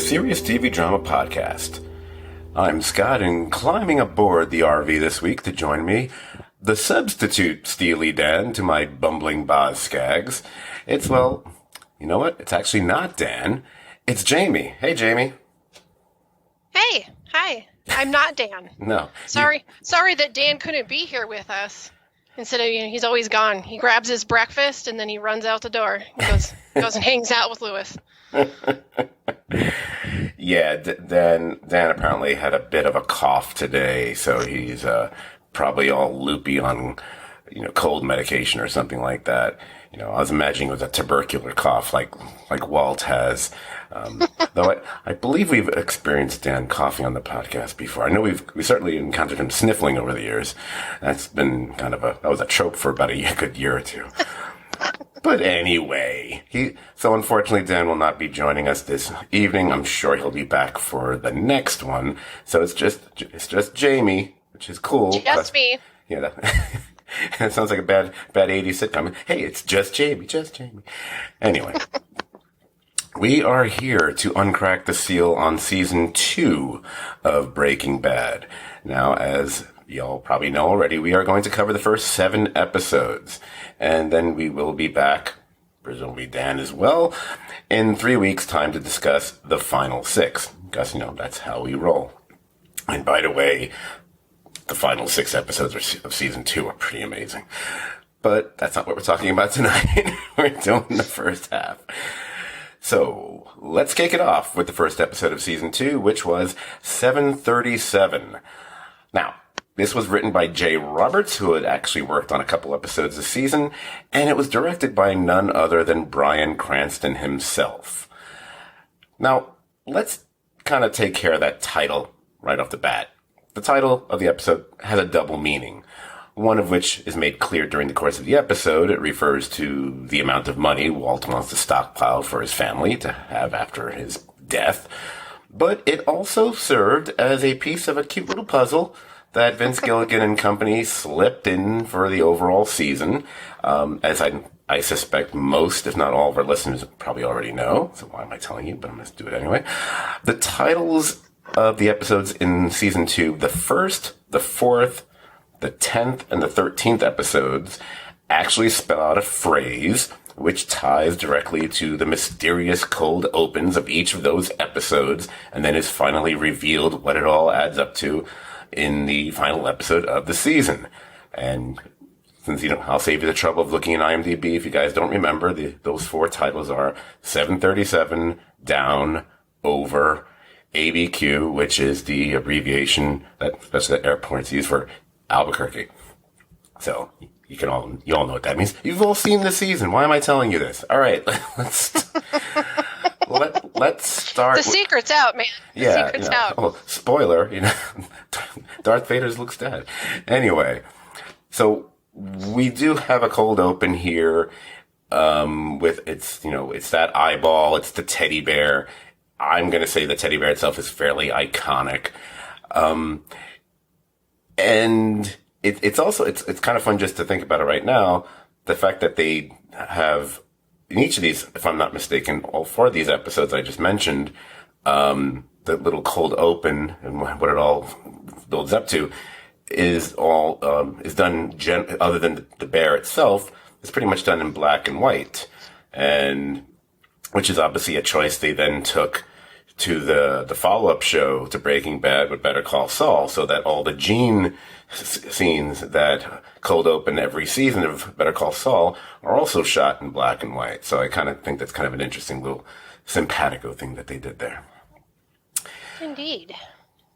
serious TV drama podcast. I'm Scott, and climbing aboard the RV this week to join me, the substitute Steely Dan to my bumbling Boz Skaggs. It's, well, you know what? It's actually not Dan. It's Jamie. Hey, Jamie. Hey, hi. I'm not Dan. No. Sorry that Dan couldn't be here with us. Instead of, he's always gone. He grabs his breakfast and then he runs out the door. He goes and hangs out with Lewis. Yeah, Dan apparently had a bit of a cough today, so he's probably all loopy on, cold medication or something like that. I was imagining it was a tubercular cough like Walt has. Though I believe we've experienced Dan coughing on the podcast before. I know we certainly encountered him sniffling over the years. That's been that was a trope for about a good year or two. But anyway, so unfortunately Dan will not be joining us this evening. I'm sure he'll be back for the next one. So it's just Jamie, which is cool. Just me. Yeah, that sounds like a bad 80s sitcom. Hey, it's just Jamie. Anyway, we are here to uncrack the seal on season 2 of Breaking Bad. Now, as y'all probably know already, we are going to cover the first 7 episodes. And then we will be back, presumably Dan as well, in 3 weeks' time to discuss the final 6. Because, that's how we roll. And by the way, the final 6 episodes of season 2 are pretty amazing. But that's not what we're talking about tonight. We're doing the first half. So let's kick it off with the first episode of season 2, which was 737. Now, this was written by Jay Roberts, who had actually worked on a couple episodes this season, and it was directed by none other than Bryan Cranston himself. Now, let's kind of take care of that title right off the bat. The title of the episode has a double meaning, one of which is made clear during the course of the episode. It refers to the amount of money Walt wants to stockpile for his family to have after his death. But it also served as a piece of a cute little puzzle that Vince Gilligan and company slipped in for the overall season. As I suspect most, if not all of our listeners probably already know, so why am I telling you? But I'm going to do it anyway. The titles of the episodes in season 2, the first, the 4th, the 10th, and the 13th episodes actually spell out a phrase which ties directly to the mysterious cold opens of each of those episodes, and then is finally revealed what it all adds up to in the final episode of the season. And since, I'll save you the trouble of looking at IMDb if you guys don't remember, those 4 titles are 737, Down, Over, ABQ, which is the abbreviation that especially the airports use for Albuquerque. So you all know what that means. You've all seen the season. Why am I telling you this? All right, let's start. The secret's out, man. The secret's out. Oh, spoiler, Darth Vader's looks dead. Anyway, so we do have a cold open here, with it's that eyeball, it's the teddy bear. I'm going to say the teddy bear itself is fairly iconic. And it's also kind of fun just to think about it right now. The fact that they have, in each of these, if I'm not mistaken, all 4 of these episodes I just mentioned, the little cold open and what it all builds up to is all, is done, other than the bear itself, it's pretty much done in black and white. And, which is obviously a choice they then took to the follow-up show to Breaking Bad with Better Call Saul, so that all the Gene scenes that cold open every season of Better Call Saul are also shot in black and white. So I kind of think that's kind of an interesting little simpatico thing that they did there. Indeed.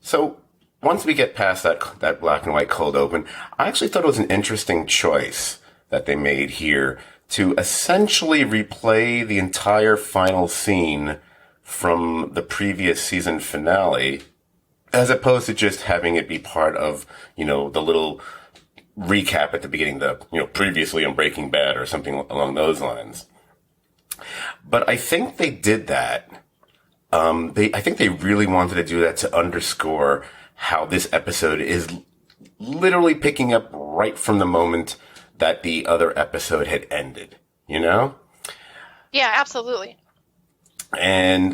So once we get past that black and white cold open, I actually thought it was an interesting choice that they made here to essentially replay the entire final scene from the previous season finale, as opposed to just having it be part of, the little recap at the beginning, previously on Breaking Bad or something along those lines. But I think they did that. I think they really wanted to do that to underscore how this episode is literally picking up right from the moment that the other episode had ended, Yeah, absolutely. And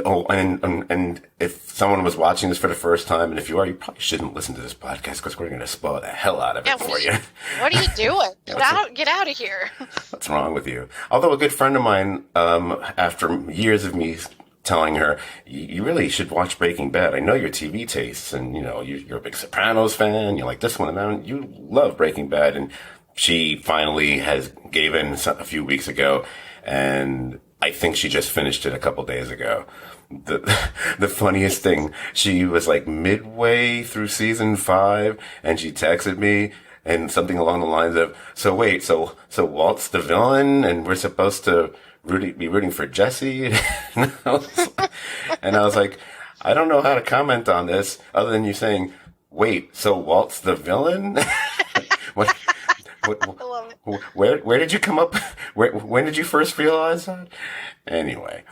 if someone was watching this for the first time, and if you are, you probably shouldn't listen to this podcast because we're going to spoil the hell out of it for you. What are you doing? Get out of here. What's wrong with you? Although a good friend of mine, after years of me telling her, you really should watch Breaking Bad. I know your TV tastes, and you're a big Sopranos fan. You like this one, and that, you love Breaking Bad. And she finally has gave in a few weeks ago, and I think she just finished it a couple days ago. The funniest thing, she was like midway through season 5, and she texted me and something along the lines of, so Walt's the villain, and we're supposed to be rooting for Jesse? And I was like, I don't know how to comment on this other than you saying, wait, so Walt's the villain? What? I love it. Where did you come up? When did you first realize that? Anyway,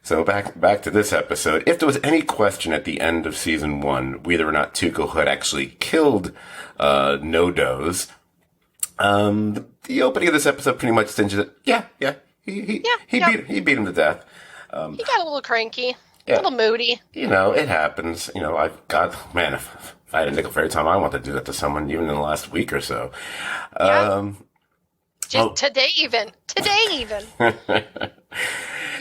so back to this episode. If there was any question at the end of season 1 whether or not Tuco had actually killed No-Dos, the opening of this episode pretty much cinches it. Yeah. He beat him to death. He got a little cranky, yeah. a little moody. It happens. If I had a nickel for every time I want to do that to someone, even in the last week or so. Today even.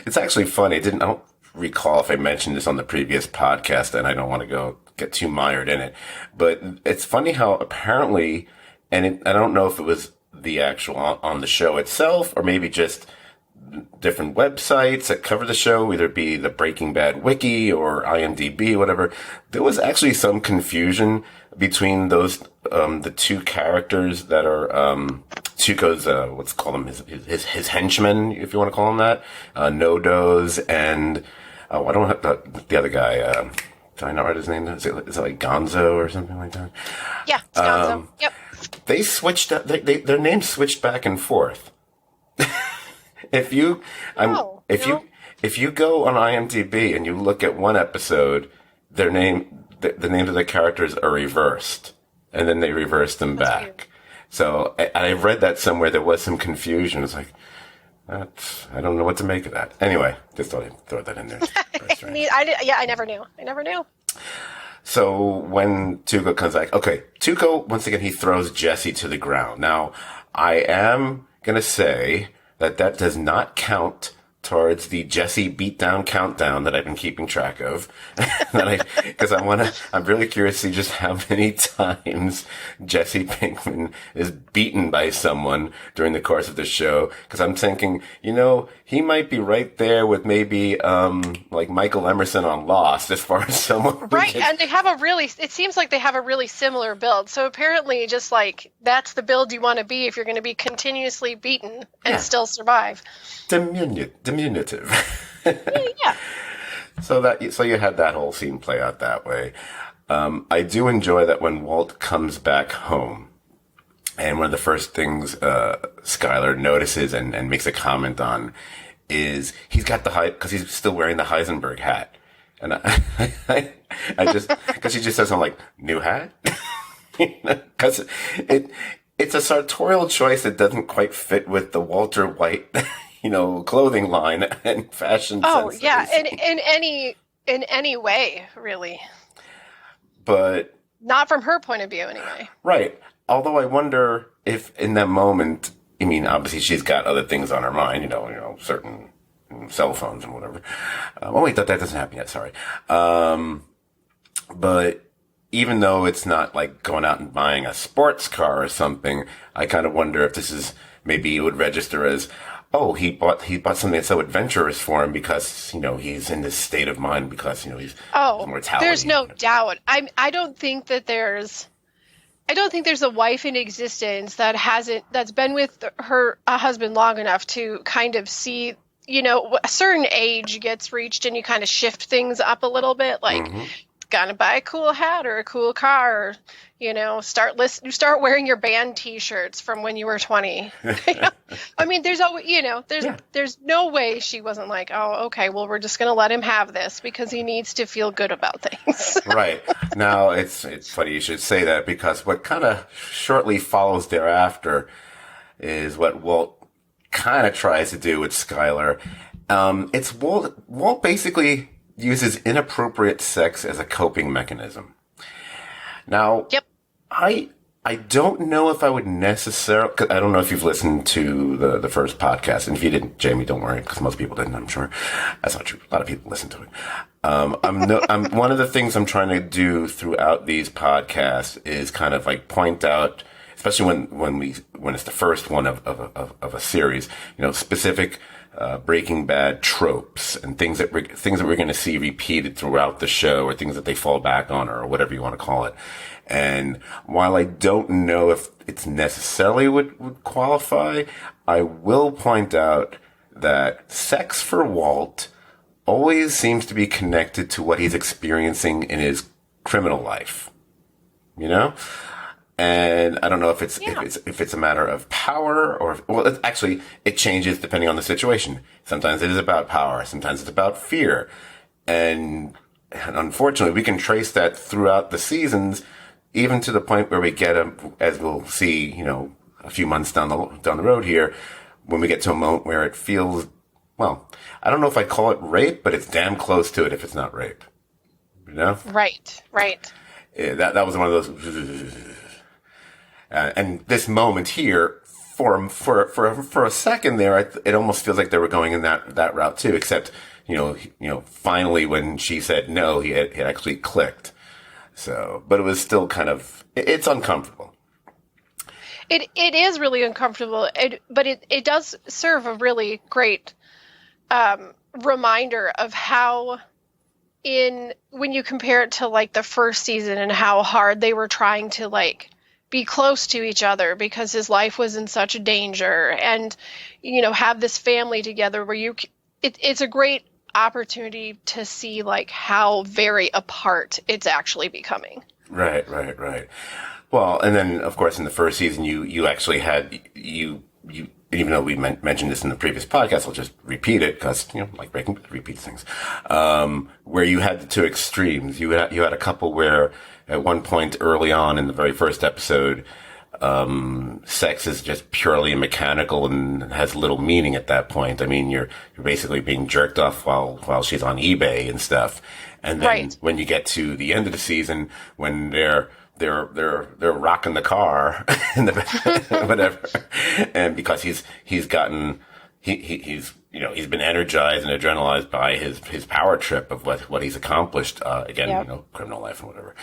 It's actually funny. I don't recall if I mentioned this on the previous podcast, and I don't want to get too mired in it. But it's funny how apparently, and I don't know if it was the actual on the show itself, or maybe just different websites that cover the show, either be the Breaking Bad wiki or IMDb, whatever. There was actually some confusion between those, the two characters that are, Tuco's, let's call him his henchmen, if you want to call him that, No-Dos, and, I don't have the other guy, do I not write his name? Is it like Gonzo or something like that? Yeah, it's Gonzo. Yep. They switched, their names switched back and forth. If you go on IMDb and you look at one episode, the names of the characters are reversed, and then they reverse them back. Weird. So I read that somewhere. There was some confusion. It's like, I don't know what to make of that. Anyway, just thought I'd throw that in there. I never knew. So when Tuco comes back, okay, Tuco, once again, he throws Jesse to the ground. Now, I am going to say that does not count towards the Jesse beatdown countdown that I've been keeping track of. Because I'm really curious to see just how many times Jesse Pinkman is beaten by someone during the course of the show. Because I'm thinking, he might be right there with maybe, like Michael Emerson on Lost as far as someone. Right. And it seems like they have a really similar build. So apparently just like, that's the build you want to be if you're going to be continuously beaten and still survive. Diminutive. Yeah. So you had that whole scene play out that way. I do enjoy that when Walt comes back home, and one of the first things Skylar notices and makes a comment on is he's got because he's still wearing the Heisenberg hat, and I just because he just says something like new hat, because it's a sartorial choice that doesn't quite fit with the Walter White clothing line and fashion sense. Oh, yeah, in any way, really. But not from her point of view, anyway. Right. Although I wonder if in that moment, obviously she's got other things on her mind, certain cell phones and whatever. Oh wait, that doesn't happen yet. Sorry. But even though it's not like going out and buying a sports car or something, I kind of wonder if this is maybe it would register as, oh, he bought something that's so adventurous for him because, he's in this state of mind because, he's mortality. There's no doubt. I don't think there's a wife in existence that's been with a husband long enough to kind of see, a certain age gets reached and you kind of shift things up a little bit. Like, gonna buy a cool hat or a cool car, or, start wearing your band T-shirts from when you were 20. There's always, there's no way she wasn't like, oh, okay, well, we're just gonna let him have this because he needs to feel good about things. Right. Now, it's funny you should say that because what kind of shortly follows thereafter is what Walt kind of tries to do with Skylar. It's Walt. Walt basically uses inappropriate sex as a coping mechanism. Now, Yep. I don't know if I would necessarily, 'cause I don't know if you've listened to the first podcast, and if you didn't, Jamie, don't worry, because most people didn't, I'm sure. That's not true. A lot of people listen to it. I'm one of the things I'm trying to do throughout these podcasts is kind of like point out, especially when it's the first one of a series, specific Breaking Bad tropes and things that we're going to see repeated throughout the show, or things that they fall back on, or whatever you want to call it. And while I don't know if it's necessarily would qualify, I will point out that sex for Walt always seems to be connected to what he's experiencing in his criminal life. And I don't know if it's a matter of power or, it changes depending on the situation. Sometimes it is about power. Sometimes it's about fear. And unfortunately, we can trace that throughout the seasons, even to the point where we get as we'll see, a few months down the road here, when we get to a moment where it feels, well, I don't know if I'd call it rape, but it's damn close to it if it's not rape. Right. Yeah, that was one of those. And this moment here, for a second there, it almost feels like they were going in that route too. Except, finally when she said no, it actually clicked. So, but it was still kind of, it's uncomfortable. It is really uncomfortable, but it does serve a really great reminder of how, when you compare it to like the first season and how hard they were trying to like be close to each other because his life was in such danger, and have this family together where it's a great opportunity to see like how very apart it's actually becoming. Right. Well, and then of course in the first season you actually had you even though we mentioned this in the previous podcast, I'll just repeat it because like Breaking Bad repeats things. Where you had the two extremes. You had a couple where at one point early on in the very first episode, sex is just purely mechanical and has little meaning at that point. I mean, you're basically being jerked off while she's on eBay and stuff. And then when you get to the end of the season, when they're rocking the car in the whatever, and because he's been energized and adrenalized by his power trip of what he's accomplished. Criminal life and whatever.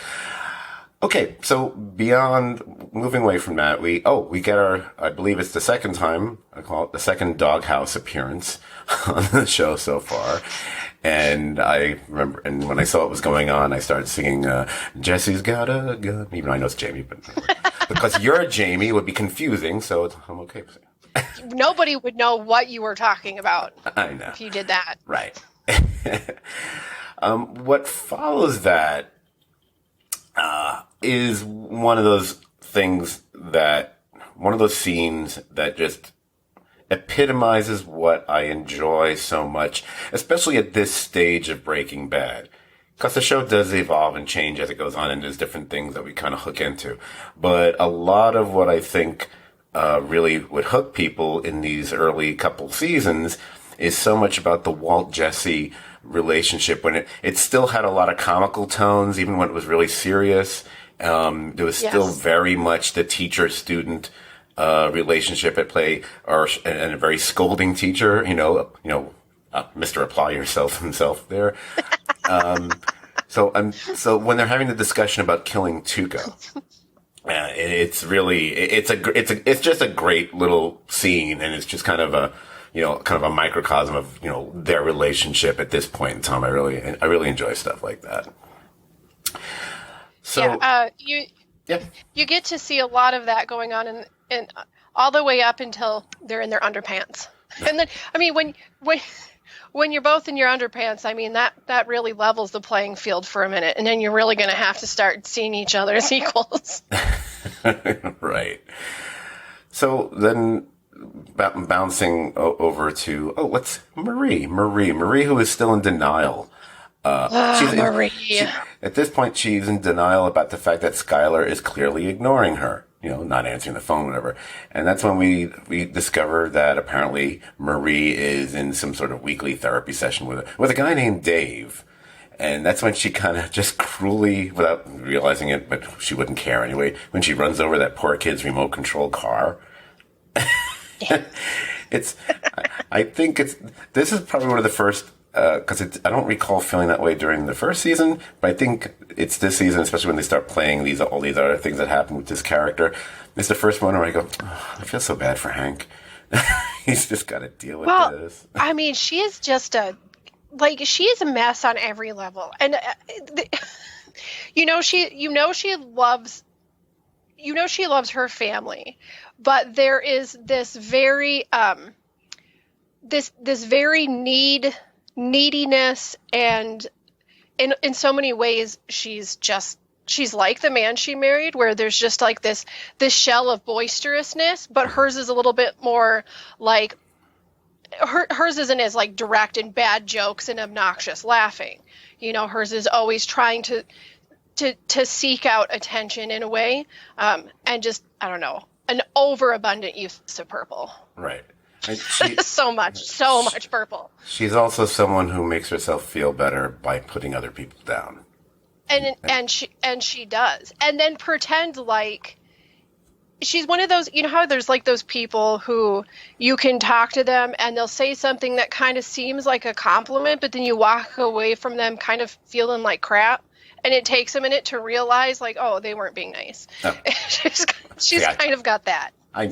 Okay, so beyond moving away from that, we get I believe it's the second time, I call it the second doghouse appearance on the show so far. And I remember, and when I saw what was going on, I started singing, Jesse's got a gun, even though I know it's Jamie, but because you're Jamie, it would be confusing, so I'm okay with it. Nobody would know what you were talking about. I know. If you did that. Right. What follows that, is one of those scenes that just epitomizes what I enjoy so much, especially at this stage of Breaking Bad. Because the show does evolve and change as it goes on, and there's different things that we kind of hook into. But a lot of what I think really would hook people in these early couple seasons is so much about the Walt-Jesse relationship, when it still had a lot of comical tones, even when it was really serious. There was still very much the teacher-student relationship at play, and a very scolding teacher, Mr. Apply Yourself himself there. So when they're having the discussion about killing Tuco, it's really, it's just a great little scene, and it's just kind of a microcosm of, their relationship at this point in time. I really enjoy stuff like that. So, you get to see a lot of that going on in all the way up until they're in their underpants. And then, I mean, when you're both in your underpants, I mean, that really levels the playing field for a minute. And then you're really going to have to start seeing each other as equals. Right. So then bouncing over to, Marie, who is still in denial. Marie. At this point, she's in denial about the fact that Skylar is clearly ignoring her. not answering the phone, whatever. And that's when we discover that apparently Marie is in some sort of weekly therapy session with a guy named Dave. And that's when she kind of just cruelly, without realizing it, but she wouldn't care anyway, when she runs over that poor kid's remote control car. I think this is probably one of the first, because I don't recall feeling that way during the first season, but I think it's this season, especially when they start playing all these other things that happen with this character. It's the first one where I go, oh, I feel so bad for Hank. He's just got to deal with this. I mean, she is just she is a mess on every level. And, she loves her family, but there is this very, this very neediness, and in so many ways, she's like the man she married, where there's just like this shell of boisterousness, but hers is a little bit more like, hers isn't as like direct and bad jokes and obnoxious laughing. Hers is always trying to seek out attention in a way, and just, I don't know, an overabundant use of purple. Right. so much purple. She's also someone who makes herself feel better by putting other people down. And she does. And then pretend like she's one of those, how there's like those people who you can talk to them and they'll say something that kind of seems like a compliment, but then you walk away from them kind of feeling like crap. And it takes a minute to realize, like, oh, they weren't being nice. Oh. she's kind of got that. I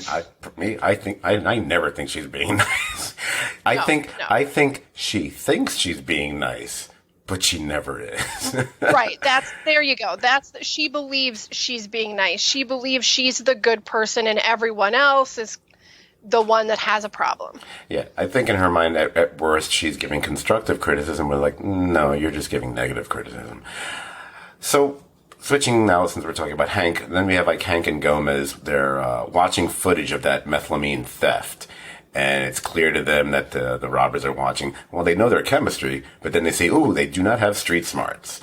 never think she's being nice. I think she thinks she's being nice, but she never is. Right. There you go. She believes she's being nice. She believes she's the good person and everyone else is the one that has a problem. Yeah. I think in her mind, at worst, she's giving constructive criticism. We're like, no, you're just giving negative criticism. So, switching now, since we're talking about Hank, then we have like Hank and Gomez. They're watching footage of that methylamine theft. And it's clear to them that the robbers are watching. Well, they know their chemistry, but then they say, ooh, they do not have street smarts.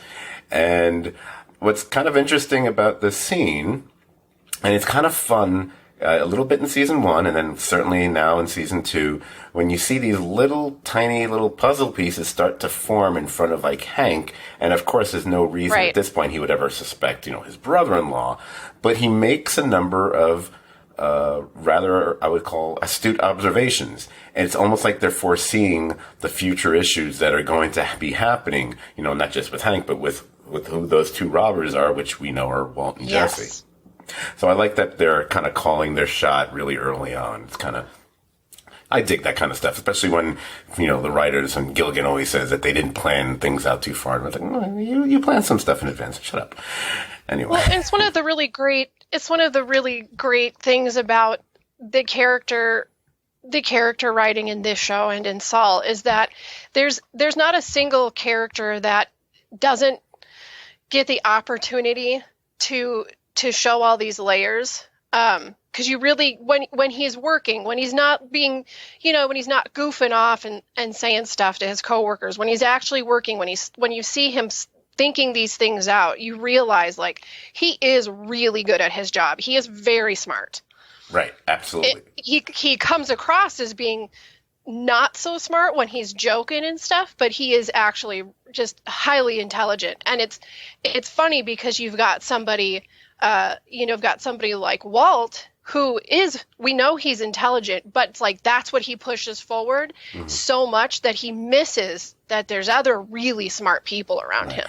And what's kind of interesting about this scene, and it's kind of fun, a little bit in season 1, and then certainly now in season 2, when you see these tiny little puzzle pieces start to form in front of like Hank, and of course there's no reason at this point he would ever suspect, his brother-in-law, but he makes a number of rather, I would call, astute observations. And it's almost like they're foreseeing the future issues that are going to be happening, not just with Hank, but with who those two robbers are, which we know are Walt and Jesse. So I like that they're kind of calling their shot really early on. It's kind of, I dig that kind of stuff, especially when, the writers and Gilligan always says that they didn't plan things out too far. And I was like, well, you plan some stuff in advance. Shut up. Anyway. Well, it's one of the really great things about the character writing in this show and in Saul is that there's not a single character that doesn't get the opportunity to show all these layers. Because you really, when he's working, when he's not being, when he's not goofing off and saying stuff to his coworkers, when he's actually working, when you see him thinking these things out, you realize like he is really good at his job. He is very smart. Right. Absolutely. He comes across as being not so smart when he's joking and stuff, but he is actually just highly intelligent. And it's funny because you've got somebody like Walt, who is, we know he's intelligent, but it's like that's what he pushes forward so much that he misses that there's other really smart people around him.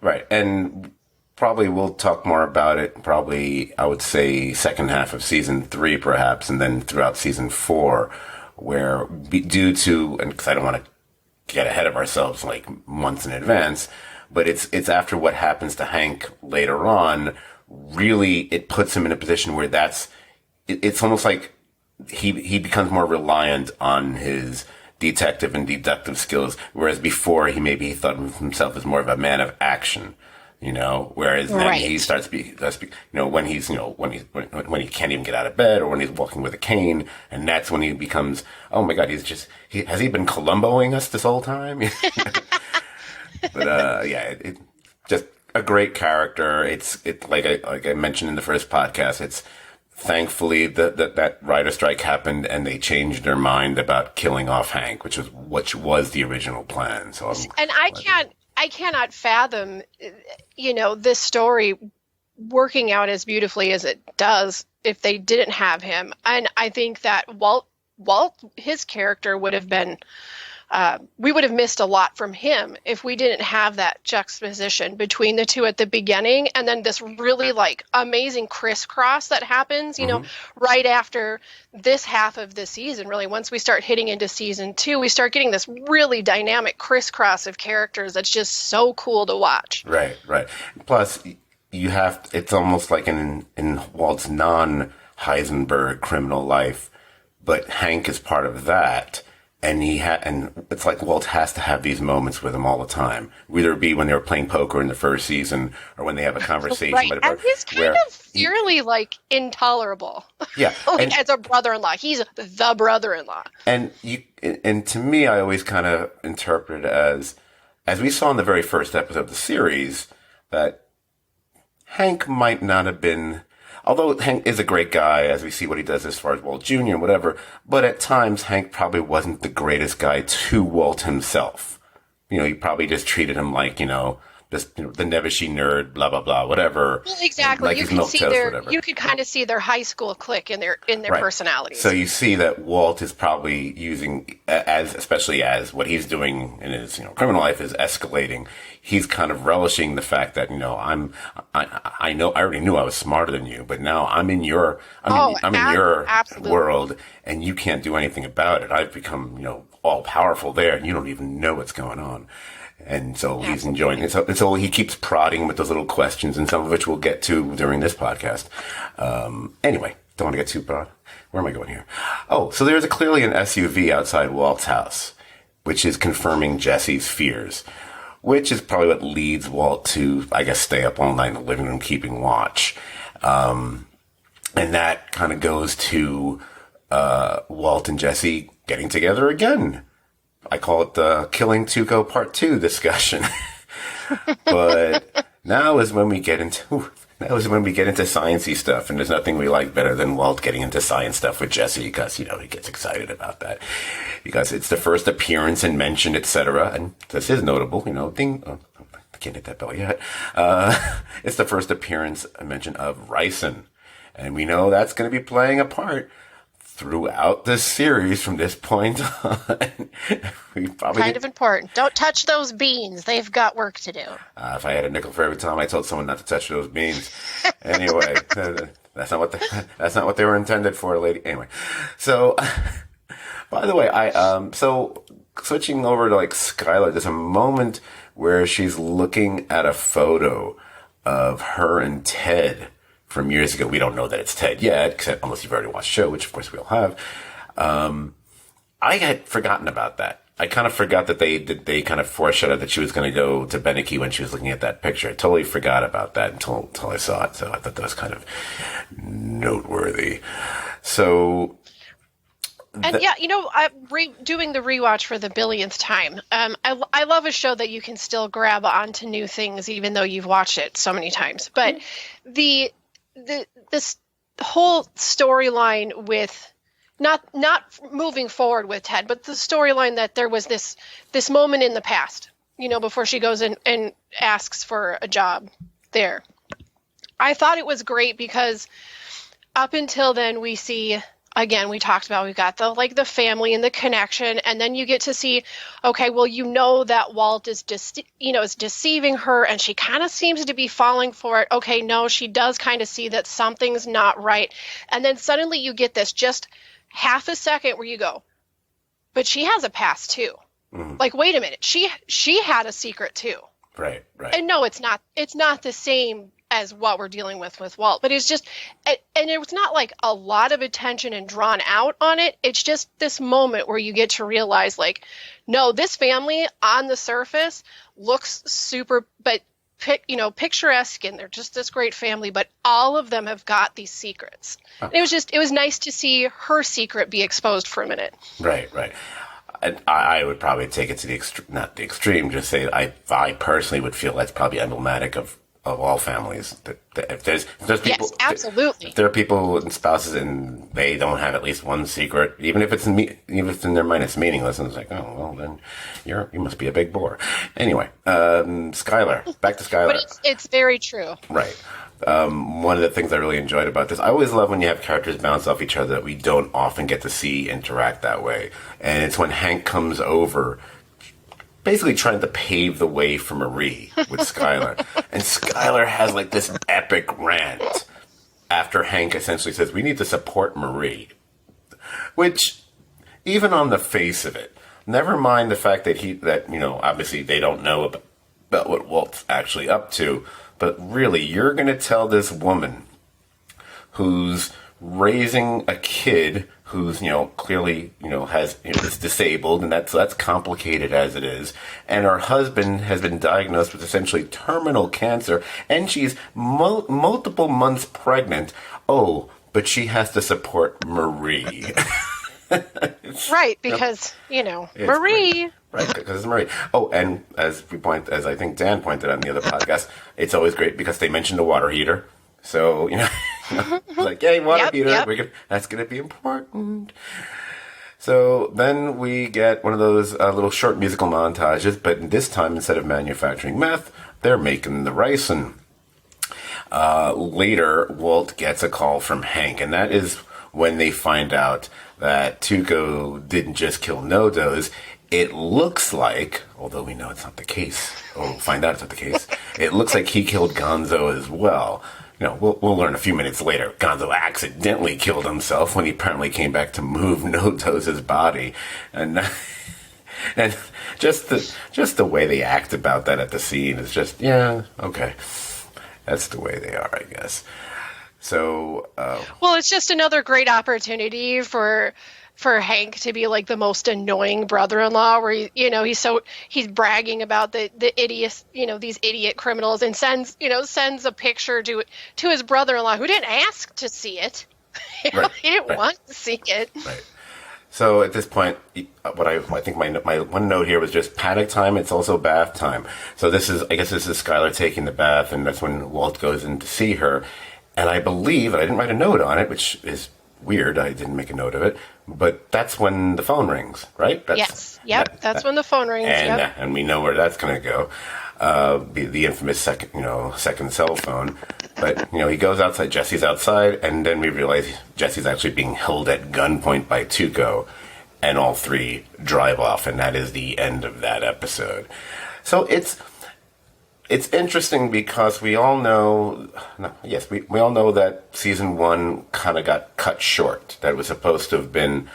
Right. And probably we'll talk more about it, I would say second half of season 3 perhaps, and then throughout season 4, where due to, and because I don't want to get ahead of ourselves like months in advance, but it's after what happens to Hank later on, really it puts him in a position where it's almost like he becomes more reliant on his detective and deductive skills, whereas before he thought of himself as more of a man of action, whereas then he starts when he can't even get out of bed or when he's walking with a cane, and that's when he becomes, oh my God, has he been Columboing us this whole time? But it just a great character. It's like I mentioned in the first podcast. It's thankfully that writer strike happened and they changed their mind about killing off Hank, which was the original plan. So I cannot fathom, this story working out as beautifully as it does if they didn't have him. And I think that Walt, his character would have been, we would have missed a lot from him if we didn't have that juxtaposition between the two at the beginning, and then this really amazing crisscross that happens, right after this half of the season. Really, once we start hitting into season 2, we start getting this really dynamic crisscross of characters that's just so cool to watch. Right. Plus, it's almost like in Walt's non-Heisenberg criminal life, but Hank is part of that. And and it's like Walt has to have these moments with him all the time. Whether it be when they were playing poker in the first season or when they have a conversation. Right. And he's kind of fairly intolerable. Yeah. As a brother-in-law. He's the brother-in-law. And to me, I always kind of interpret it as we saw in the very first episode of the series, that Hank might not have been, although Hank is a great guy, as we see what he does as far as Walt Jr. and whatever, but at times Hank probably wasn't the greatest guy to Walt himself. He probably just treated him like, just the Nevishy nerd, blah blah blah, whatever. Well, exactly. Like you could kind of see their high school clique in their right. personalities. So you see that Walt is probably using, especially as what he's doing in his criminal life is escalating. He's kind of relishing the fact that I already knew I was smarter than you, but now I'm in your absolutely. world, and you can't do anything about it. I've become all powerful there, and you don't even know what's going on. And so he's enjoying it. And so he keeps prodding with those little questions, and some of which we'll get to during this podcast. Anyway, don't want to get too broad. Where am I going here? Oh, so there's clearly an SUV outside Walt's house, which is confirming Jesse's fears, which is probably what leads Walt to, I guess, stay up all night in the living room keeping watch. And that kind of goes to Walt and Jesse getting together again. I call it the Killing Tuco Part 2 discussion. But now is when we get into sciencey stuff, and there's nothing we like better than Walt getting into science stuff with Jesse, because he gets excited about that, because it's the first appearance and mention, etc. And this is notable, ding. Oh, I can't hit that bell yet. It's the first appearance and mention of ricin, and we know that's going to be playing a part throughout this series from this point on. We probably kind of important. Don't touch those beans. They've got work to do. If I had a nickel for every time I told someone not to touch those beans. Anyway, that's not what they were intended for, lady. Anyway, so by the way, so switching over to Skylar, there's a moment where she's looking at a photo of her and Ted from years ago. We don't know that it's Ted yet, unless you've already watched the show, which of course we all have. I had forgotten about that. I kind of forgot that they kind of foreshadowed that she was going to go to Beneke when she was looking at that picture. I totally forgot about that until I saw it. So I thought that was kind of noteworthy. So. And doing the rewatch for the billionth time. I love a show that you can still grab onto new things even though you've watched it so many times. But this whole storyline with not moving forward with Ted, but the storyline that there was this moment in the past, before she goes in and asks for a job there. I thought it was great because up until then we see, again, we talked about, we've got the family and the connection, and then you get to see, okay, well, that Walt is is deceiving her, and she kind of seems to be falling for it. Okay, no, she does kind of see that something's not right, and then suddenly you get this just half a second where you go, but she has a past too. Mm-hmm. Wait a minute, she had a secret too. Right. And no, it's not the same as what we're dealing with Walt, but it's just, and it was not a lot of attention and drawn out on it. It's just this moment where you get to realize no, this family on the surface looks super, but picturesque, and they're just this great family, but all of them have got these secrets. Oh. It was nice to see her secret be exposed for a minute. Right. I would probably take it to not the extreme, just say I personally would feel that's probably emblematic of of all families. That if there's people, Yes, absolutely. if there are people and spouses and they don't have at least one secret, even if it's in their mind it's meaningless, and it's like, oh well, then you must be a big bore. Anyway, Skylar, back to Skylar. But it's very true. Right. One of the things I really enjoyed about this, I always love when you have characters bounce off each other that we don't often get to see interact that way. And it's when Hank comes over, basically trying to pave the way for Marie with Skylar. And Skylar has like this epic rant after Hank essentially says, we need to support Marie. Which, even on the face of it, never mind the fact that obviously they don't know about what Walt's actually up to, but really, you're going to tell this woman who's raising a kid who's, clearly, is disabled, and that's complicated as it is, and her husband has been diagnosed with essentially terminal cancer, and she's multiple months pregnant. Oh, but she has to support Marie. Right, because, Marie. Right, because it's Marie. Oh, and as I think Dan pointed out in the other podcast, it's always great because they mentioned the water heater. So, like, hey, water heater, yep. That's going to be important. So then we get one of those little short musical montages, but this time, instead of manufacturing meth, they're making the ricin. Later, Walt gets a call from Hank, and that is when they find out that Tuco didn't just kill No-Dos. It looks like, although we know it's not the case, or we'll find out it's not the case, it looks like he killed Gonzo as well. We'll learn a few minutes later, Gonzo accidentally killed himself when he apparently came back to move No-Dos' body. And just the way they act about that at the scene is just, yeah, okay. That's the way they are, I guess. So, well, it's just another great opportunity for Hank to be like the most annoying brother-in-law, where he's bragging about the idiots, these idiot criminals, and sends a picture to his brother-in-law who didn't ask to see it. Right, he didn't want to see it. Right. So at this point, I think my one note here was just panic time. It's also bath time. So this is Skylar taking the bath, and that's when Walt goes in to see her. And I believe, and I didn't write a note on it, which is weird. I didn't make a note of it, but that's when the phone rings, right? Yes. Yep. That's when the phone rings. And yep. And we know where that's going to go. The infamous second cell phone. But he goes outside. Jesse's outside, and then we realize Jesse's actually being held at gunpoint by Tuco, and all three drive off, and that is the end of that episode. So it's interesting because we all know that season 1 kind of got cut short. That was supposed to have been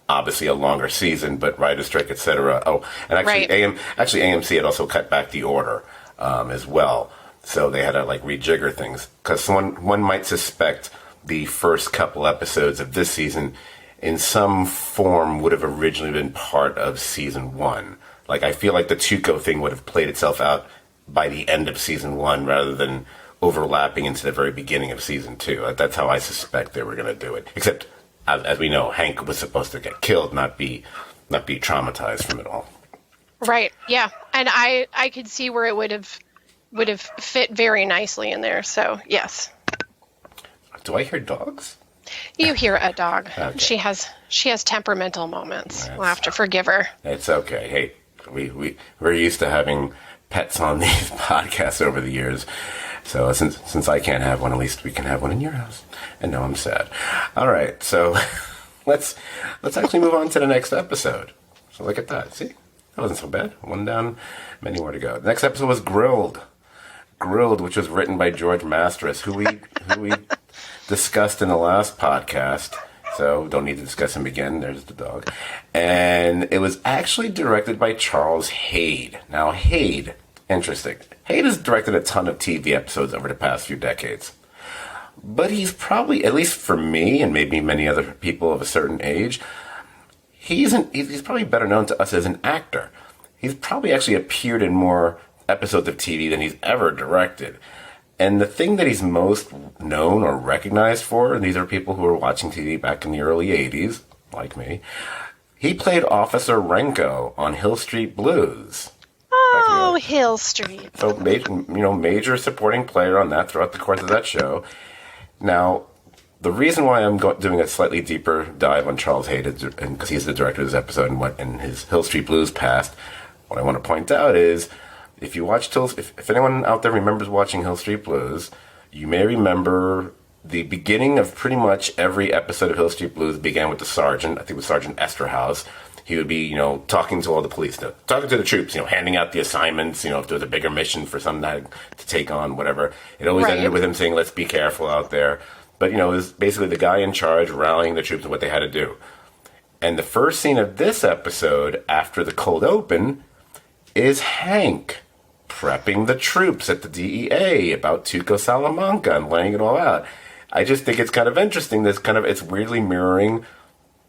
obviously a longer season, but writer's strike, etc. Oh, and actually, right. AMC had also cut back the order as well, so they had to rejigger things. Because one might suspect the first couple episodes of this season, in some form, would have originally been part of season 1. I feel like the Tuco thing would have played itself out by the end of season 1 rather than overlapping into the very beginning of season 2. That's how I suspect they were going to do it. Except, as we know, Hank was supposed to get killed, not be traumatized from it all. Right. Yeah. And I could see where it would have fit very nicely in there. So yes. Do I hear dogs? You hear a dog. Okay. She has temperamental moments. We'll have to forgive her. It's okay. Hey, we're used to having pets on these podcasts over the years. So since I can't have one, at least we can have one in your house. And no, I'm sad. All right, so let's actually move on to the next episode. So look at that. See, that wasn't so bad. One down, many more to go. The next episode was Grilled, which was written by George Mastras, who we discussed in the last podcast. So don't need to discuss him again. There's the dog. And it was actually directed by Charles Hayde. Now, Hayde, interesting. Hayde has directed a ton of TV episodes over the past few decades. But he's probably, at least for me and maybe many other people of a certain age, he's probably better known to us as an actor. He's probably actually appeared in more episodes of TV than he's ever directed. And the thing that he's most known or recognized for, and these are people who were watching TV back in the early 80s, like me, he played Officer Renko on Hill Street Blues. Oh, Hill Street. So, major supporting player on that throughout the course of that show. Now, the reason why I'm doing a slightly deeper dive on Charles Hayde, and because he's the director of this episode and his Hill Street Blues past, what I want to point out is, if you watched if anyone out there remembers watching Hill Street Blues, you may remember the beginning of pretty much every episode of Hill Street Blues began with the sergeant. I think it was Sergeant Esterhaus. He would be, talking to all the police, talking to the troops, handing out the assignments, if there was a bigger mission for some to take on, whatever. It always ended with him saying, let's be careful out there. But, it was basically the guy in charge rallying the troops and what they had to do. And the first scene of this episode, after the cold open, is Hank prepping the troops at the DEA about Tuco Salamanca and laying it all out. I just think it's kind of interesting. It's weirdly mirroring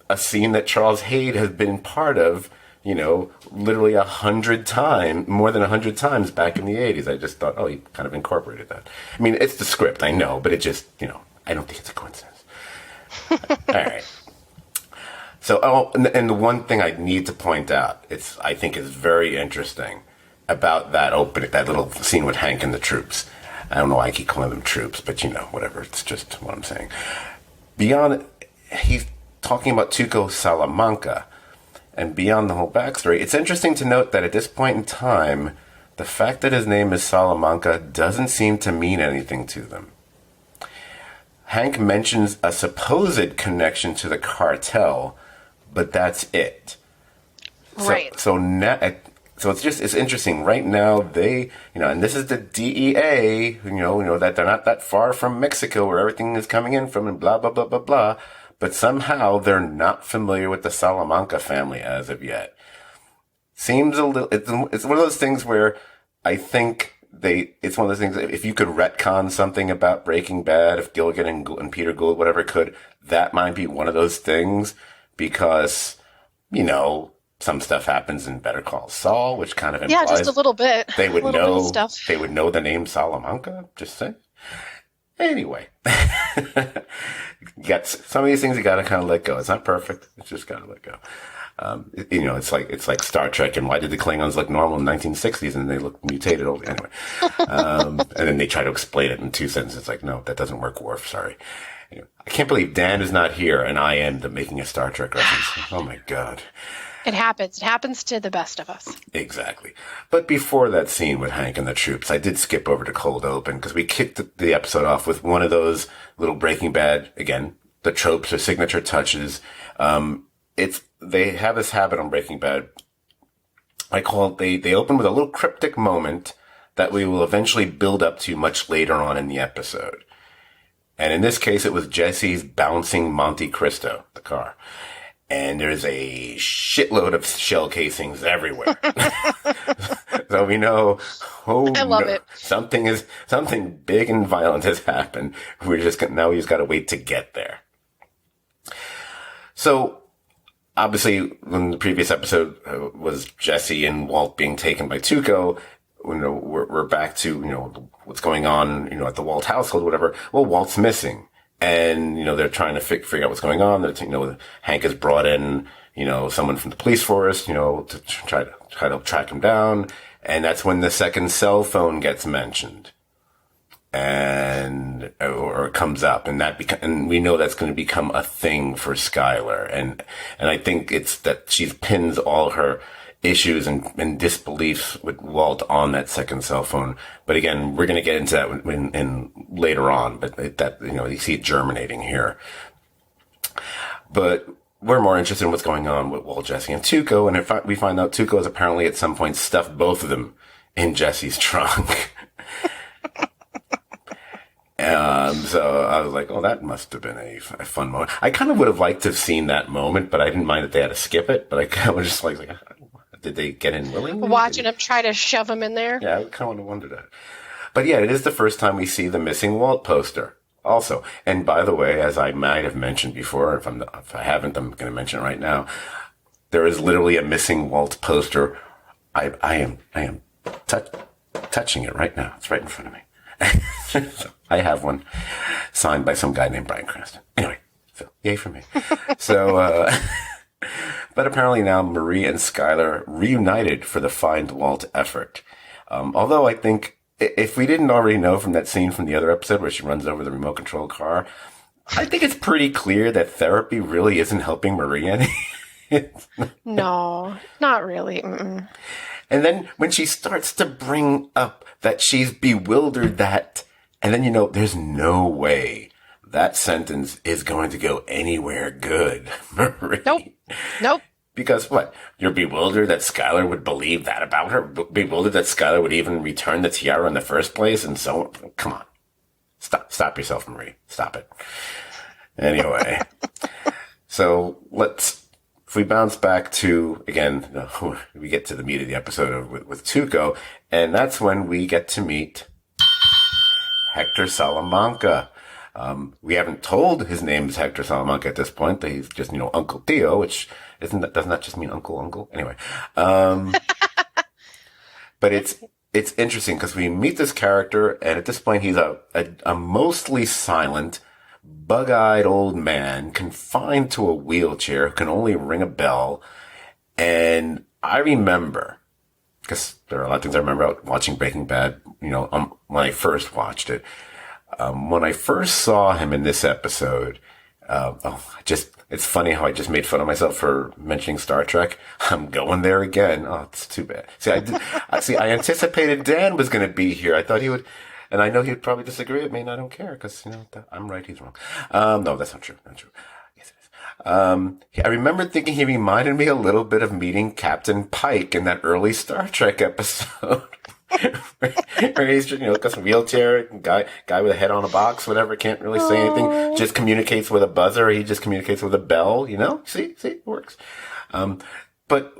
a scene that Charles Hayde has been part of, literally 100 times, more than 100 times back in the 80s. I just thought, he kind of incorporated that. I mean, it's the script, I know, but it just, I don't think it's a coincidence. All right. So, and the one thing I need to point out, I think is very interesting about that little scene with Hank and the troops. I don't know why I keep calling them troops, but whatever. It's just what I'm saying. Beyond, he's talking about Tuco Salamanca, and beyond the whole backstory, it's interesting to note that at this point in time, the fact that his name is Salamanca doesn't seem to mean anything to them. Hank mentions a supposed connection to the cartel, but that's it. Right. So it's interesting. Right now, they, and this is the DEA, that they're not that far from Mexico where everything is coming in from and blah, blah, blah, blah, blah. But somehow they're not familiar with the Salamanca family as of yet. Seems a little, it's one of those things where I think it's one of those things, if you could retcon something about Breaking Bad, if Gilligan and Peter Gould, whatever could, that might be one of those things because, some stuff happens in Better Call Saul, which kind of implies just a little bit. They would know the name Salamanca. Just say. Anyway, some of these things you got to kind of let go. It's not perfect. It's just got to let go. It's like Star Trek. And why did the Klingons look normal in the 1960s and they look mutated? Anyway, and then they try to explain it in 2 sentences. It's like, no, that doesn't work. Worf, sorry. I can't believe Dan is not here and I am making a Star Trek reference. Oh my God. It happens. It happens to the best of us. Exactly. But before that scene with Hank and the troops, I did skip over to Cold Open because we kicked the episode off with one of those little Breaking Bad, again, the tropes or signature touches. They have this habit on Breaking Bad. I call it, they open with a little cryptic moment that we will eventually build up to much later on in the episode. And in this case, it was Jesse's bouncing Monte Cristo, the car. And there's a shitload of shell casings everywhere. So we know, I love it. Something big and violent has happened. We just got to wait to get there. So obviously, when the previous episode was Jesse and Walt being taken by Tuco, we're back to, what's going on, at the Walt household, whatever. Well, Walt's missing. And, they're trying to figure out what's going on. Hank has brought in, someone from the police force, to try to track him down. And that's when the second cell phone gets mentioned. Or comes up. And we know that's going to become a thing for Skylar. And I think it's that she pins all her issues and disbeliefs with Walt on that second cell phone. But again, we're going to get into that in later on, but you see it germinating here. But we're more interested in what's going on with Walt, Jesse, and Tuco. And we find out Tuco has apparently at some point stuffed both of them in Jesse's trunk. So I was like, oh, that must have been a fun moment. I kind of would have liked to have seen that moment, but I didn't mind that they had to skip it. But I kind of was just like, did they get in willingly? Watching him try to shove him in there. Yeah, I kind of wondered that. But yeah, it is the first time we see the missing Walt poster also. And by the way, as I might have mentioned before, if I haven't, I'm going to mention it right now. There is literally a missing Walt poster. I am touching it right now. It's right in front of me. So I have one signed by some guy named Bryan Cranston. Anyway, so yay for me. So, but apparently now Marie and Skylar reunited for the Find Walt effort. Although I think if we didn't already know from that scene from the other episode where she runs over the remote control car, I think it's pretty clear that therapy really isn't helping Marie any. No, not really. Mm-mm. And then when she starts to bring up that she's bewildered that, and then, there's no way that sentence is going to go anywhere good, Marie. Nope. Because what? You're bewildered that Skylar would believe that about her? Bewildered that Skylar would even return the tiara in the first place? And so, come on. Stop yourself, Marie. Stop it. Anyway. So if we bounce back to, again, we get to the meat of the episode with Tuco, and that's when we get to meet Hector Salamanca. We haven't told his name is Hector Salamanca at this point. He's just, Uncle Theo, which doesn't that just mean uncle? Anyway. But it's interesting because we meet this character, and at this point he's a mostly silent, bug-eyed old man confined to a wheelchair who can only ring a bell. And I remember, because there are a lot of things I remember about watching Breaking Bad, when I first watched it. When I first saw him in this episode, it's funny how I just made fun of myself for mentioning Star Trek. I'm going there again. Oh, it's too bad. I anticipated Dan was going to be here. I thought he would, and I know he'd probably disagree with me, and I don't care because, I'm right, he's wrong. No, that's not true. Not true. Yes, it is. I remember thinking he reminded me a little bit of meeting Captain Pike in that early Star Trek episode. Where he's got a wheelchair, guy with a head on a box, whatever, can't really say anything, just communicates with a buzzer, he just communicates with a bell, see, it works. But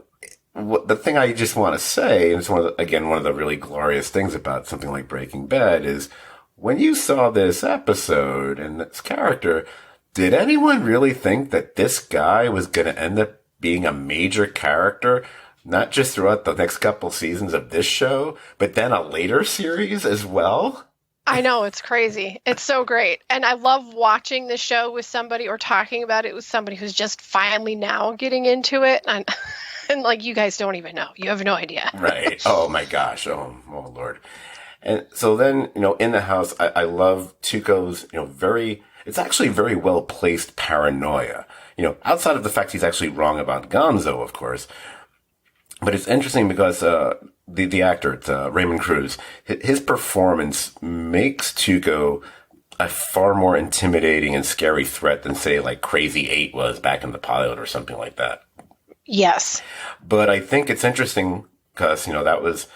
the thing I just want to say, and it's one of the really glorious things about something like Breaking Bad is when you saw this episode and this character, did anyone really think that this guy was going to end up being a major character? Not just throughout the next couple seasons of this show, but then a later series as well. I know, it's crazy. It's so great. And I love watching the show with somebody or talking about it with somebody who's just finally now getting into it. And like, you guys don't even know. You have no idea. Right. Oh my gosh. Oh Lord. And so then, in the house, I love Tuco's, it's actually very well placed paranoia. Outside of the fact he's actually wrong about Gonzo, of course. But it's interesting because the actor, it's, Raymond Cruz, his performance makes Tuco a far more intimidating and scary threat than, say, like Crazy 8 was back in the pilot or something like that. Yes. But I think it's interesting because, that was,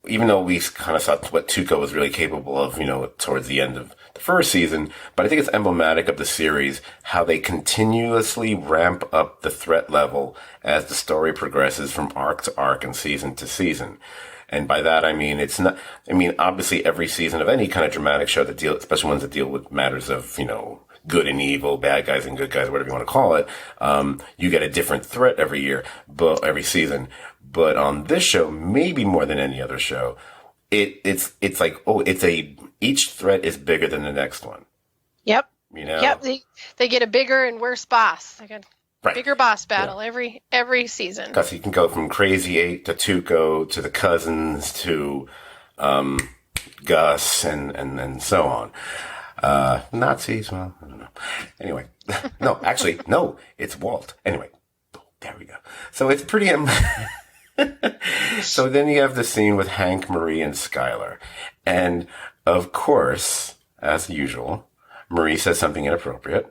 even though we kind of saw what Tuco was really capable of, towards the end of the first season, but I think it's emblematic of the series, how they continuously ramp up the threat level as the story progresses from arc to arc and season to season. And by that, I mean, obviously every season of any kind of dramatic show especially ones that deal with matters of, good and evil, bad guys and good guys, whatever you want to call it, you get a different threat every year, but every season. But on this show, maybe more than any other show, it's like, each threat is bigger than the next one. Yep. Yep. They get a bigger and worse boss. They get bigger boss battle every season. Because you can go from Crazy 8 to Tuco to the cousins to Gus and so on. Nazis, well, I don't know. Anyway, no, it's Walt. Anyway, there we go. So it's pretty. So then you have the scene with Hank, Marie, and Skylar. And, of course, as usual, Marie says something inappropriate.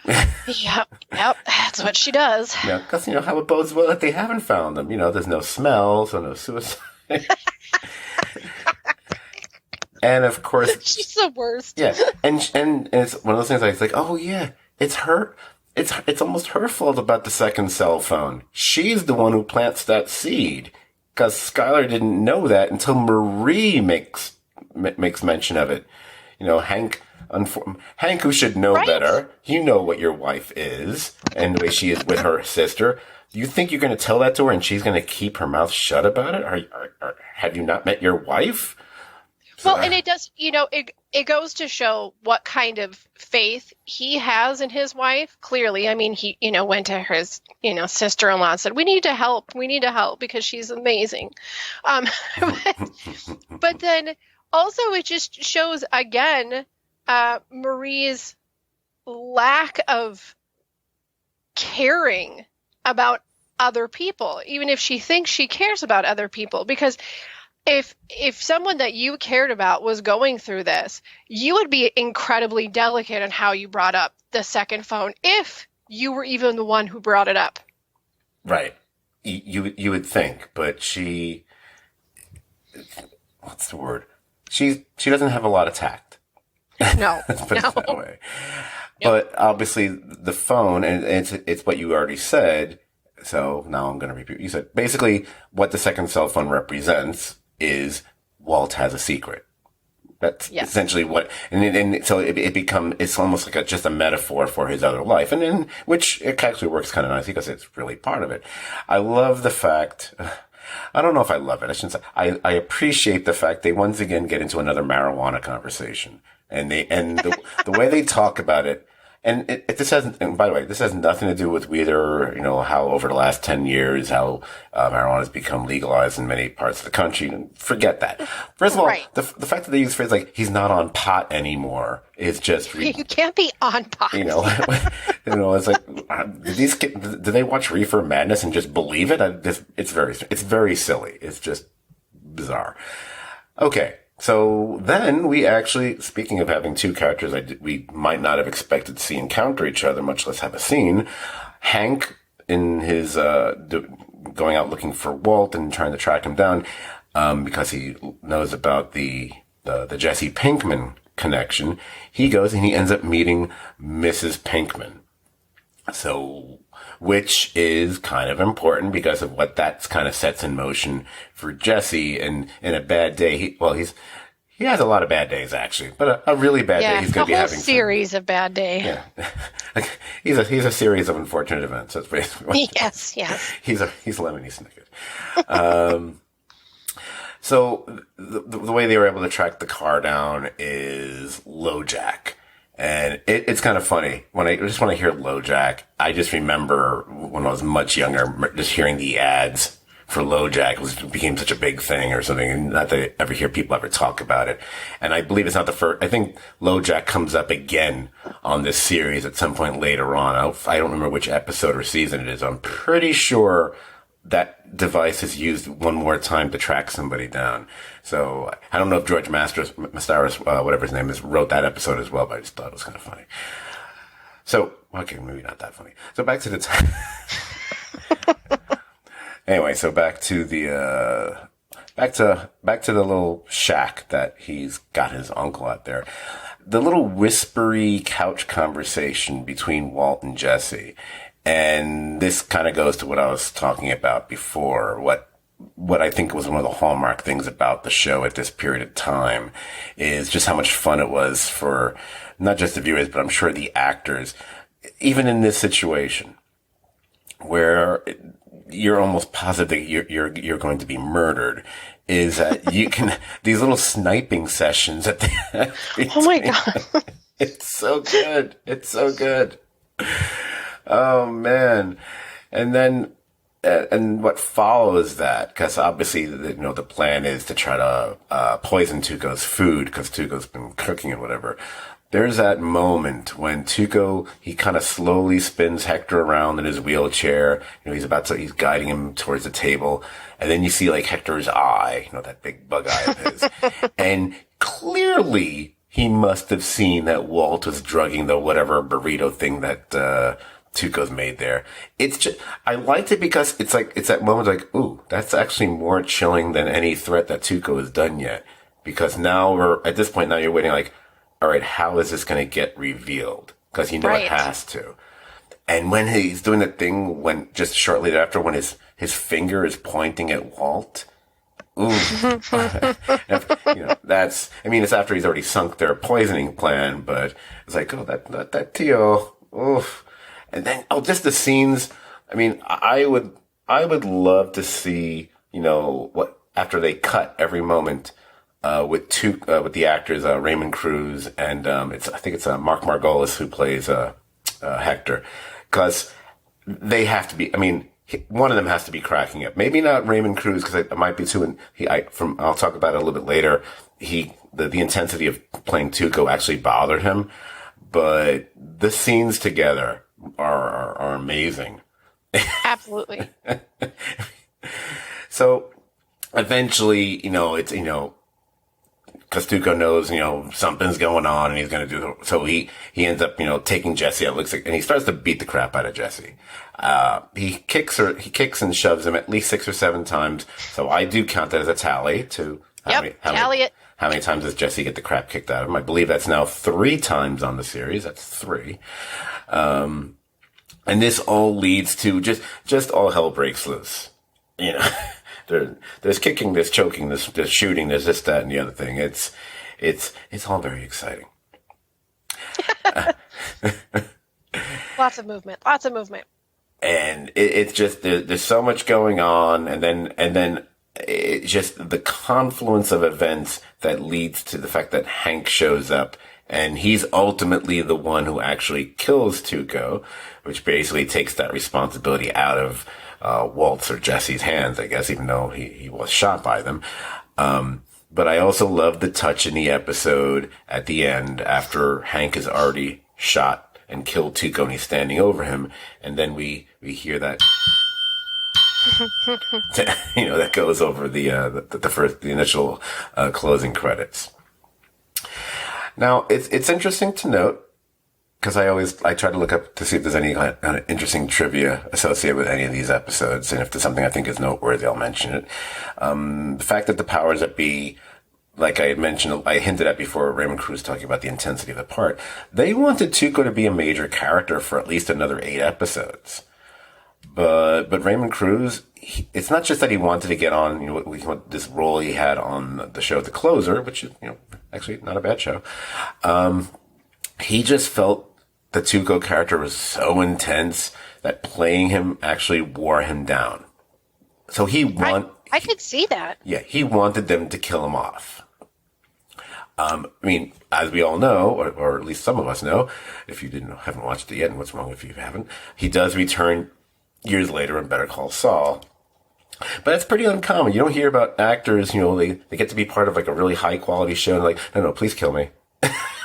Yep, that's what she does. Yeah, because, how it bodes well that they haven't found them. There's no smell, so no suicide. And, of course... She's the worst. Yeah, and it's one of those things like, oh, yeah, it's her... It's almost her fault about the second cell phone. She's the one who plants that seed. Because Skylar didn't know that until Marie makes mention of it. Hank, who should know better. You know what your wife is and the way she is with her sister. You think you're going to tell that to her and she's going to keep her mouth shut about it? Have you not met your wife? Well, and it does, it goes to show what kind of faith he has in his wife. Clearly, I mean, he, went to his, sister-in-law and said, we need to help because she's amazing. But, but then also it just shows again, Marie's lack of caring about other people, even if she thinks she cares about other people, because if someone that you cared about was going through this, you would be incredibly delicate in how you brought up the second phone if you were even the one who brought it up. Right. You would think, but what's the word? She doesn't have a lot of tact. No. Let's put it that way. Yep. But obviously the phone, and it's what you already said. So now I'm going to repeat what you said. Basically, what the second cell phone represents is Walt has a secret. That's essentially what, and so it's almost like just a metaphor for his other life. And then, which it actually works kind of nicely because it's really part of it. I love the fact, I don't know if I love it. I shouldn't say, I appreciate the fact they once again get into another marijuana conversation. And the way they talk about it, and and by the way, this has nothing to do with either, how over the last 10 years, how marijuana has become legalized in many parts of the country. And forget that. First of all, Right. the fact that they use phrase like, he's not on pot anymore is just, You can't be on pot. it's like, do they watch Reefer Madness and just believe it? It's very silly. It's just bizarre. Okay. So then we actually, speaking of having two characters we might not have expected to see encounter each other, much less have a scene, Hank in his going out looking for Walt and trying to track him down because he knows about the Jesse Pinkman connection. He goes and he ends up meeting Mrs. Pinkman. So, which is kind of important because of what that kind of sets in motion for Jesse. And in a bad day, he has a lot of bad days actually, but a really bad day he's going to be having. A series of bad days. Yeah, he's a series of unfortunate events. That's basically yes. He's Lemony Snicket. So the way they were able to track the car down is LoJack. And it's kind of funny when I hear LoJack. I just remember when I was much younger, just hearing the ads for LoJack became such a big thing or something. And not that I ever hear people ever talk about it. And I believe it's not the first. I think LoJack comes up again on this series at some point later on. I don't remember which episode or season it is. I'm pretty sure that device is used one more time to track somebody down. So I don't know if George Mastaris, whatever his name is, wrote that episode as well, but I just thought it was kind of funny. So, okay, maybe not that funny. So back to the anyway, so back to the back to the little shack that he's got his uncle out there. The little whispery couch conversation between Walt and Jesse. And this kind of goes to what I was talking about before. What I think was one of the hallmark things about the show at this period of time is just how much fun it was for not just the viewers, but I'm sure the actors, even in this situation where you're almost positive that you're going to be murdered, is that you can, these little sniping sessions at the Oh my God. It's so good. It's so good. Oh man. And then, and what follows that, because obviously, the plan is to try to, poison Tuco's food, because Tuco's been cooking and whatever. There's that moment when Tuco, he kind of slowly spins Hector around in his wheelchair. He's guiding him towards the table. And then you see like Hector's eye, that big bug eye of his. And clearly he must have seen that Walt was drugging the whatever burrito thing that, Tuco's made there. It's just, I liked it because it's that moment like, ooh, that's actually more chilling than any threat that Tuco has done yet. Because now at this point, now you're waiting like, all right, how is this going to get revealed? Because it has to. And when he's doing the thing when just shortly after when his finger is pointing at Walt, ooh, it's after he's already sunk their poisoning plan, but it's like, oh, that Tio, oof. And then, just the scenes. I mean, I would love to see, what, after they cut every moment with the actors Raymond Cruz and I think it's Mark Margolis who plays Hector, because they have to be. I mean, one of them has to be cracking up. Maybe not Raymond Cruz, because it might be too. I'll talk about it a little bit later. The intensity of playing Tuco actually bothered him, but the scenes together are amazing. Absolutely. So eventually, because Tuco knows, something's going on and he's going to do it. So he ends up, taking Jesse out, and he starts to beat the crap out of Jesse. He kicks and shoves him at least 6 or 7 times. So I do count that as a tally to how many times does Jesse get the crap kicked out of him? I believe that's now 3 times on the series. That's 3. And this all leads to just all hell breaks loose. There's kicking, there's choking, there's shooting, there's this, that, and the other thing. It's all very exciting. Lots of movement. And it's just, there's so much going on, and then it's just the confluence of events that leads to the fact that Hank shows up, and he's ultimately the one who actually kills Tuco, which basically takes that responsibility out of Walt's or Jesse's hands, I guess, even though he was shot by them. But I also love the touch in the episode at the end after Hank has already shot and killed Tuco and he's standing over him. And then we hear that, that goes over the initial closing credits. Now, it's interesting to note, because I try to look up to see if there's any kind of interesting trivia associated with any of these episodes, and if there's something I think is noteworthy, I'll mention it. The fact that the powers that be, like I had mentioned, I hinted at before, Raymond Cruz talking about the intensity of the part, they wanted Tuco to be a major character for at least another 8 episodes. But Raymond Cruz, it's not just that he wanted to get on, this role he had on the show The Closer, which is, actually not a bad show. He just felt the Tuco character was so intense that playing him actually wore him down. So I could see that. Yeah, he wanted them to kill him off. As we all know, or at least some of us know, if you haven't watched it yet, and what's wrong if you haven't, he does return years later in Better Call Saul. But it's pretty uncommon. You don't hear about actors, they get to be part of like a really high quality show and like, no, please kill me.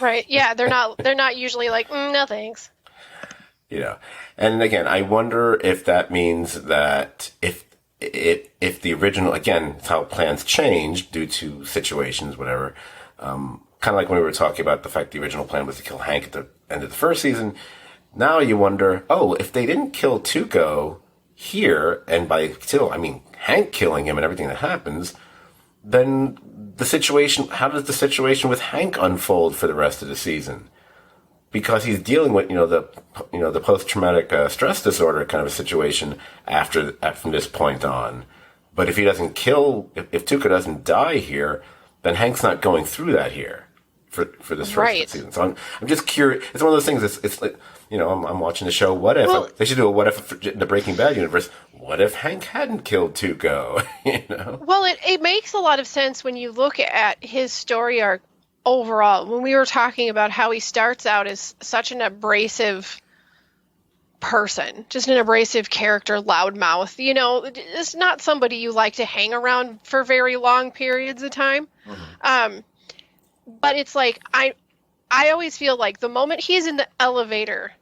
Right. Yeah. They're not usually like, no thanks. And again, I wonder if that means that if the original, again, it's how plans change due to situations, whatever. Kind of like when we were talking about the fact the original plan was to kill Hank at the end of the first season. Now you wonder, if they didn't kill Tuco here, and by still, Hank killing him and everything that happens, then how does the situation with Hank unfold for the rest of the season? Because he's dealing with, the post-traumatic stress disorder kind of a situation from this point on. But if he doesn't if Tuco doesn't die here, then Hank's not going through that here for this first season. So I'm just curious. It's one of those things. It's like, I'm watching the show. What if? Well, they should do a what if in the Breaking Bad universe. What if Hank hadn't killed Tuco? Well, it makes a lot of sense when you look at his story arc overall. When we were talking about how he starts out as such an abrasive person, just an abrasive character, loudmouth. It's not somebody you like to hang around for very long periods of time. Mm-hmm. But it's like I always feel like the moment he's in the elevator,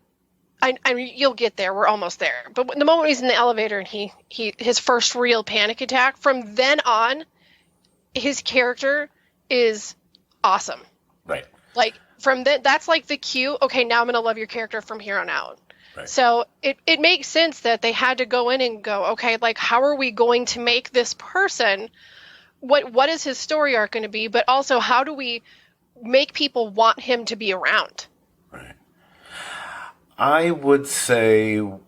I mean, you'll get there. We're almost there. But the moment he's in the elevator and his first real panic attack, from then on, his character is awesome. Right. Like that's like the cue. Okay, now I'm going to love your character from here on out. Right. So it makes sense that they had to go in and go, okay, like how are we going to make this person? What is his story arc going to be? But also, how do we make people want him to be around? Right. I would say, I'm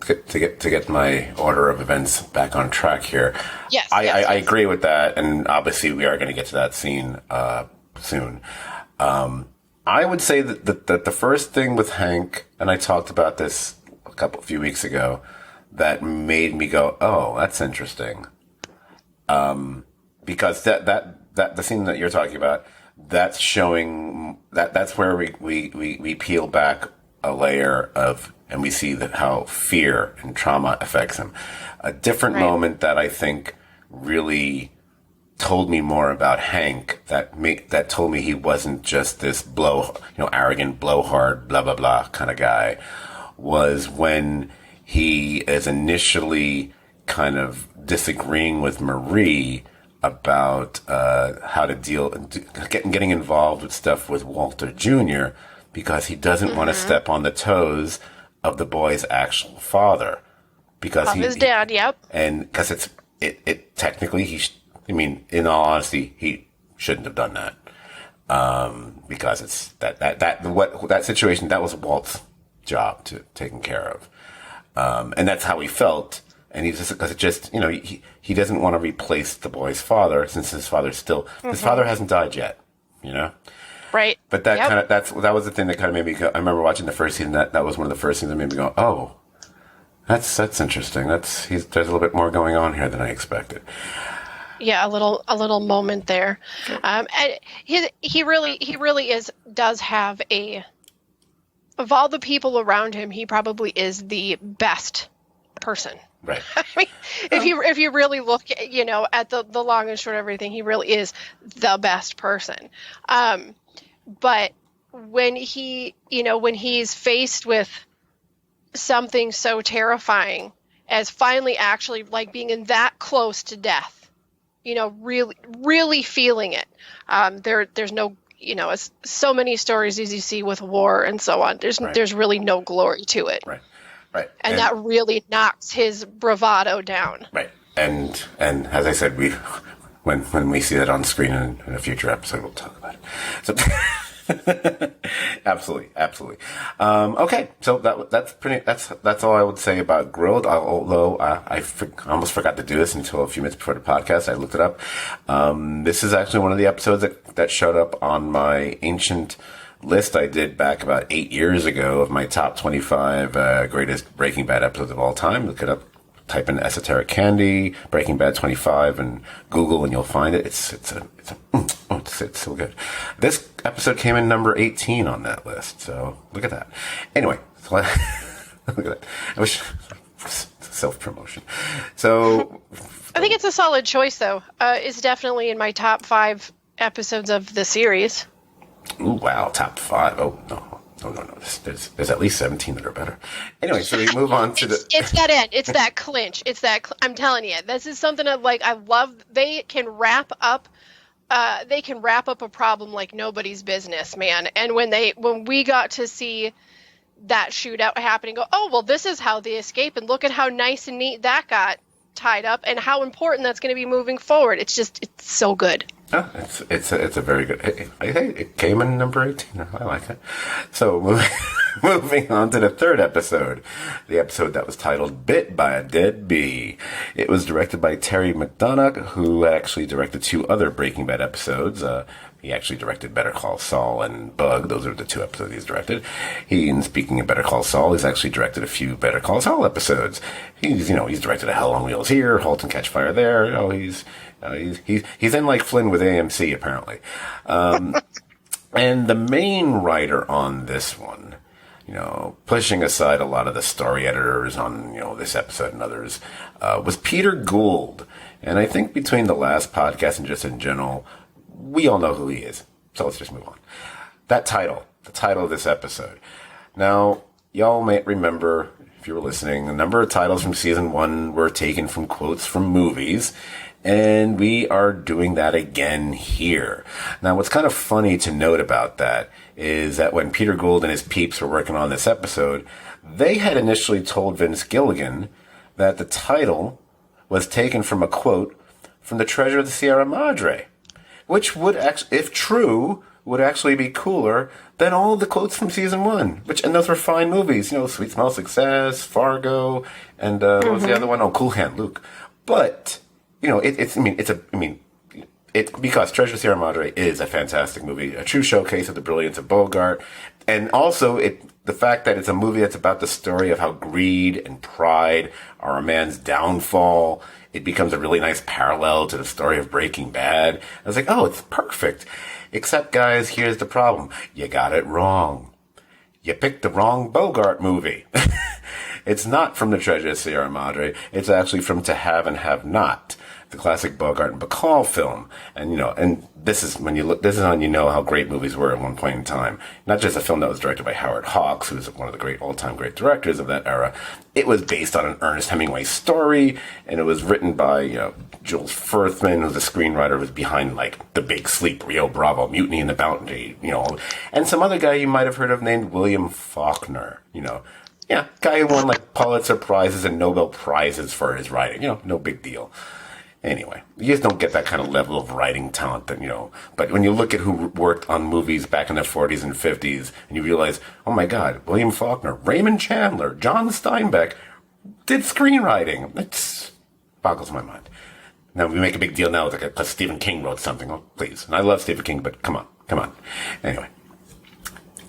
to get my order of events back on track here. Yes. I agree with that, and obviously we are going to get to that scene soon. I would say that the first thing with Hank, and I talked about this a few weeks ago, that made me go, oh, that's interesting. because that the scene that you're talking about, that's showing that's where we peel back a layer of, and we see that how fear and trauma affects him. A different moment that I think really told me more about Hank, that told me he wasn't just this arrogant, blowhard, blah blah blah kind of guy, was when he is initially kind of disagreeing with Marie about how to deal, getting involved with stuff with Walter Jr. because he doesn't want to step on the toes of the boy's actual father, because his dad. Yep. And because it technically in all honesty, he shouldn't have done that, because it's that situation, that was Walt's job to taken care of, and that's how he felt. And he's just, because it just, he doesn't want to replace the boy's father, since his father's still, his father hasn't died yet, Right. But that that was the thing that kind of made me go, I remember watching the first season, that was one of the first things that made me go, oh, that's interesting. There's a little bit more going on here than I expected. Yeah, a little moment there. And he really does have of all the people around him, he probably is the best person. Right. I mean, if you really look at the long and short of everything, he really is the best person. But when he's faced with something so terrifying as finally actually like being in that close to death, really feeling it. There's no, as so many stories as you see with war and so on, there's really no glory to it. Right. Right. And that really knocks his bravado down. Right. And as I said, when we see that on screen in a future episode, we'll talk about it. So absolutely. Okay. So that's all I would say about Grilled. Although I almost forgot to do this until a few minutes before the podcast. I looked it up. This is actually one of the episodes that showed up on my ancient list I did back about 8 years ago of my top 25 greatest Breaking Bad episodes of all time. Look it up. Type in Esoteric Candy, Breaking Bad 25, and Google, and you'll find it. It's so good. This episode came in number 18 on that list, so look at that. Anyway, look at that. I wish self-promotion. So I think it's a solid choice, though. It's definitely in my top 5 episodes of the series. Ooh, wow, top 5. Oh, no. There's at least 17 that are better. Anyway, so we move on to it's that end. It's that clinch. I'm telling you, this is something I love. They can wrap up a problem like nobody's business, man. And when we got to see that shootout happen, go, oh, well, this is how they escape, and look at how nice and neat that got tied up, and how important that's going to be moving forward. It's so good. Oh, it's a very good. It came in number 18. I like it. So moving on to the third episode, the episode that was titled "Bit by a Dead Bee." It was directed by Terry McDonough, who actually directed 2 other Breaking Bad episodes. He actually directed Better Call Saul and Bug. Those are the 2 episodes he's directed. And speaking of Better Call Saul, he's actually directed a few Better Call Saul episodes. He's directed a Hell on Wheels here, Halt and Catch Fire there. He's in like Flynn with AMC apparently. And the main writer on this one, pushing aside a lot of the story editors on, this episode and others, was Peter Gould. And I think between the last podcast and just in general, we all know who he is. So let's just move on. The title of this episode. Now, y'all might remember, if you were listening, a number of titles from season 1 were taken from quotes from movies. And we are doing that again here. Now, what's kind of funny to note about that is that when Peter Gould and his peeps were working on this episode, they had initially told Vince Gilligan that the title was taken from a quote from The Treasure of the Sierra Madre, which would actually, if true, would actually be cooler than all the quotes from season 1. And those were fine movies, Sweet Smell of Success, Fargo, and what was the other one? Oh, Cool Hand Luke. But because Treasure Sierra Madre is a fantastic movie, a true showcase of the brilliance of Bogart, and also the fact that it's a movie that's about the story of how greed and pride are a man's downfall, it becomes a really nice parallel to the story of Breaking Bad. I was like, oh, it's perfect. Except, guys, here's the problem. You got it wrong. You picked the wrong Bogart movie. It's not from The Treasure of Sierra Madre. It's actually from To Have and Have Not, the classic Bogart and Bacall film. And, you know, and this is when you look, this is when you know how great movies were at one point in time. Not just a film that was directed by Howard Hawks, who's one of the great all-time great directors of that era. It was based on an Ernest Hemingway story, and it was written by, you know, Jules Furthman, who's the screenwriter who was behind, like, The Big Sleep, Rio Bravo, Mutiny in the Bounty, you know, and some other guy you might have heard of named William Faulkner, you know. Yeah, guy who won, like, Pulitzer Prizes and Nobel Prizes for his writing. You know, no big deal. Anyway, you just don't get that kind of level of writing talent that, you know. But when you look at who worked on movies back in the 40s and 50s, and you realize, oh my God, William Faulkner, Raymond Chandler, John Steinbeck did screenwriting. It boggles my mind. Now, we make a big deal now because Stephen King wrote something. Oh, please. And I love Stephen King, but come on. Anyway.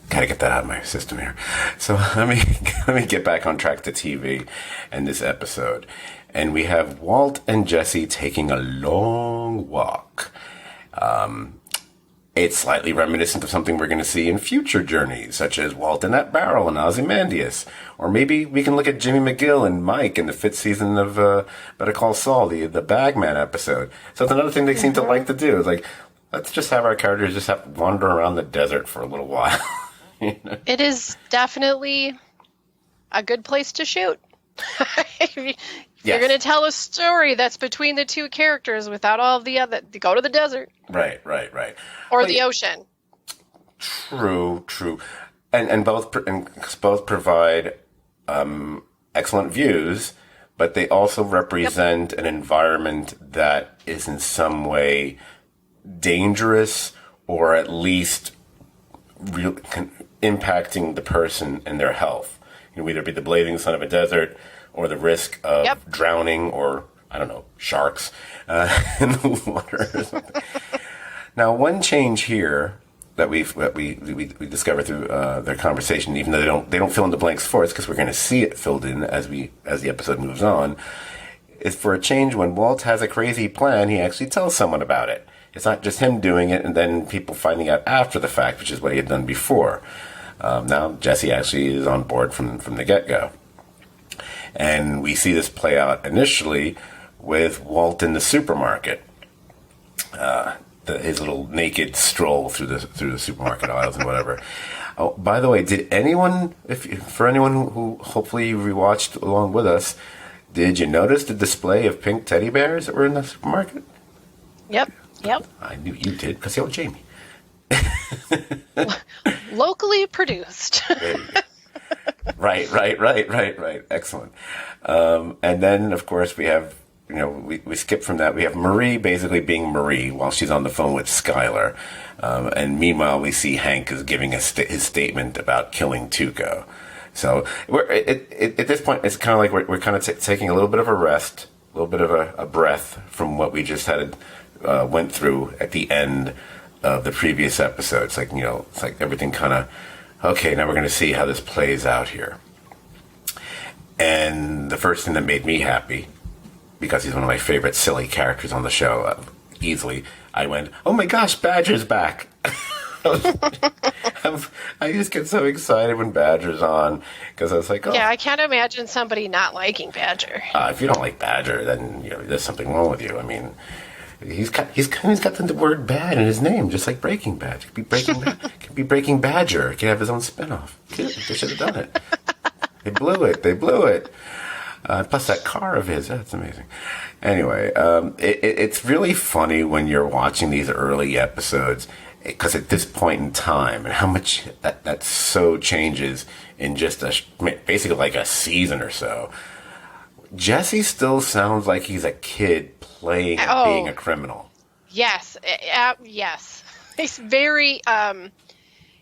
Gotta get that out of my system here. So let me get back on track to TV and this episode. And we have Walt and Jesse taking a long walk. It's slightly reminiscent of something we're going to see in future journeys, such as Walt in that barrel and Ozymandias. Or maybe we can look at Jimmy McGill and Mike in the 5th season of Better Call Saul, the Bagman episode. So it's another thing they seem to like to do. It's like, let's just have our characters just have to wander around the desert for a little while. You know? It is definitely a good place to shoot. You're going to tell a story that's between the two characters without all of the other. Go to the desert. Right. Or the ocean. True. And both provide excellent views, but they also represent an environment that is in some way dangerous or at least impacting the person and their health. You know, either be the blazing sun of a desert or the risk of drowning or, I don't know, sharks in the water or something. Now, one change here that we discovered through their conversation, even though they don't fill in the blanks for us because we're going to see it filled in as the episode moves on, is for a change when Walt has a crazy plan, he actually tells someone about it. It's not just him doing it and then people finding out after the fact, which is what he had done before. Now, Jesse actually is on board from the get-go. And we see this play out initially with Walt in the supermarket. His little naked stroll through the supermarket aisles and whatever. Oh, by the way, did anyone, for anyone who hopefully rewatched along with us, did you notice the display of pink teddy bears that were in the supermarket? Yep. I knew you did, because you're Jamie. Locally produced. Right. Excellent. And then, of course, we have, you know, we skip from that. We have Marie basically being Marie while she's on the phone with Skylar. And meanwhile, we see Hank is giving his statement about killing Tuco. So at this point, it's kind of like we're kind of taking a little bit of a rest, a little bit of a breath from what we just went through at the end of the previous episode. It's like, you know, it's like everything kind of, okay, now we're going to see how this plays out here. And the first thing that made me happy, because he's one of my favorite silly characters on the show, easily, I went, oh my gosh, Badger's back. I just get so excited when Badger's on, because I was like, oh. Yeah, I can't imagine somebody not liking Badger. If you don't like Badger, then, you know, there's something wrong with you. I mean, he's got the word bad in his name, just like Breaking Bad. It could be Breaking Badger. It could have his own spinoff. They should have done it. They blew it. Plus that car of his, that's amazing. Anyway, it's really funny when you're watching these early episodes, because at this point in time, and how much that so changes in just basically like a season or so. Jesse still sounds like he's a kid playing being a criminal. Yes. Yes. He's very,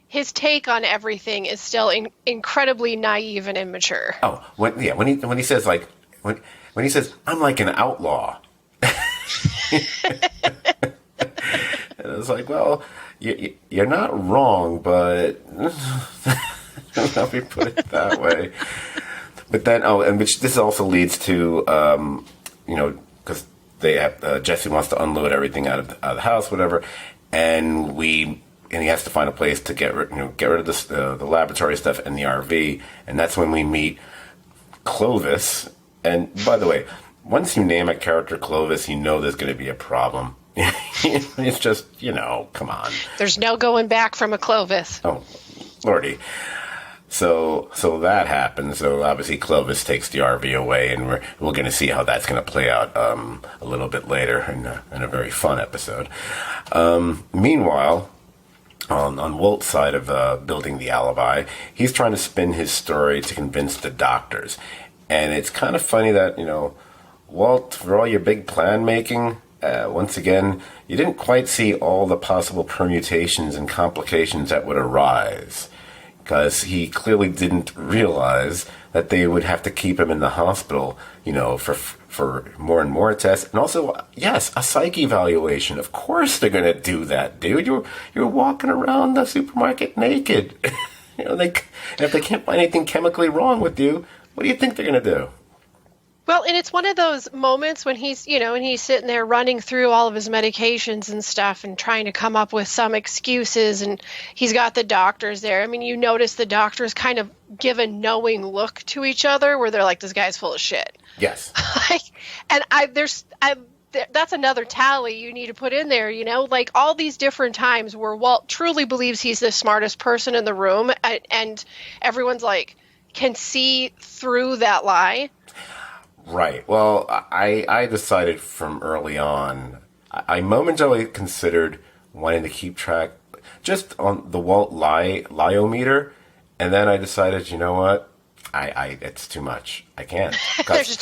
his take on everything is still incredibly naive and immature. Oh, when he says like, when he says, I'm like an outlaw. And it's like, well, you're not wrong, but Let me put it that way. But then, and which this also leads to, because they have, Jesse wants to unload everything out of the house, whatever, and he has to find a place to get rid of the laboratory stuff and the RV, and that's when we meet Clovis. And by the way, once you name a character Clovis, you know there's going to be a problem. It's just, come on. There's no going back from a Clovis. Oh, Lordy. So that happens. So obviously Clovis takes the RV away, and we're going to see how that's going to play out a little bit later in a very fun episode. Meanwhile, on Walt's side of building the alibi, he's trying to spin his story to convince the doctors. And it's kind of funny that, Walt, for all your big plan making, once again, you didn't quite see all the possible permutations and complications that would arise. Because he clearly didn't realize that they would have to keep him in the hospital, for more and more tests. And also, yes, a psych evaluation. Of course they're going to do that, dude. You're walking around the supermarket naked. And if they can't find anything chemically wrong with you, what do you think they're going to do? Well, and it's one of those moments when he's sitting there running through all of his medications and stuff and trying to come up with some excuses, and he's got the doctors there. I mean, you notice the doctors kind of give a knowing look to each other where they're like, this guy's full of shit. Yes. That's another tally you need to put in there, like all these different times where Walt truly believes he's the smartest person in the room, and everyone's like, can see through that lie. Right. Well, I decided from early on, I momentarily considered wanting to keep track just on the Walt lie-o-meter, and then I decided, you know what? It's too much. I can't. There's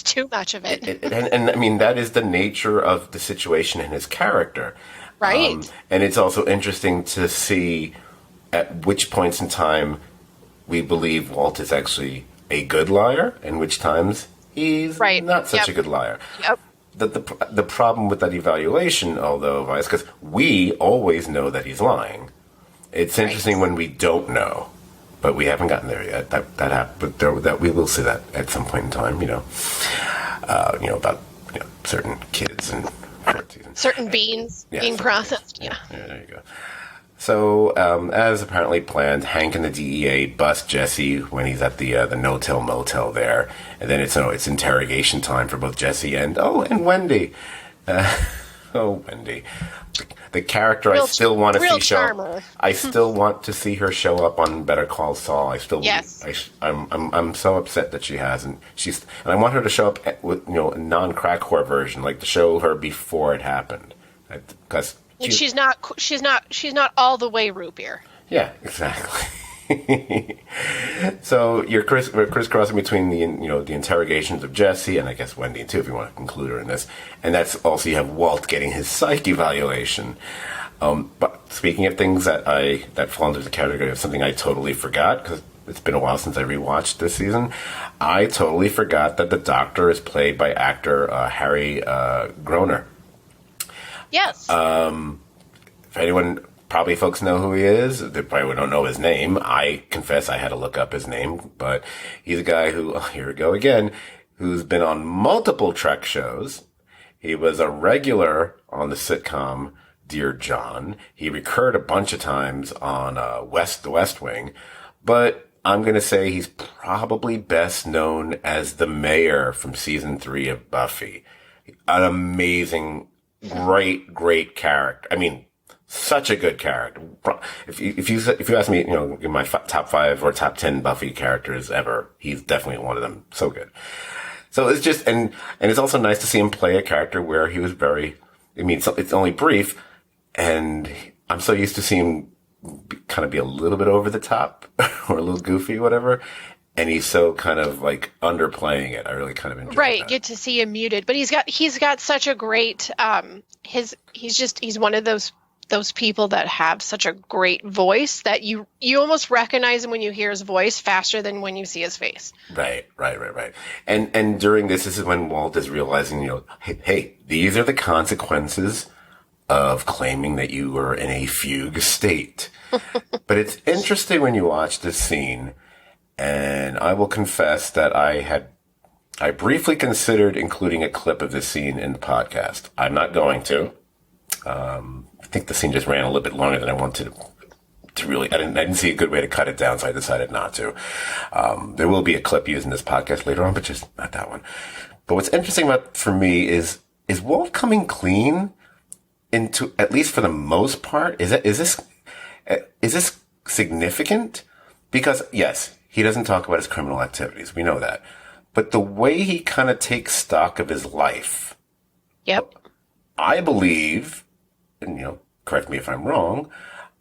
too much of it. And I mean, that is the nature of the situation and his character. Right. And it's also interesting to see at which points in time we believe Walt is actually a good liar, and which times he's not such a good liar. Yep. The problem with that evaluation, although, is because we always know that he's lying. It's interesting when we don't know, but we haven't gotten there yet. That we will see that at some point in time. About certain kids and certain beans being processed. Yeah. There you go. So, as apparently planned, Hank and the DEA bust Jesse when he's at the no-till motel there, and then it's interrogation time for both Jesse and Wendy. Wendy, the character I still want to see show up. I still want to see her show up on Better Call Saul. I'm so upset that she hasn't. And I want her to show up with a non-crack whore version, like to show her before it happened, because. And she's not all the way root beer. Yeah, exactly. So we're crisscrossing between the interrogations of Jesse and I guess Wendy too, if you want to include her in this. And that's also, you have Walt getting his psych evaluation. But speaking of things that fall under the category of something I totally forgot, because it's been a while since I rewatched this season, I totally forgot that the doctor is played by actor Harry Groener. Yes. If anyone, probably folks know who he is. They probably don't know his name. I confess I had to look up his name, but he's a guy who, here we go again, who's been on multiple Trek shows. He was a regular on the sitcom Dear John. He recurred a bunch of times on The West Wing, but I'm going to say he's probably best known as the mayor from season 3 of Buffy. An amazing, great character. I mean, such a good character. If you ask me, in my top 5 or top 10 Buffy characters ever, he's definitely one of them. So good. So it's just, and it's also nice to see him play a character where he was it's only brief, and I'm so used to seeing him kind of be a little bit over the top or a little goofy, whatever. And he's so kind of like underplaying it. I really kind of enjoy that. Get to see him muted, but he's got such a great, he's one of those people that have such a great voice that you almost recognize him when you hear his voice faster than when you see his face. Right. And during this is when Walt is realizing, hey, these are the consequences of claiming that you were in a fugue state. But it's interesting when you watch this scene, and I will confess that I briefly considered including a clip of this scene in the podcast. I'm not going to. I think the scene just ran a little bit longer than I wanted to really. I didn't see a good way to cut it down, so I decided not to. There will be a clip used in this podcast later on, but just not that one. But what's interesting about for me is Walt coming clean into, at least for the most part? Is this significant? Because yes, he doesn't talk about his criminal activities. We know that. But the way he kind of takes stock of his life. Yep. I believe, and correct me if I'm wrong,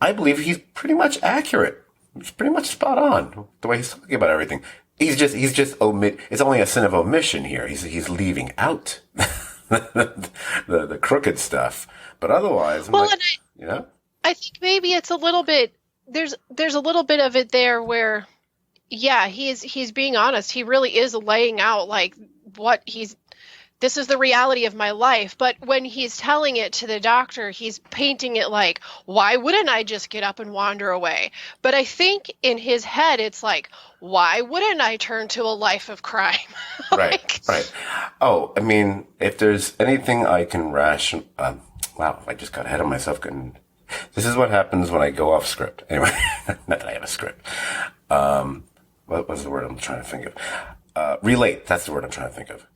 I believe he's pretty much accurate. He's pretty much spot on the way he's talking about everything. He's just it's only a sin of omission here. He's leaving out the crooked stuff. But otherwise, I think maybe it's a little bit, there's a little bit of it there where, yeah, he's being honest. He really is laying out like this is the reality of my life. But when he's telling it to the doctor, he's painting it like, why wouldn't I just get up and wander away? But I think in his head, it's like, why wouldn't I turn to a life of crime? Right. Oh, I mean, if there's anything I can wow, I just got ahead of myself. This is what happens when I go off script. Anyway, not that I have a script. What was the word I'm trying to think of? Relate. That's the word I'm trying to think of.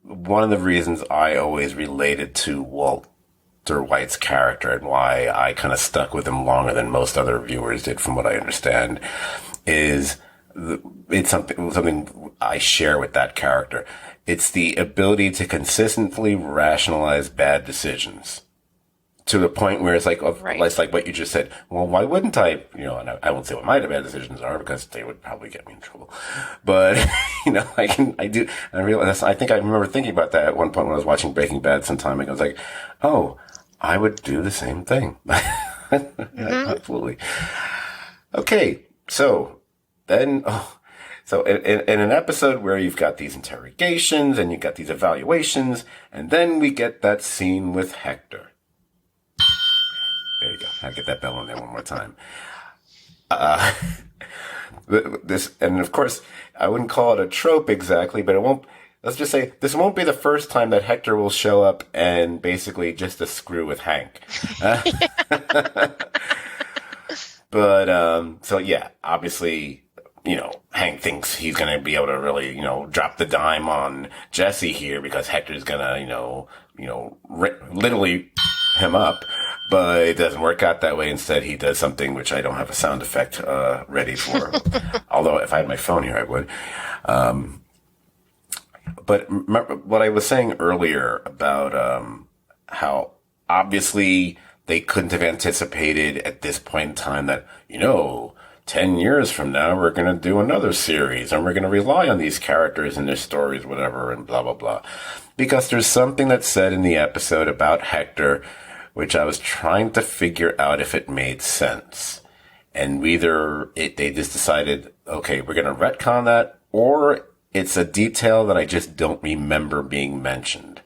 One of the reasons I always related to Walter White's character and why I kind of stuck with him longer than most other viewers did, from what I understand, is it's something I share with that character. It's the ability to consistently rationalize bad decisions to the point where it's like, it's like what you just said. Well, why wouldn't I? And I won't say what my bad decisions are because they would probably get me in trouble. But I realize, I think I remember thinking about that at one point when I was watching Breaking Bad some time ago. I was like, oh, I would do the same thing. Absolutely. Okay. So then, so in an episode where you've got these interrogations and you've got these evaluations, and then we get that scene with Hector. There you go. I'll get that bell on there one more time. And of course, I wouldn't call it a trope exactly, but let's just say this won't be the first time that Hector will show up and basically just to screw with Hank. But, so yeah, obviously, Hank thinks he's going to be able to really, drop the dime on Jesse here because Hector's going to, literally him up. But it doesn't work out that way. Instead, he does something which I don't have a sound effect ready for. Although if I had my phone here, I would. But remember what I was saying earlier about how obviously they couldn't have anticipated at this point in time that, 10 years from now, we're going to do another series and we're going to rely on these characters and their stories, whatever, and blah, blah, blah. Because there's something that's said in the episode about Hector which I was trying to figure out if it made sense. And they just decided, okay, we're going to retcon that, or it's a detail that I just don't remember being mentioned.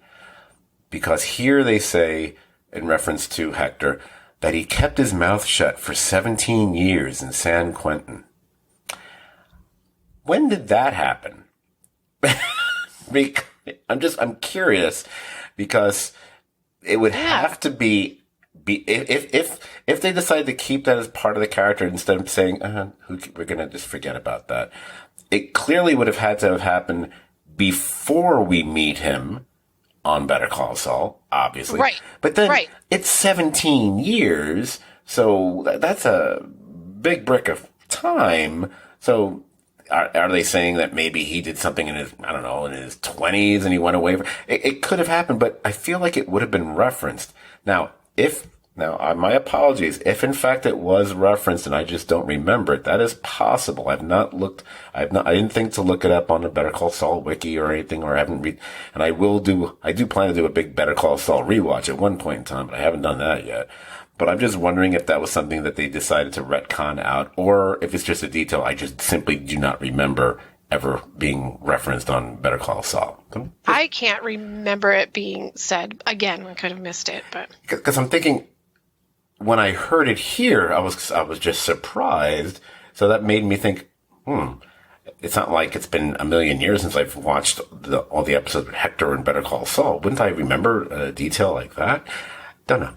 Because here they say, in reference to Hector, that he kept his mouth shut for 17 years in San Quentin. When did that happen? I'm curious, because it would have to be if they decide to keep that as part of the character instead of saying we're going to just forget about that. It clearly would have had to have happened before we meet him on Better Call Saul, obviously. Right. But then it's 17 years, so that's a big brick of time. So are they saying that maybe he did something in his 20s and he went away? It could have happened, but I feel like it would have been referenced. Now, my apologies. If in fact it was referenced and I just don't remember it, that is possible. I didn't think to look it up on the Better Call Saul wiki or anything, or I haven't and I do plan to do a big Better Call Saul rewatch at one point in time, but I haven't done that yet. But I'm just wondering if that was something that they decided to retcon out, or if it's just a detail I just simply do not remember ever being referenced on Better Call Saul. I can't remember it being said. Again, I could have missed it, but because I'm thinking when I heard it here, I was just surprised. So that made me think, it's not like it's been a million years since I've watched all the episodes with Hector and Better Call Saul. Wouldn't I remember a detail like that? Don't know.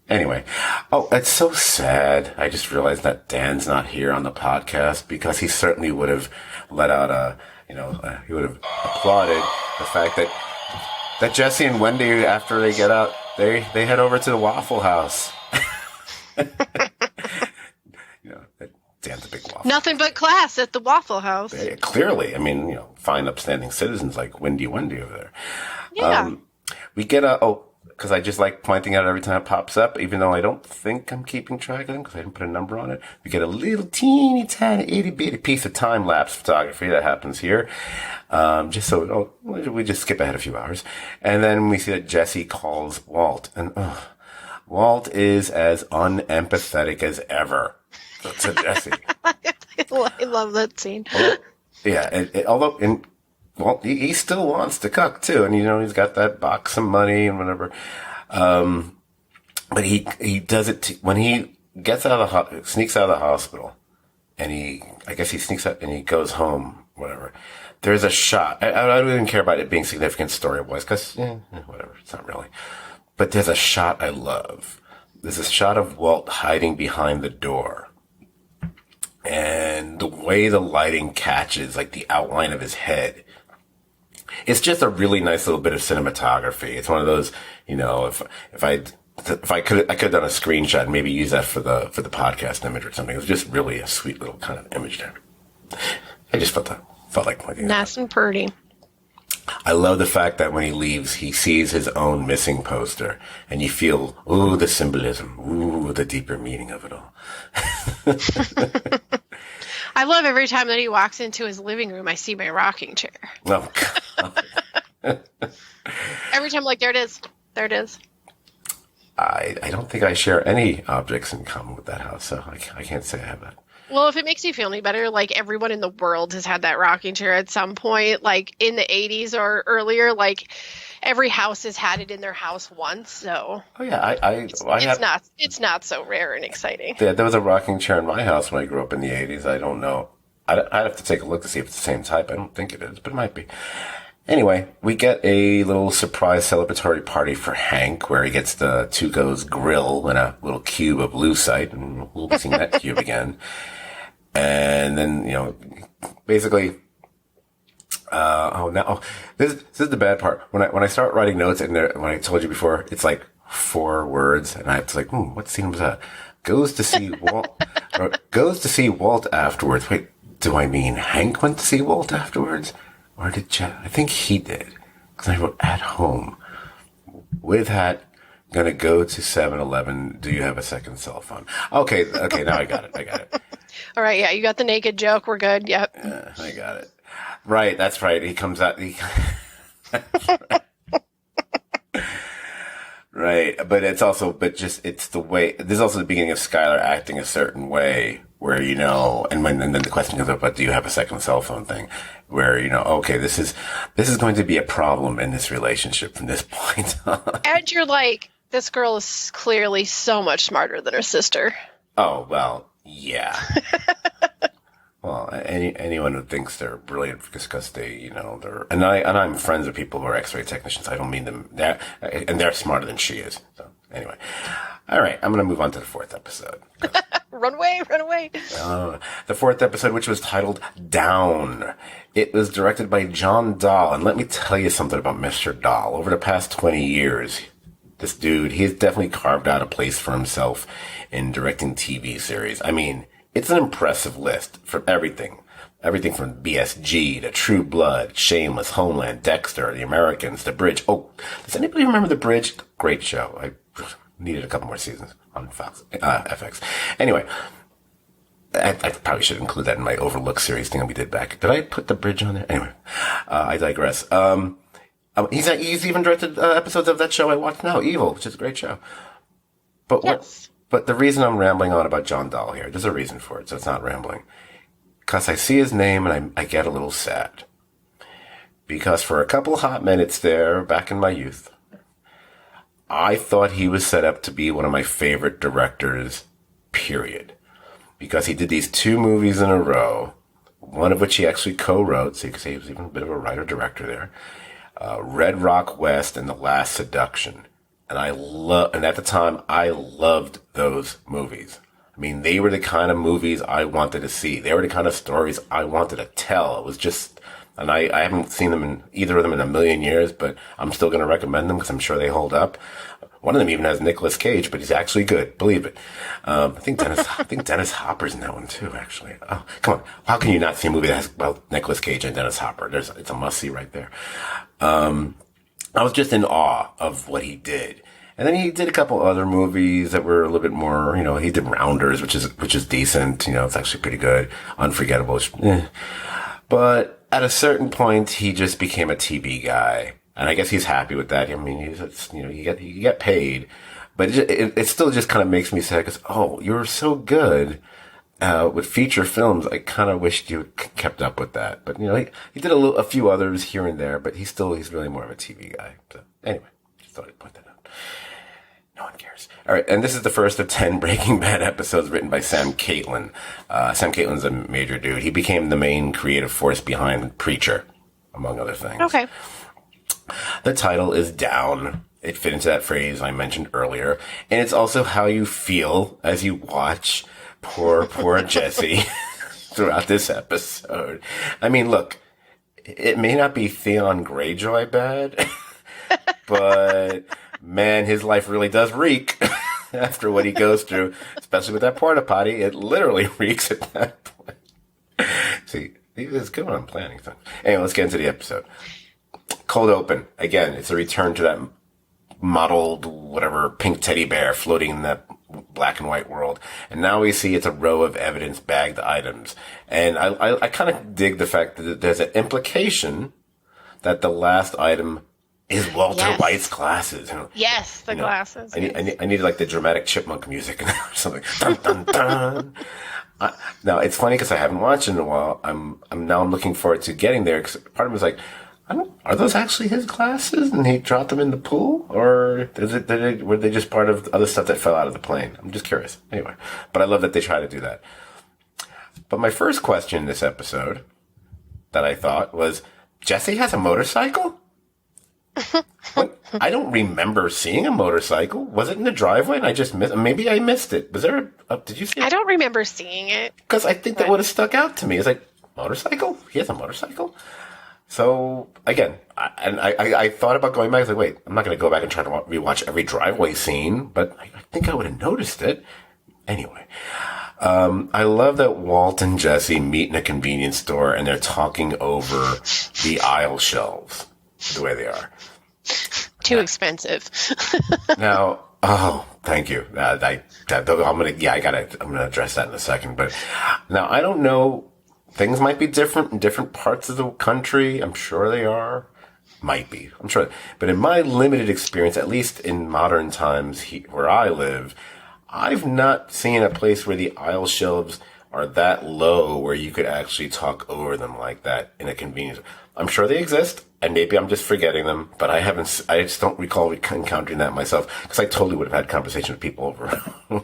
Anyway, it's so sad. I just realized that Dan's not here on the podcast because he certainly would have let out he would have applauded the fact that Jesse and Wendy, after they get out, they head over to the Waffle House. Dan's a big waffle. Nothing but class at the Waffle House. Yeah, clearly. I mean, fine upstanding citizens like Wendy over there. Yeah. We get because I just like pointing out every time it pops up, even though I don't think I'm keeping track of them because I didn't put a number on it. We get a little teeny tiny itty bitty piece of time lapse photography that happens here. Just so we just skip ahead a few hours. And then we see that Jesse calls Walt, and Walt is as unempathetic as ever to Jesse. I love that scene. Well, he still wants to cook too, and he's got that box of money and whatever. But he does it when he gets sneaks out of the hospital, and he sneaks out and he goes home. Whatever. There's a shot. I don't even care about it being significant story-wise, because whatever. It's not really. But there's a shot I love. There's a shot of Walt hiding behind the door. And the way the lighting catches, like the outline of his head, it's just a really nice little bit of cinematography. It's one of those, if I could have done a screenshot and maybe use that for the podcast image or something. It was just really a sweet little kind of image there. I just felt like pointing nice and pretty. I love the fact that when he leaves, he sees his own missing poster, and you feel, the symbolism, the deeper meaning of it all. I love every time that he walks into his living room, I see my rocking chair. Oh, God. Every time, there it is. There it is. I don't think I share any objects in common with that house, so I can't say I have that. Well, if it makes you feel any better, everyone in the world has had that rocking chair at some point, in the 80s or earlier, every house has had it in their house once, so. Oh, yeah, it's not so rare and exciting. Yeah, there was a rocking chair in my house when I grew up in the 80s. I don't know. I'd have to take a look to see if it's the same type. I don't think it is, but it might be. Anyway, we get a little surprise celebratory party for Hank where he gets the Tuco's grill and a little cube of lucite, and we'll be seeing that cube again. And then, basically, this is the bad part. When I start writing notes, and when I told you before, it's 4 words, and I have to what scene was that? Goes to see Walt. Goes to see Walt afterwards. Wait, do I mean Hank went to see Walt afterwards? Or did Jeff? I think he did. Because I wrote at home. With hat, gonna go to 7-Eleven. Do you have a second cell phone? Okay, now I got it. All right, yeah, you got the naked joke. We're good. Yep. I got it. Right, that's right. He comes out. Right, but it's the way. This is also the beginning of Skylar acting a certain way, where and then the question comes up, but do you have a second cell phone thing? Where okay, this is going to be a problem in this relationship from this point on. And you're this girl is clearly so much smarter than her sister. Oh well, yeah. Well, anyone who thinks they're brilliant because they, they're, and I'm friends with people who are X-ray technicians. I don't mean them, they're smarter than she is. So anyway, all right, I'm going to move on to the 4th episode. Run away. The 4th episode, which was titled Down. It was directed by John Dahl, and let me tell you something about Mr. Dahl. Over the past 20 years, this dude, he's definitely carved out a place for himself in directing TV series. I mean, it's an impressive list from everything. Everything from BSG to True Blood, Shameless, Homeland, Dexter, The Americans, The Bridge. Oh, does anybody remember The Bridge? Great show. I needed a couple more seasons on Fox, FX. Anyway, I probably should include that in my Overlook series thing we did back. Did I put The Bridge on there? Anyway, I digress. He's even directed episodes of that show I watch now, Evil, which is a great show. But yes. But the reason I'm rambling on about John Dahl here, there's a reason for it, so it's not rambling. because I see his name and I get a little sad. Because for a couple hot minutes there, back in my youth, I thought he was set up to be one of my favorite directors, period. Because he did these 2 movies in a row, one of which he actually co-wrote, so you could say he was even a bit of a writer-director there. Red Rock West and The Last Seduction. And and at the time, I loved those movies. I mean, they were the kind of movies I wanted to see. They were the kind of stories I wanted to tell. It was just, and I haven't seen them in either of them in a million years, but I'm still going to recommend them because I'm sure they hold up. One of them even has Nicolas Cage, but he's actually good. Believe it. I think Dennis Hopper's in that one too, actually. Oh, come on. How can you not see a movie that has, well, Nicolas Cage and Dennis Hopper? It's a must see right there. I was just in awe of what he did. And then he did a couple other movies that were a little bit more, he did Rounders, which is decent. It's actually pretty good. Unforgettable. But at a certain point, he just became a TV guy. And I guess he's happy with that. I mean, you get paid, but it still just kind of makes me sad because, oh, you're so good, with feature films. I kind of wished you kept up with that. But, he did a few others here and there, but he's really more of a TV guy. So anyway, just thought I'd point that out. No one cares. All right, and this is the first of 10 Breaking Bad episodes written by Sam Caitlin. Sam Caitlin's a major dude. He became the main creative force behind Preacher, among other things. Okay. The title is Down. It fit into that phrase I mentioned earlier. And it's also how you feel as you watch poor Jesse throughout this episode. I mean, look, it may not be Theon Greyjoy bad, but man, his life really does reek after what he goes through, especially with that porta potty. It literally reeks at that point. See, it's good when I'm planning things. Anyway, let's get into the episode. Cold open. Again, it's a return to that mottled, whatever, pink teddy bear floating in that black and white world. And now we see it's a row of evidence-bagged items. And I kind of dig the fact that there's an implication that the last item is Walter White's glasses. Yes, the glasses. I need like the dramatic chipmunk music or something. Dun, dun, dun. Now, it's funny because I haven't watched it in a while. I'm looking forward to getting there because part of me is like, are those actually his glasses and he dropped them in the pool? Or were they just part of other stuff that fell out of the plane? I'm just curious. Anyway, but I love that they try to do that. But my first question in this episode that I thought was, Jesse has a motorcycle? I don't remember seeing a motorcycle. Was it in the driveway and I just missed? Maybe I missed it. Was there did you see it? I don't remember seeing it. Because I think that would have stuck out to me. It's like, motorcycle? He has a motorcycle? So, again, I thought about going back. I was like, wait, I'm not going to go back and try to rewatch every driveway scene, but I think I would have noticed it. Anyway, I love that Walt and Jesse meet in a convenience store and they're talking over the aisle shelves the way they are. Too expensive. Now, thank you. I'm gonna address that in a second. But now I don't know. Things might be different in different parts of the country. I'm sure they are. Might be. I'm sure. But in my limited experience, at least in modern times where I live, I've not seen a place where the aisle shelves are that low where you could actually talk over them like that in a convenience. I'm sure they exist, and maybe I'm just forgetting them, but I just don't recall encountering that myself, because I totally would have had conversations with people over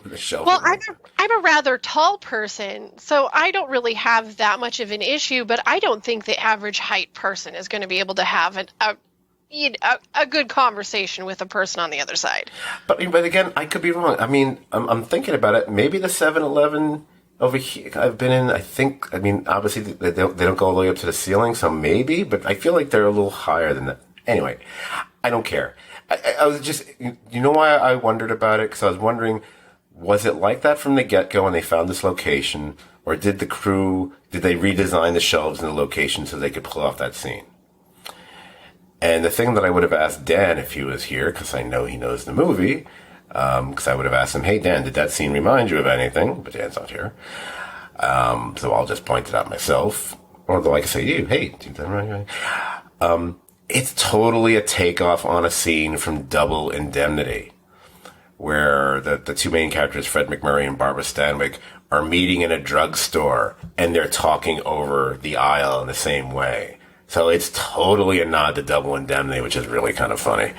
the shelf. Well, I'm a rather tall person, so I don't really have that much of an issue, but I don't think the average height person is going to be able to have a good conversation with a person on the other side. But again, I could be wrong. I mean, I'm thinking about it. Maybe the 7-Eleven over here I've been in, obviously they don't go all the way up to the ceiling, so maybe, but I feel like they're a little higher than that. Anyway, I don't care. I was just, you know why I wondered about it? Because I was wondering, was it like that from the get-go when they found this location, or did they redesign the shelves in the location so they could pull off that scene? And the thing that I would have asked Dan if he was here, because I know he knows the movie, because I would have asked him, hey, Dan, did that scene remind you of anything? But Dan's not here. So I'll just point it out myself. Although I can say to you, hey, did that remind you? It's totally a takeoff on a scene from Double Indemnity, where the two main characters, Fred McMurray and Barbara Stanwyck, are meeting in a drugstore and they're talking over the aisle in the same way. So it's totally a nod to Double Indemnity, which is really kind of funny.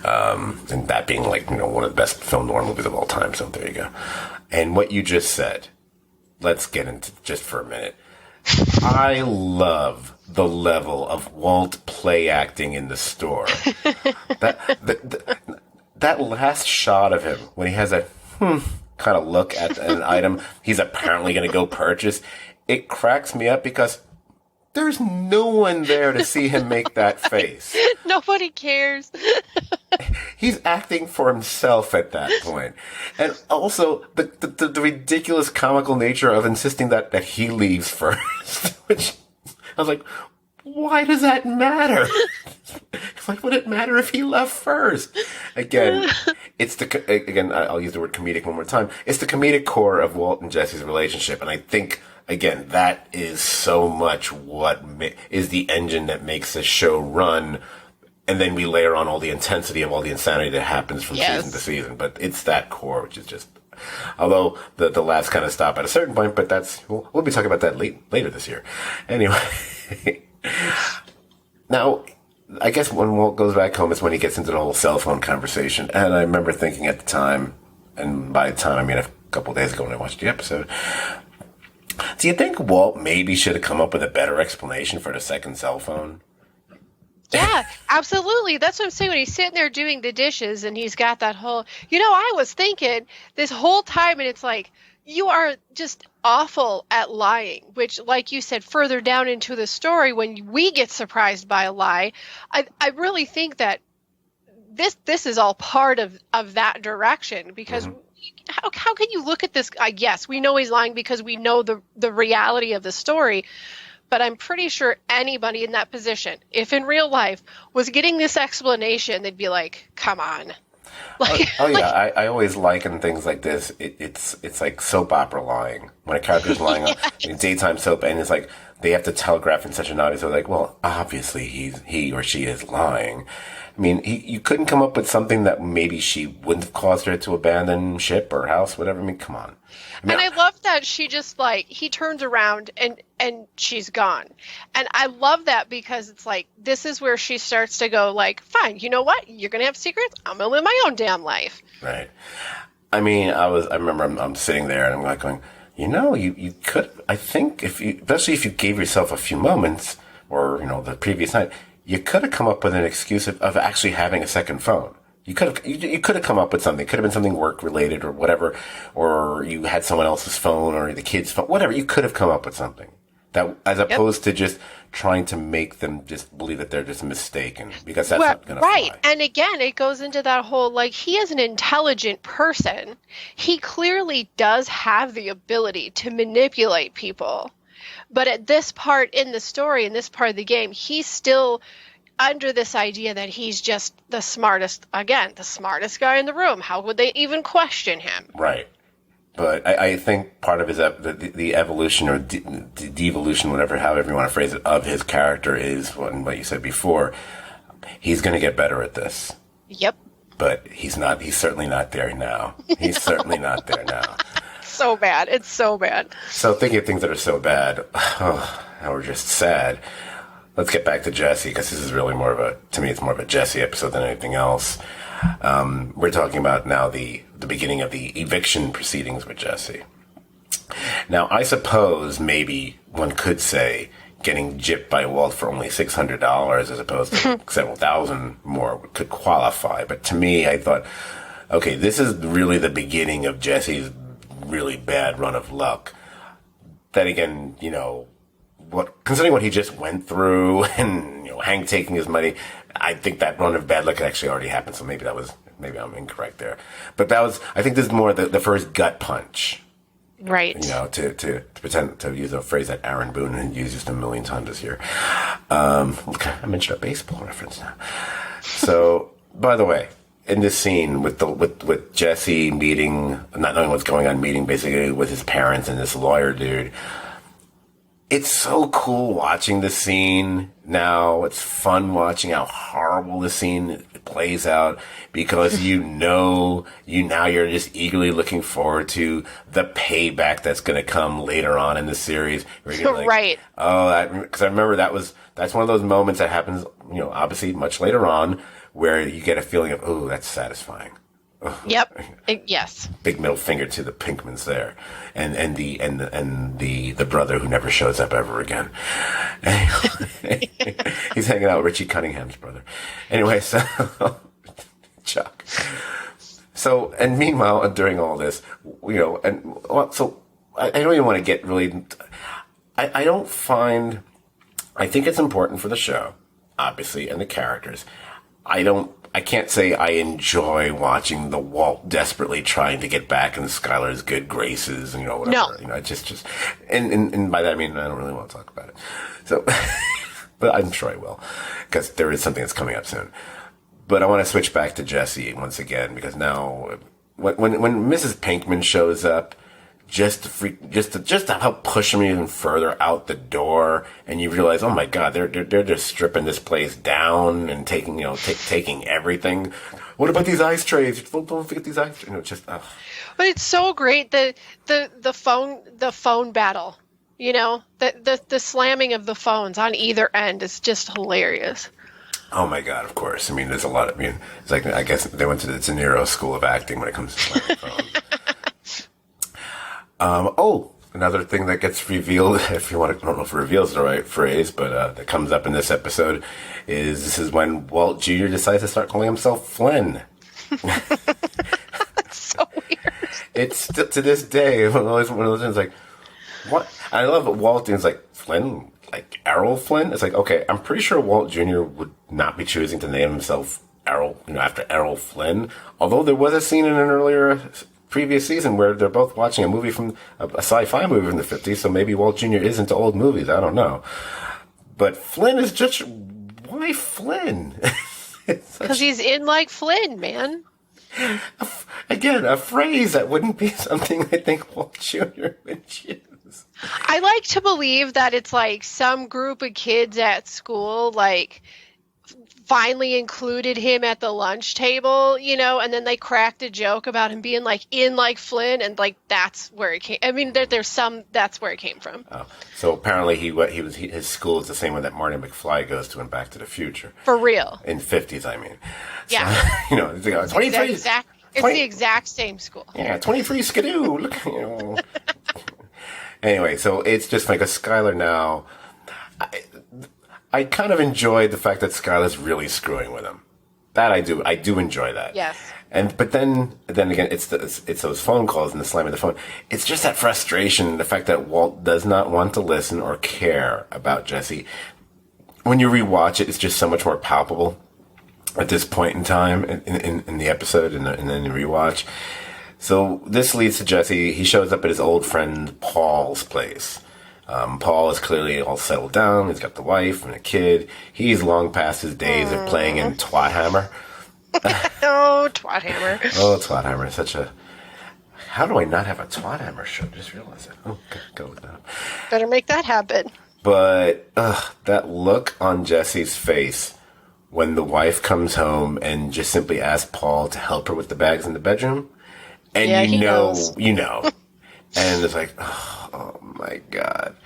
And that being like, one of the best film noir movies of all time. So there you go. And what you just said, let's get into just for a minute. I love the level of Walt play acting in the store. That last shot of him when he has a kind of look at an item he's apparently going to go purchase, it cracks me up because there's no one there to see him make that face. Nobody cares. He's acting for himself at that point. And also, the ridiculous comical nature of insisting that he leaves first. Which, I was like, why does that matter? Why would it matter if he left first? Again, I'll use the word comedic one more time. It's the comedic core of Walt and Jesse's relationship. And I think, again, that is so much what is the engine that makes this show run. And then we layer on all the intensity of all the insanity that happens from season to season. But it's that core, which is just, although the laughs kind of stop at a certain point, but we'll be talking about that later this year. Anyway. Now, I guess when Walt goes back home is when he gets into the whole cell phone conversation. And I remember thinking at the time, and by the time, I mean a couple of days ago when I watched the episode, do you think Walt maybe should have come up with a better explanation for the second cell phone? Yeah, absolutely. That's what I'm saying. When he's sitting there doing the dishes and he's got that whole, I was thinking this whole time, and it's like, you are just awful at lying, which, like you said, further down into the story, when we get surprised by a lie, I really think that this is all part of that direction, because how can you look at this? Yes, we know he's lying because we know the reality of the story. But I'm pretty sure anybody in that position, if in real life, was getting this explanation, they'd be like, come on. I always liken things like this. It's like soap opera lying. When a character's lying on daytime soap, and it's like they have to telegraph in such an audience. So like, well, obviously he or she is lying. I mean, you couldn't come up with something that maybe she wouldn't have caused her to abandon ship or house, whatever. I mean, come on. And I love that she just he turns around and she's gone. And I love that because it's like, this is where she starts to go like, fine, you know what? You're going to have secrets. I'm going to live my own damn life. Right. I mean, I remember I'm sitting there and I'm like going, you could, I think especially if you gave yourself a few moments or, the previous night, you could have come up with an excuse of actually having a second phone. You could have come up with something. It could have been something work related or whatever, or you had someone else's phone or the kid's phone, whatever. You could have come up with something that, as opposed to just trying to make them just believe that they're just mistaken, because that's not going to fly. Right. And again, it goes into that whole, he is an intelligent person. He clearly does have the ability to manipulate people. But at this part in the story, in this part of the game, he's still under this idea that he's just the smartest guy in the room. How would they even question him? Right. But I think part of his the evolution or devolution, however you want to phrase it, of his character is what you said before. He's going to get better at this. Yep. But he's not. He's certainly not there now. He's certainly not there now. So bad. It's so bad. So thinking of things that are so bad, or just sad. Let's get back to Jesse, because this is really to me, it's more of a Jesse episode than anything else. We're talking about now the beginning of the eviction proceedings with Jesse. Now, I suppose maybe one could say getting gypped by Walt for only $600 as opposed to several thousand more could qualify. But to me, I thought, okay, this is really the beginning of Jesse's really bad run of luck. Then again, considering what he just went through and, Hank taking his money, I think that run of bad luck actually already happened. So maybe I'm incorrect there. But I think this is more the first gut punch. Right. To pretend to use a phrase that Aaron Boone had used just a million times this year. I mentioned a baseball reference now. So, by the way, in this scene with Jesse not knowing what's going on, meeting basically with his parents and this lawyer dude, it's so cool watching the scene now. It's fun watching how horrible the scene plays out because you're just eagerly looking forward to the payback that's going to come later on in the series. Where you're like, Right. Oh, because I remember that's one of those moments that happens, obviously much later on where you get a feeling of, oh, that's satisfying. Yep. Yes. Big middle finger to the Pinkmans there, and the brother who never shows up ever again. He's hanging out with Richie Cunningham's brother. Anyway, so Chuck. So, and meanwhile, during all this, so I don't even want to get really. I don't find. I think it's important for the show, obviously, and the characters. I can't say I enjoy watching the Walt desperately trying to get back in Skylar's good graces and, whatever. No. Just, and by that I mean I don't really want to talk about it. So, but I'm sure I will, because there is something that's coming up soon. But I want to switch back to Jesse once again, because now, when Mrs. Pinkman shows up, just to help push him even further out the door, and you realize, oh my God, they're just stripping this place down and taking taking everything. What about these ice trays? Don't forget these ice trays. But it's so great the phone battle. The slamming of the phones on either end is just hilarious. Oh my God, of course. I mean, there's a lot of, it's like, I guess they went to the De Niro school of acting when it comes to slamming phones. Another thing that gets revealed, if you want to, I don't know if reveal is the right phrase, but that comes up in this episode is when Walt Jr. decides to start calling himself Flynn. That's so weird. It's still, to this day, one of those things like, what? I love that Walt is like, Flynn? Like Errol Flynn? It's like, okay, I'm pretty sure Walt Jr. would not be choosing to name himself Errol, after Errol Flynn. Although there was a scene in an earlier previous season where they're both watching a movie from a sci-fi movie from the 50s, so maybe Walt Jr. is into old movies. I don't know. But Flynn is just, why Flynn? Because he's in like Flynn, man. Again, a phrase that wouldn't be something I think Walt Jr. would choose. I like to believe that it's like some group of kids at school, like, finally included him at the lunch table, and then they cracked a joke about him being like in like Flynn, and like that's where it came. I mean, that's where it came from. Oh, so apparently his school is the same one that Marty McFly goes to in Back to the Future. For real. In 50s, I mean. Yeah. So, it's 23. It's the exact same school. Yeah, 23 Skidoo. Look, Anyway, so it's just like a Skylar now. I kind of enjoyed the fact that Skylar's really screwing with him. That I do. I do enjoy that. Yes. But then again, it's those phone calls and the slamming of the phone. It's just that frustration, the fact that Walt does not want to listen or care about Jesse. When you rewatch it, it's just so much more palpable at this point in time in the episode and then you rewatch. So this leads to Jesse. He shows up at his old friend Paul's place. Paul is clearly all settled down. He's got the wife and a kid. He's long past his days of playing in Twathammer. Oh, Twathammer. Oh, Twathammer. Such a... How do I not have a Twathammer show? Just realized it. Oh, go with that. Better make that happen. But that look on Jesse's face when the wife comes home and just simply asks Paul to help her with the bags in the bedroom. And yeah, you knows. And it's like, oh my God.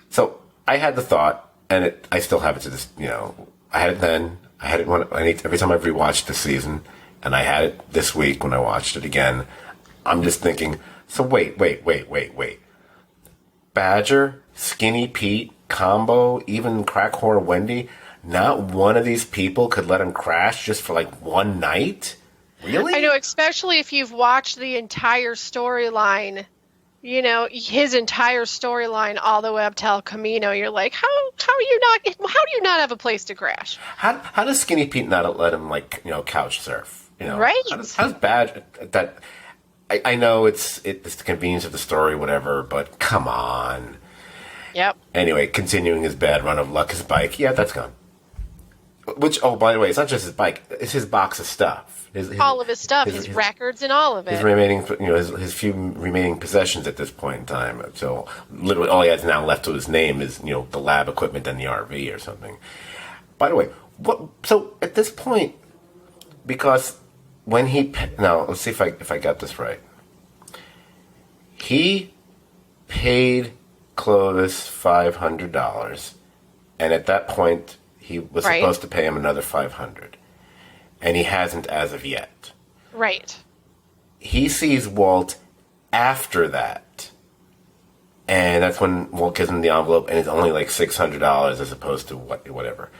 So I had the thought, and I still have it to this, I had it then, I had it every time I've rewatched the season, and I had it this week when I watched it again. I'm just thinking, so wait. Badger, Skinny Pete, Combo, even Crack Whore Wendy, not one of these people could let him crash just for like one night? Really? I know, especially if you've watched the entire storyline, his entire storyline all the way up to El Camino. You're like, how do you not have a place to crash? How does Skinny Pete not let him couch surf? Right? How's bad that? I know it's the convenience of the story, whatever, but come on. Yep. Anyway, continuing his bad run of luck, his bike, yeah, that's gone. Which, oh, by the way, it's not just his bike; it's his box of stuff. All of his stuff, his records, and all of it. His remaining, his few remaining possessions at this point in time. So literally, all he has now left to his name is the lab equipment and the RV or something. By the way, so at this point, because when now let's see if I got this right. He paid Clovis $500, and at that point he was supposed to pay him another $500, and he hasn't as of yet. Right. He sees Walt after that, and that's when Walt gives him the envelope, and it's only like $600 as opposed to whatever.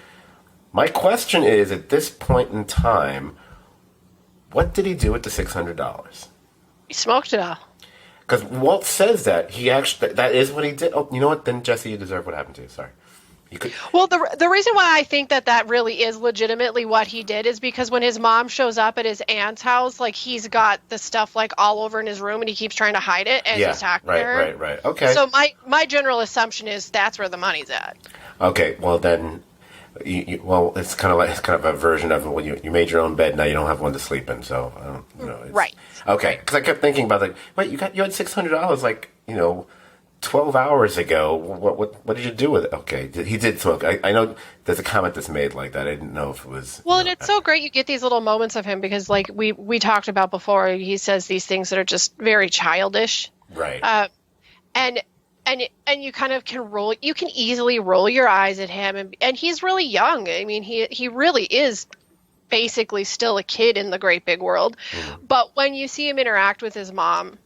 My question is, at this point in time, what did he do with the $600? He smoked it all. Because Walt says that that is what he did. Oh, you know what? Then Jesse, you deserve what happened to you. Sorry. Well, the reason why I think that really is legitimately what he did is because when his mom shows up at his aunt's house, like he's got the stuff like all over in his room and he keeps trying to hide it and he's talking to her. Right. Okay. So my general assumption is that's where the money's at. Okay. Well, then, it's kind of a version of you made your own bed, now you don't have one to sleep in. So I don't. Right. Okay. Because I kept thinking about wait, you had $600 12 hours ago. What did you do with it? Okay, he did smoke. I know there's a comment that's made like that. I didn't know if it was. Well, and it's so great you get these little moments of him because, like we talked about before, he says these things that are just very childish. Right. And you kind of you can easily roll your eyes at him, and he's really young. I mean, he really is basically still a kid in the great big world. Mm-hmm. But when you see him interact with his mom.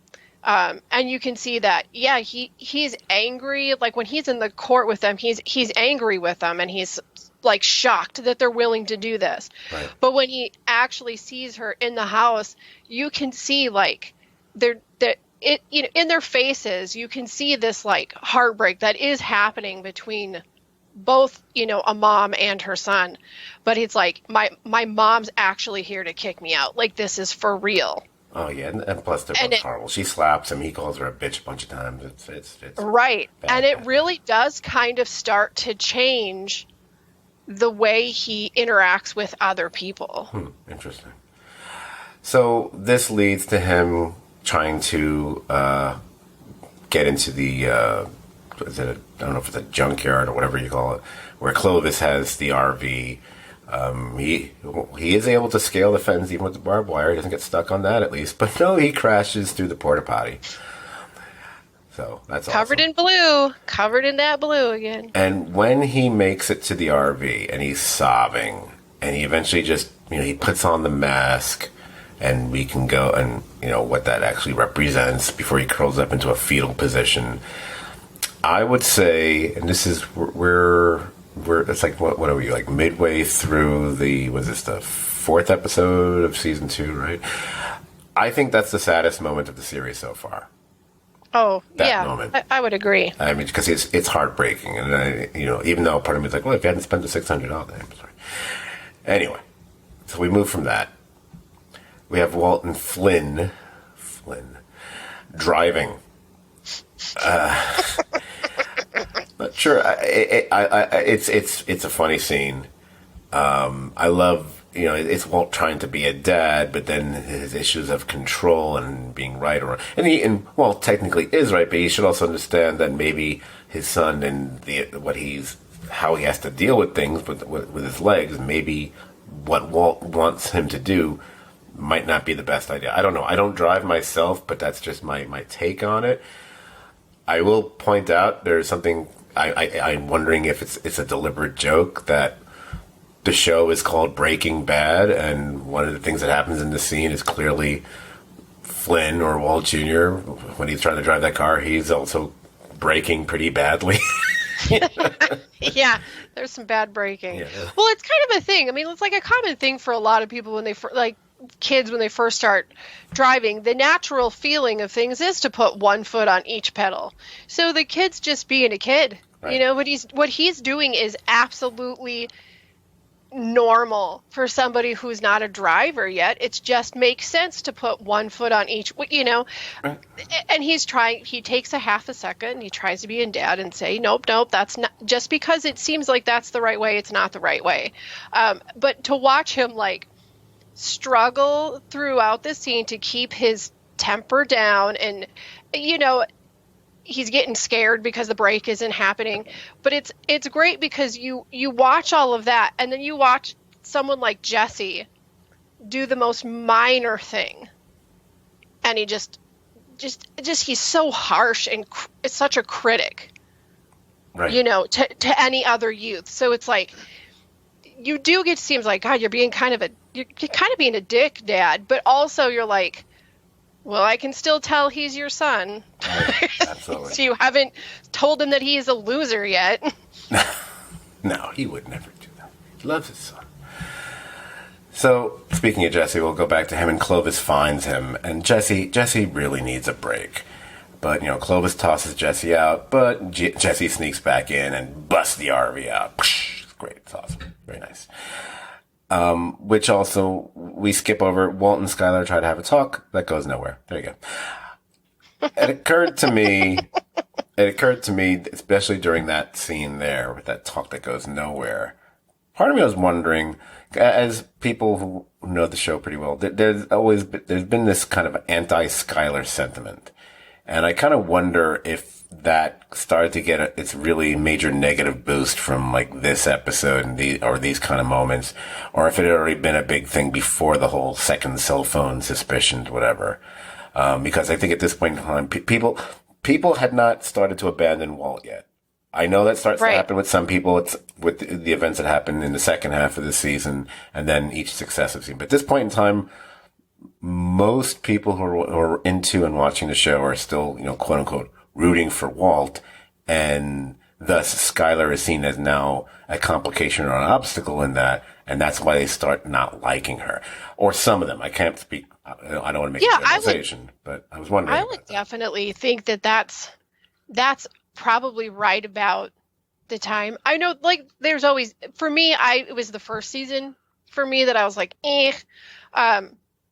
And you can see that, he's angry. Like when he's in the court with them, he's angry with them, and he's like shocked that they're willing to do this. Right. But when he actually sees her in the house, you can see like in their faces, you can see this like heartbreak that is happening between both, a mom and her son. But it's like my mom's actually here to kick me out. Like this is for real. Oh yeah, and plus they're both horrible. She slaps him. He calls her a bitch a bunch of times. It's right, bad, and it really does kind of start to change the way he interacts with other people. Interesting. So this leads to him trying to get into the I don't know if it's a junkyard or whatever you call it, where Clovis has the RV. He is able to scale the fence even with the barbed wire. He doesn't get stuck on that, at least. But no, he crashes through the porta potty. So that's covered awesome. in blue, covered in that blue again. And when he makes it to the RV and he's sobbing, and he eventually just he puts on the mask, and we can go and what that actually represents before he curls up into a fetal position. I would say, and this is where. It's like what are we like midway through was this the 4th episode of season 2, right? I think that's the saddest moment of the series so far. Oh, that moment. I would agree. I mean, because it's heartbreaking, and even though part of me is like, well, if you hadn't spent the $600, I'm sorry. Anyway, so we move from that. We have Walt and Flynn driving. Not sure. It's a funny scene. I love it's Walt trying to be a dad, but then his issues of control and being right, and Walt technically is right, but he should also understand that maybe his son and how he has to deal with things with his legs. Maybe what Walt wants him to do might not be the best idea. I don't know. I don't drive myself, but that's just my take on it. I will point out there's something. I'm wondering if it's a deliberate joke that the show is called Breaking Bad, and one of the things that happens in the scene is clearly Flynn or Walt Jr. when he's trying to drive that car, he's also braking pretty badly. Yeah, there's some bad braking. Yeah. Well, it's kind of a thing. I mean, it's like a common thing for a lot of people when they kids when they first start driving. The natural feeling of things is to put one foot on each pedal. So the kid's just being a kid. Right. What he's doing is absolutely normal for somebody who's not a driver yet. It just makes sense to put one foot on each, Right. and he takes a half a second and he tries to be a dad and say, nope, that's not, just because it seems like that's the right way, it's not the right way. But to watch him like struggle throughout the scene to keep his temper down, and, he's getting scared because the break isn't happening, but it's great because you watch all of that, and then you watch someone like Jesse do the most minor thing, and he just he's so harsh and it's such a critic, Right. to any other youth. So it's like you do get, seems like, God, you're being kind of being a dick, Dad, but also you're like, well, I can still tell he's your son. Right. Absolutely. So you haven't told him that he is a loser yet. No, he would never do that. He loves his son. So, speaking of Jesse, we'll go back to him, and Clovis finds him, and Jesse really needs a break. But, Clovis tosses Jesse out, but Jesse sneaks back in and busts the RV out. It's great. It's awesome. Very nice. Which also, we skip over. Walt and Skylar try to have a talk. That goes nowhere. There you go. It occurred to me, especially during that scene there, with that talk that goes nowhere, part of me was wondering, as people who know the show pretty well, there's been this kind of anti-Skylar sentiment. And I kind of wonder if that started to get its really major negative boost from like this episode and these kind of moments, or if it had already been a big thing before the whole second cell phone suspicions, whatever. Because I think at this point in time, people had not started to abandon Walt yet. I know that starts to happen with some people. It's with the events that happened in the second half of the season and then each successive season. But at this point in time, most people who are into and watching the show are still, quote unquote, rooting for Walt, and thus Skylar is seen as now a complication or an obstacle in that, and that's why they start not liking her. Or some of them. I can't speak. I don't want to make a generalization, but I was wondering. I would definitely think that that's probably right about the time. I know, like, there's always, for me, it was the first season for me that I was like,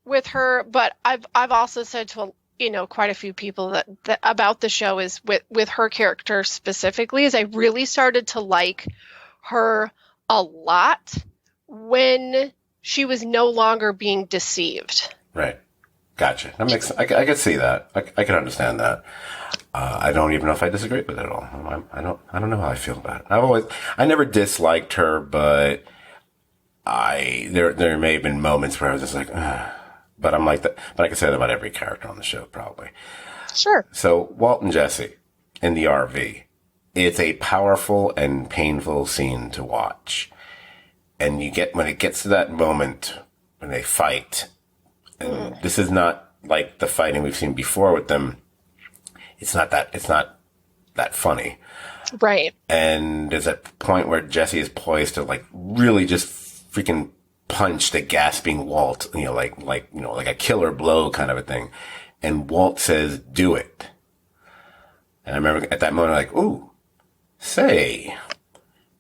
with her, but I've also said to quite a few people that about the show is with her character specifically, is I really started to like her a lot when she was no longer being deceived. Right. Gotcha. That makes, I could see that. I can understand that. I don't even know if I disagree with it at all. I don't know how I feel about it. I never disliked her, but there may have been moments where I was just like, ugh. But I'm like that. But I can say that about every character on the show, probably. Sure. So Walt and Jesse in the RV. It's a powerful and painful scene to watch. And when it gets to that moment when they fight, and this is not like the fighting we've seen before with them. It's not that funny. Right. And there's a point where Jesse is poised to like really just freaking punch the gasping Walt, like a killer blow kind of a thing. And Walt says, "Do it." And I remember at that moment, like, ooh, say,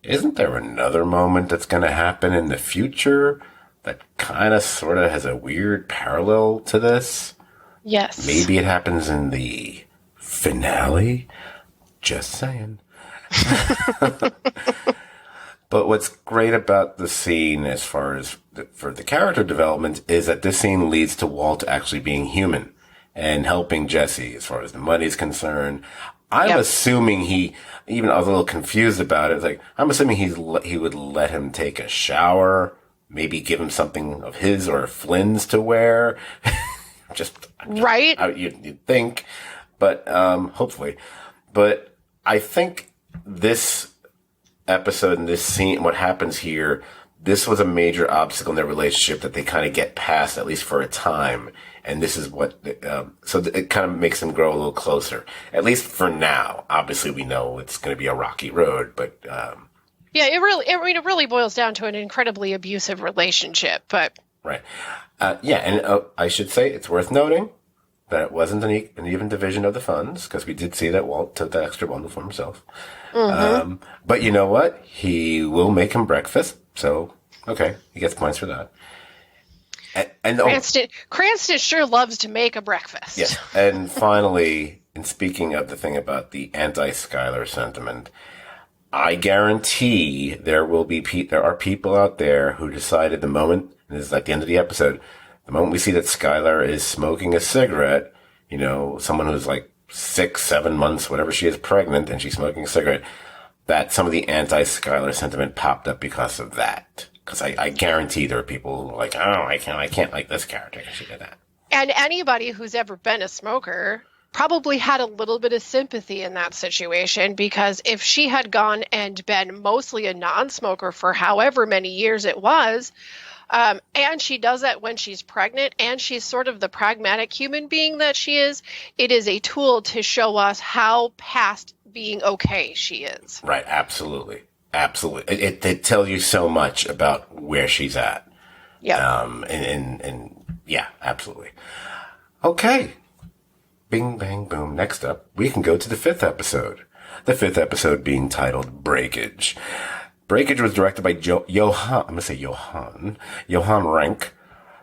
isn't there another moment that's going to happen in the future that kind of sort of has a weird parallel to this? Yes. Maybe it happens in the finale. Just saying. But what's great about the scene as far as for the character development is that this scene leads to Walt actually being human and helping Jesse as far as the money's concerned. I'm assuming I was a little confused about it. Like, I'm assuming he would let him take a shower, maybe give him something of his or Flynn's to wear. Right. You'd think, but hopefully. But I think this episode and this scene, what happens here, this was a major obstacle in their relationship that they kind of get past, at least for a time. And this is what, so it kind of makes them grow a little closer, at least for now. Obviously, we know it's going to be a rocky road, but it really boils down to an incredibly abusive relationship. But right, and I should say it's worth noting that it wasn't an even division of the funds, because we did see that Walt took that extra bundle for himself. Mm-hmm. But you know what? He will make him breakfast, so Okay, he gets points for that. And Cranston sure loves to make a breakfast. yes, and finally, in speaking of the thing about the anti-Skylar sentiment, I guarantee there are people out there who decided the moment, and this is at the end of the episode, the moment we see that Skylar is smoking a cigarette, someone who's like 6, 7 months, whatever she is, pregnant, and she's smoking a cigarette, that some of the anti-Skylar sentiment popped up because of that. Because I guarantee there are people who are like, oh, I can't like this character because she did that. And anybody who's ever been a smoker probably had a little bit of sympathy in that situation, because if she had gone and been mostly a non-smoker for however many years it was, and she does that when she's pregnant, and she's sort of the pragmatic human being that she is, it is a tool to show us how past being okay she is. Right, absolutely. Absolutely. It tells you so much about where she's at. Yeah. And yeah, absolutely. Okay. Bing, bang, boom. Next up, we can go to the 5th episode. The 5th episode being titled Breakage. Breakage was directed by Johan Renck.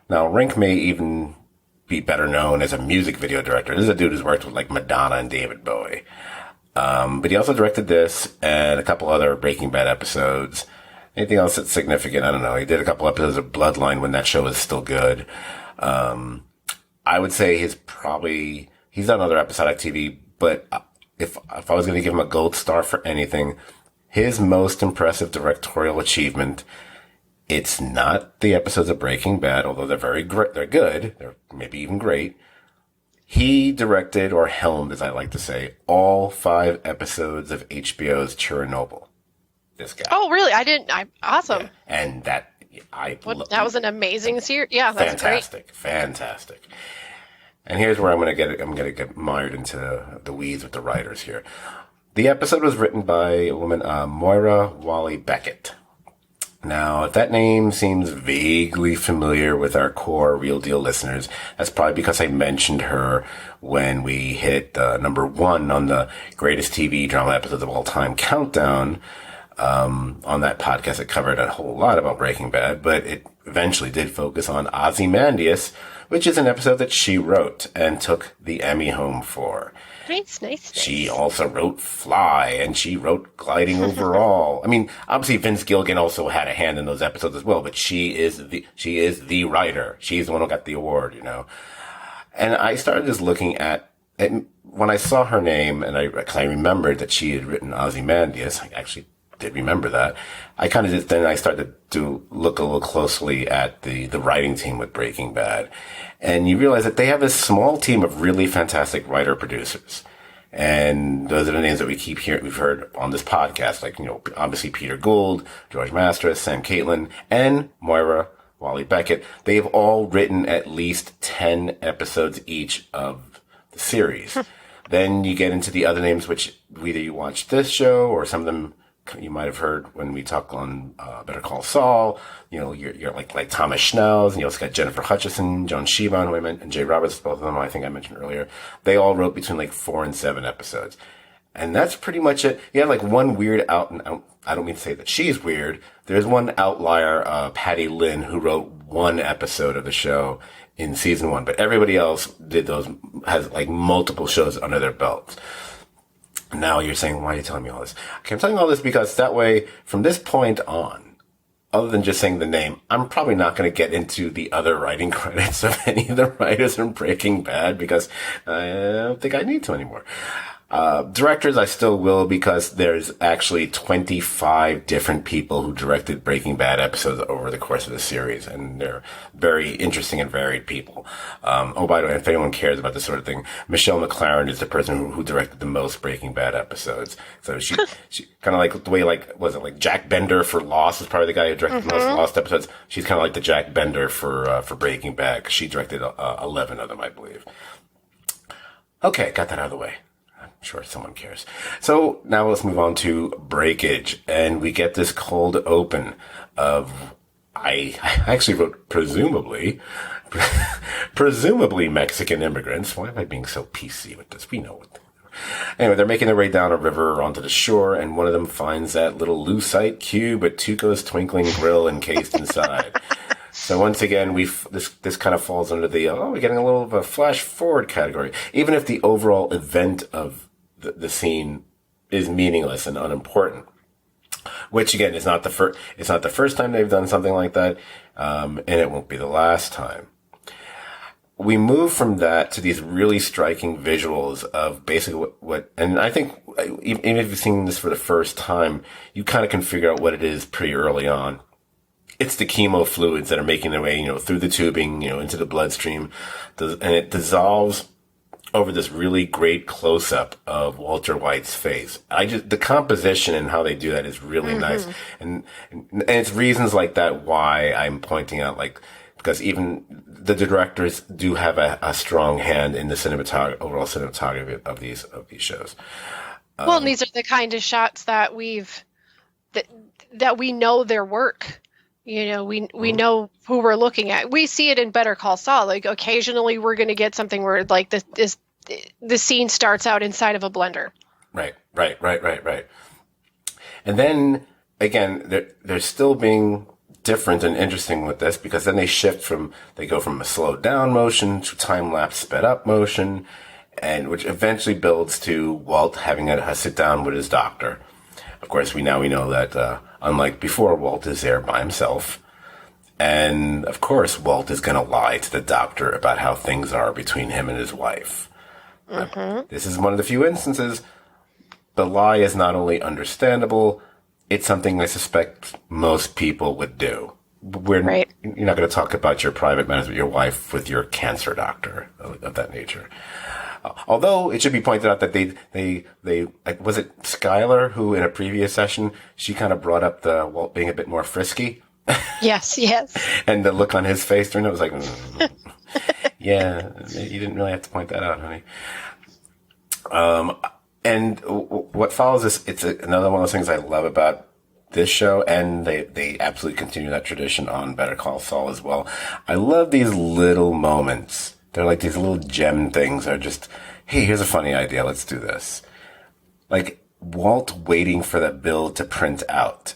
Now, Renck may even be better known as a music video director. This is a dude who's worked with like Madonna and David Bowie. But he also directed this and a couple other Breaking Bad episodes. Anything else that's significant? I don't know. He did a couple episodes of Bloodline when that show was still good. I would say he's done other episodic TV, but if I was going to give him a gold star for anything, his most impressive directorial achievement, it's not the episodes of Breaking Bad, although they're very great, they're good, they're maybe even great. He directed, or helmed, as I like to say, all 5 episodes of HBO's Chernobyl. This guy. Oh, really? Awesome. Yeah. And that was an amazing series. Yeah, that's fantastic. And here's where I'm going to get mired into the weeds with the writers here. The episode was written by a woman, Moira Walley-Beckett. Now, if that name seems vaguely familiar with our core Real Deal listeners, that's probably because I mentioned her when we hit number 1 on the greatest TV drama episodes of all time countdown. On that podcast, it covered a whole lot about Breaking Bad, but it eventually did focus on Ozymandias, which is an episode that she wrote and took the Emmy home for. Nice. She also wrote Fly, and she wrote Gliding Overall. I mean, obviously Vince Gilligan also had a hand in those episodes as well, but she is the writer. She's the one who got the award, And I started just looking at when I saw her name, and I remembered that she had written Ozymandias. I actually did remember that. I kind of just, then I started to look a little closely at the writing team with Breaking Bad. And you realize that they have this small team of really fantastic writer-producers. And those are the names that we've heard on this podcast, like, obviously Peter Gould, George Mastras, Sam Caitlin, and Moira Walley-Beckett. They've all written at least 10 episodes each of the series. Then you get into the other names, which either you watch this show or some of them you might have heard when we talk on Better Call Saul. You're like Thomas Schnauz, and you also got Jennifer Hutchison, Joan Sivan, who I mentioned, and Jay Roberts, both of them I think I mentioned earlier. They all wrote between like 4 and 7 episodes. And that's pretty much it. You have like one weird I don't mean to say that she's weird. There's one outlier, Patty Lynn, who wrote 1 episode of the show in season 1, but everybody else has like multiple shows under their belts. Now you're saying, why are you telling me all this? Okay, I'm telling you all this because that way, from this point on, other than just saying the name, I'm probably not going to get into the other writing credits of any of the writers in Breaking Bad because I don't think I need to anymore. Directors, I still will because there's actually 25 different people who directed Breaking Bad episodes over the course of the series, and they're very interesting and varied people. By the way, if anyone cares about this sort of thing, Michelle MacLaren is the person who directed the most Breaking Bad episodes. So she kind of like the way, like, was it like Jack Bender for Lost is probably the guy who directed the most Lost episodes. She's kind of like the Jack Bender for Breaking Bad, 'cause she directed 11 of them, I believe. Okay, got that out of the way. Sure, someone cares. So now let's move on to Breakage, and we get this cold open of, I actually wrote presumably Mexican immigrants. Why am I being so PC with this? We know what. Anyway, they're making their way down a river onto the shore, and one of them finds that little lucite cube with Tuco's twinkling grill encased inside. So once again, this kind of falls under the, we're getting a little of a flash forward category. Even if the overall event of the scene is meaningless and unimportant. Which again is not the first time they've done something like that, and it won't be the last time. We move from that to these really striking visuals of basically what, and I think even if you've seen this for the first time, you kind of can figure out what it is pretty early on. It's the chemo fluids that are making their way, through the tubing, into the bloodstream, and it dissolves over this really great close-up of Walter White's face. The composition and how they do that is really nice. And it's reasons like that why I'm pointing out, because even the directors do have a strong hand in the overall cinematography of these shows. Well, and these are the kind of shots that that we know their work. We know who we're looking at. We see it in Better Call Saul. Occasionally we're going to get something where the scene starts out inside of a blender. Right. And then again, they're still being different and interesting with this, because then they go from a slowed down motion to time lapse sped up motion, and which eventually builds to Walt having a sit down with his doctor. Of course, we know that, unlike before, Walt is there by himself. And, of course, Walt is going to lie to the doctor about how things are between him and his wife. This is one of the few instances the lie is not only understandable, it's something I suspect most people would do. You're not going to talk about your private matters with your wife with your cancer doctor of that nature. Although it should be pointed out that they was it Skylar who in a previous session, she kind of brought up the Walt being a bit more frisky. Yes. And the look on his face during it was like, yeah, you didn't really have to point that out, honey. And what follows is, it's another one of those things I love about this show, and they absolutely continue that tradition on Better Call Saul as well. I love these little moments. They're like these little gem things that are just, hey, here's a funny idea, let's do this. Like Walt waiting for that bill to print out.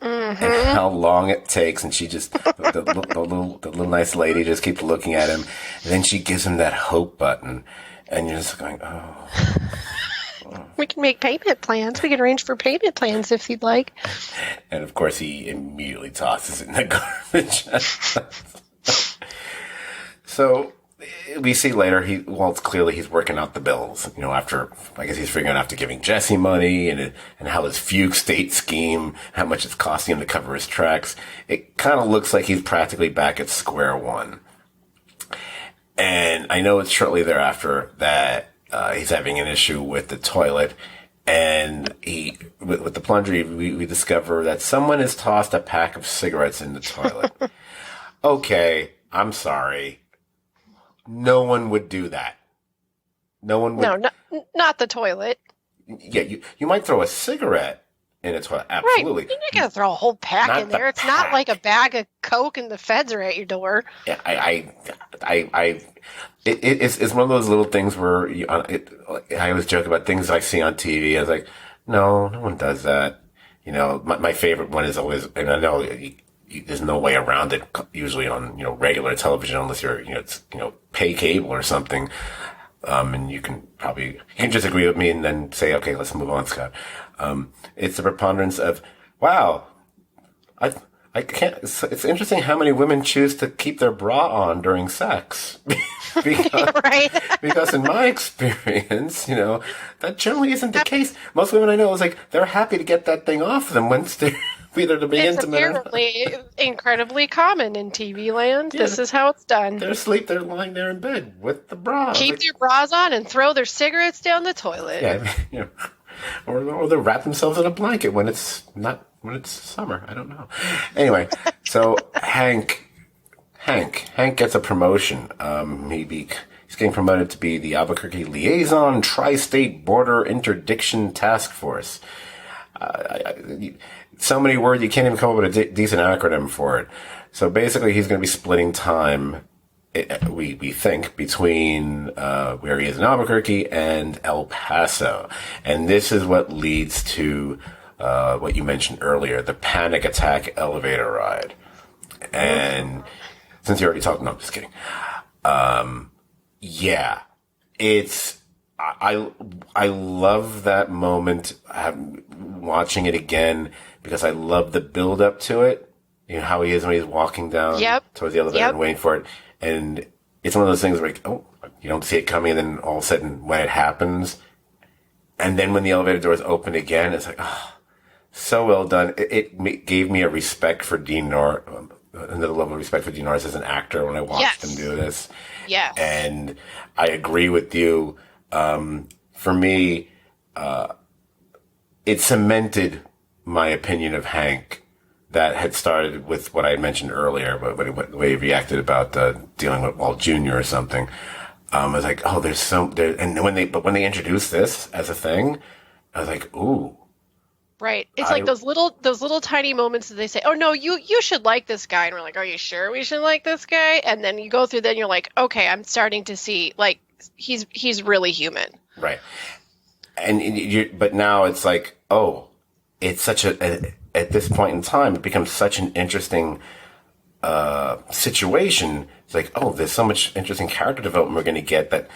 And how long it takes, and she just, the little nice lady just keeps looking at him, and then she gives him that hope button, and you're just going, oh. We can make payment plans. We can arrange for payment plans if you'd like. And of course, he immediately tosses it in the garbage. So we see later, Walt's clearly he's working out the bills. After I guess he's figuring out after giving Jesse money and how his fugue state scheme, how much it's costing him to cover his tracks. It kind of looks like he's practically back at square one. And I know it's shortly thereafter that he's having an issue with the toilet, and with the plunger, we discover that someone has tossed a pack of cigarettes in the toilet. Okay, I'm sorry. No one would do that. No one would. No, not the toilet. Yeah, you might throw a cigarette in a toilet. Absolutely. Right. You're not going to throw a whole pack in there. It's not like a bag of Coke and the feds are at your door. Yeah, it's one of those little things where I always joke about things I see on TV. I was like, no one does that. My favorite one is always, and I know there's no way around it usually on, regular television unless you're, pay cable or something. And you can just agree with me and then say, okay, let's move on, Scott. It's the preponderance of, wow, I can't, it's interesting how many women choose to keep their bra on during sex. Because in my experience, that generally isn't the case. Most women I know is like, they're happy to get that thing off them once they're either to be intimate or not. It's apparently incredibly common in TV land. Yeah. This is how it's done. They're asleep, they're lying there in bed with the bra. Keep their bras on and throw their cigarettes down the toilet. Yeah, or they wrap themselves in a blanket when it's summer. I don't know. Anyway, so Hank gets a promotion. He's getting promoted to be the Albuquerque Liaison Tri-State Border Interdiction Task Force. So many words, you can't even come up with a decent acronym for it. So basically, he's going to be splitting time we think, between where he is in Albuquerque and El Paso. And this is what leads to what you mentioned earlier, the panic attack elevator ride. And since you already talked, no, I'm just kidding. Yeah, it's, I love that moment. I'm watching it again because I love the build up to it. You know, how he is when he's walking down towards the elevator and waiting for it. And it's one of those things where, you don't see it coming, and then all of a sudden when it happens, and then when the elevator doors open again, it's like, so well done. It gave me a respect for Dean Norris, another level of respect for Dean Norris as an actor when I watched him do this. Yes. And I agree with you. For me, it cemented my opinion of Hank that had started with what I mentioned earlier, but the way he reacted about dealing with Walt Jr. or something. I was like, and when they introduced this as a thing, I was like, ooh. Right. It's like those little tiny moments that they say, oh no, you should like this guy. And we're like, are you sure we should like this guy? And then you go through that and you're like, okay, I'm starting to see, like, he's really human. Right. And but now it's like, it's such at this point in time, it becomes such an interesting situation. It's like, there's so much interesting character development we're going to get that,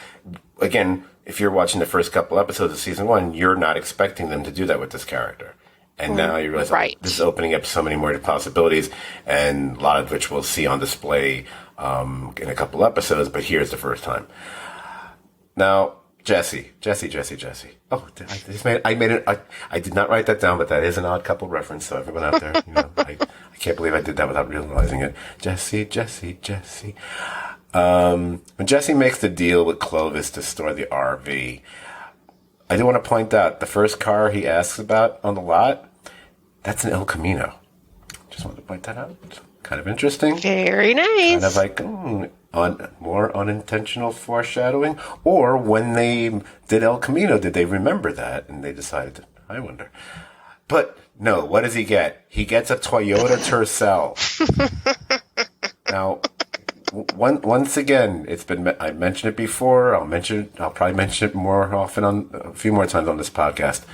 again, if you're watching the first couple episodes of season 1, you're not expecting them to do that with this character. And now you realize this is opening up so many more possibilities, and a lot of which we'll see on display in a couple episodes, but here's the first time. Now, Jesse. Oh, I made it. I did not write that down, but that is an Odd Couple reference. So everyone out there, I can't believe I did that without realizing it. Jesse. When Jesse makes the deal with Clovis to store the RV, I do want to point out the first car he asks about on the lot, that's an El Camino. Just wanted to point that out. It's kind of interesting. Very nice. Kind of like more unintentional foreshadowing. Or when they did El Camino, did they remember that? And they decided to, I wonder. But no, what does he get? He gets a Toyota Tercel. Now, once again, I mentioned it before. I'll probably mention it more often a few more times on this podcast.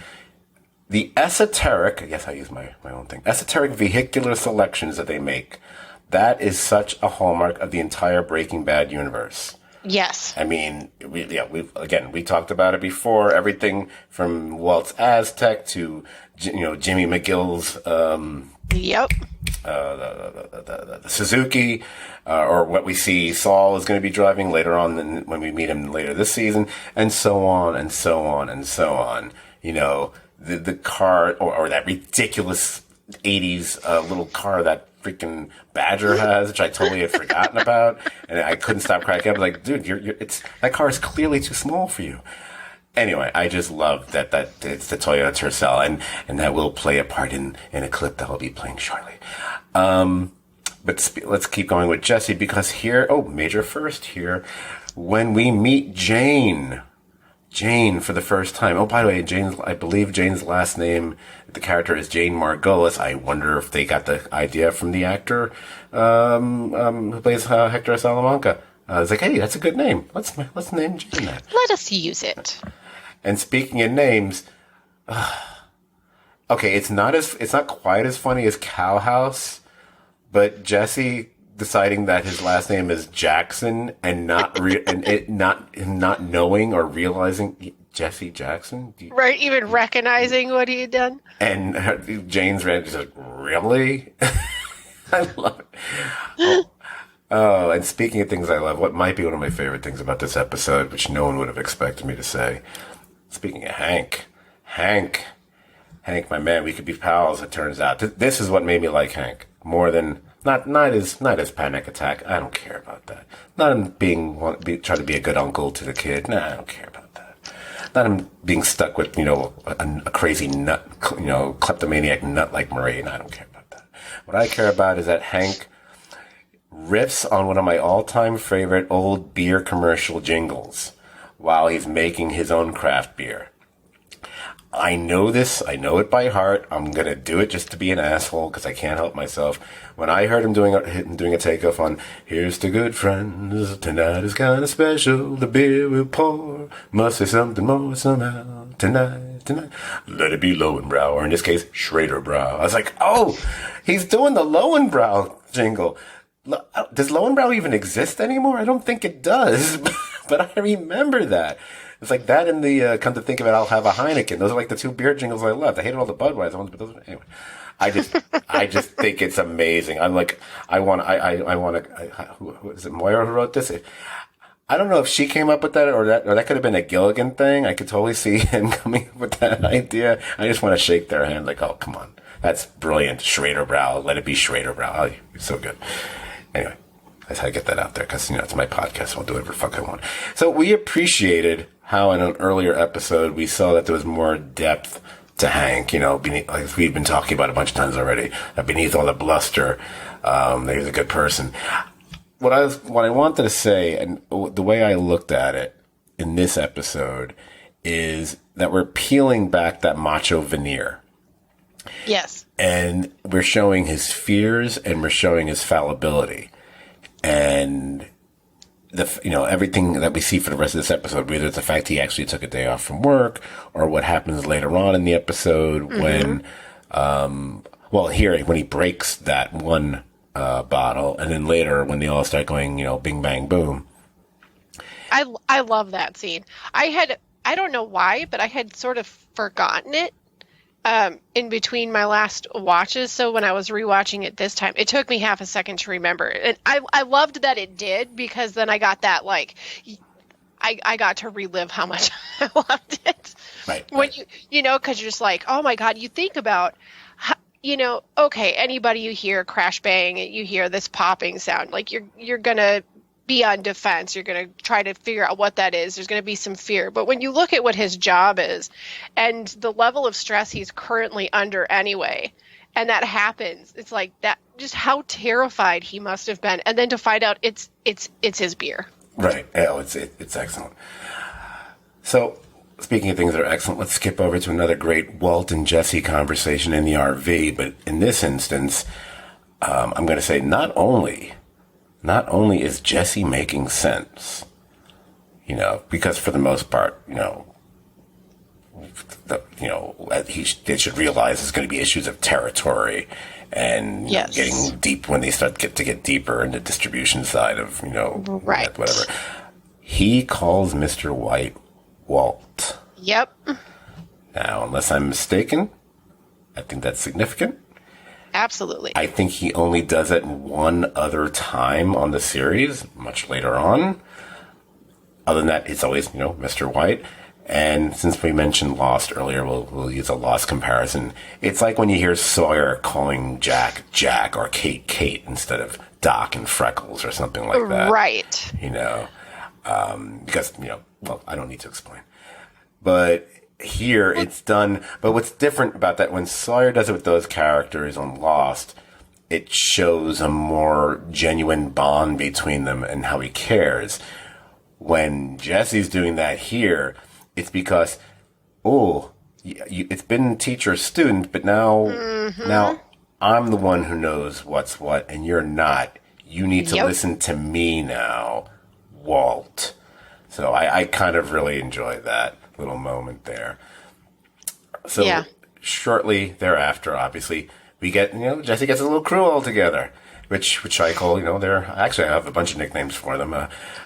The esoteric, yes, I use my own thing, esoteric vehicular selections that they make, that is such a hallmark of the entire Breaking Bad universe. Yes. I mean, we talked about it before. Everything from Walt's Aztec to, Jimmy McGill's, the Suzuki, or what we see Saul is going to be driving later on when we meet him later this season, and so on and so on and so on. The car, or that ridiculous 80s little car that freaking Badger has, which I totally had forgotten about, and I couldn't stop cracking up. Like, dude, that car is clearly too small for you. Anyway, I just love that it's the Toyota Tercel, and that will play a part in a clip that I'll be playing shortly. But let's keep going with Jesse, because here, major first here, when we meet Jane for the first time. Oh, by the way, I believe Jane's last name, the character is Jane Margolis. I wonder if they got the idea from the actor who plays Hector Salamanca. I was like, hey, that's a good name. Let's name Jane that. Let us use it. And speaking of names, okay, it's not quite as funny as Cowhouse, but Jesse deciding that his last name is Jackson and not knowing or realizing Jesse Jackson, right? Even recognizing what he had done. And Jane's just like, really? I love it. Oh, and speaking of things I love, what might be one of my favorite things about this episode, which no one would have expected me to say. Speaking of Hank, my man, we could be pals. It turns out this is what made me like Hank more than. Not his panic attack. I don't care about that. Not him trying to be a good uncle to the kid. Nah, I don't care about that. Not him being stuck with a crazy nut, kleptomaniac nut like Moraine. I don't care about that. What I care about is that Hank riffs on one of my all-time favorite old beer commercial jingles while he's making his own craft beer. I know this. I know it by heart. I'm going to do it just to be an asshole because I can't help myself. When I heard him doing a takeoff on "Here's to Good Friends, tonight is kind of special, the beer we'll pour, must say something more somehow, tonight, let it be Lowenbrow," or in this case, Schraderbrow. I was like, oh, he's doing the Lowenbrow jingle. Does Lowenbrow even exist anymore? I don't think it does, but I remember that. It's like that and the, come to think of it, I'll have a Heineken. Those are like the two beer jingles I loved. I hated all the Budweiser ones, but those were, anyway. I just think it's amazing. I'm like, who is it, Moira who wrote this? I don't know if she came up with that or that could have been a Gilligan thing. I could totally see him coming up with that idea. I just want to shake their hand like, oh, come on. That's brilliant. Schraderbrow. Let it be Schraderbrow. Oh, you're so good. Anyway. That's how I get that out there because, it's my podcast. So I'll do whatever the fuck I want. So we appreciated how in an earlier episode we saw that there was more depth to Hank, beneath, like we've been talking about a bunch of times already, that beneath all the bluster, that he's a good person. What I wanted to say, and the way I looked at it in this episode, is that we're peeling back that macho veneer. Yes. And we're showing his fears and we're showing his fallibility. And everything that we see for the rest of this episode, whether it's the fact he actually took a day off from work or what happens later on in the episode when, when he breaks that one bottle, and then later when they all start going, bing, bang, boom. I love that scene. I don't know why, but I had sort of forgotten it. In between my last watches, so when I was rewatching it this time, it took me half a second to remember it. And I loved that it did, because then I got that, I got to relive how much I loved it. Right. When because you're just like, oh my God, you think about, okay, anybody you hear crash bang, you hear this popping sound, like you're gonna be on defense. You're going to try to figure out what that is. There's going to be some fear. But when you look at what his job is and the level of stress he's currently under anyway, and that happens, it's like that, just how terrified he must have been. And then to find out it's his beer. Right. Oh, it's excellent. So speaking of things that are excellent, let's skip over to another great Walt and Jesse conversation in the RV. But in this instance, I'm going to say not only is Jesse making sense, because for the most part, they should realize there's going to be issues of territory and getting deep when they start to get deeper in the distribution side of, right. whatever. He calls Mr. White Walt. Yep. Now, unless I'm mistaken, I think that's significant. Absolutely. I think he only does it one other time on the series, much later on. Other than that, it's always, Mr. White. And since we mentioned Lost earlier, we'll use a Lost comparison. It's like when you hear Sawyer calling Jack or Kate instead of Doc and Freckles or something like that. Right. Because, I don't need to explain. But here it's done. But what's different about that, when Sawyer does it with those characters on Lost, it shows a more genuine bond between them and how he cares. When Jesse's doing that here, it's because, it's been teacher-student, but now I'm the one who knows what's what, and you're not. You need to listen to me now, Walt. So I kind of really enjoy that little moment there. So shortly thereafter, obviously, we get, Jesse gets a little crew all together, which I call, I have a bunch of nicknames for them.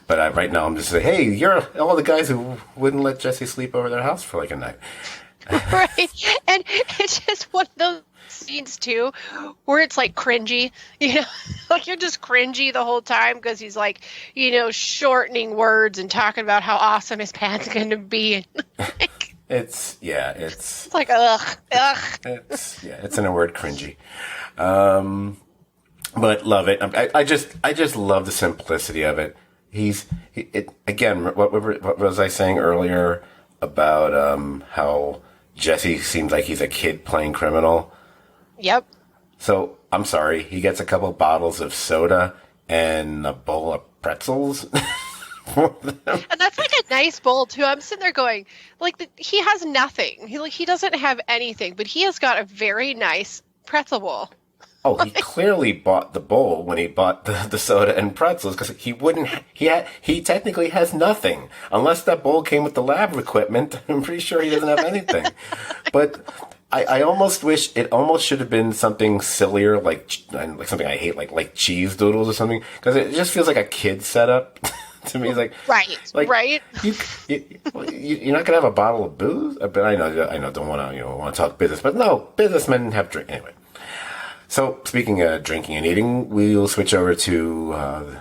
But right now I'm just saying, hey, you're all the guys who wouldn't let Jesse sleep over their house for like a night. Right. And it's just one of those scenes too, where it's like cringy, like you're just cringy the whole time because he's like, shortening words and talking about how awesome his pad's going to be. It's like, ugh. It's in a word, cringy. But love it. I just love the simplicity of it. Again, what was I saying earlier about how Jesse seems like he's a kid playing criminal? Yep. So, I'm sorry, he gets a couple bottles of soda and a bowl of pretzels for them. And that's like a nice bowl too. I'm sitting there going, like, he has nothing. He doesn't have anything, but he has got a very nice pretzel bowl. Oh, he clearly bought the bowl when he bought the soda and pretzels because he wouldn't. He technically has nothing unless that bowl came with the lab equipment. I'm pretty sure he doesn't have anything. But I almost wish it almost should have been something sillier, like something I hate, like cheese doodles or something, because it just feels like a kid setup. To me, it's like right. You're not gonna have a bottle of booze, but I know, don't want to talk business, but no, businessmen have drink anyway. So, speaking of drinking and eating, we'll switch over to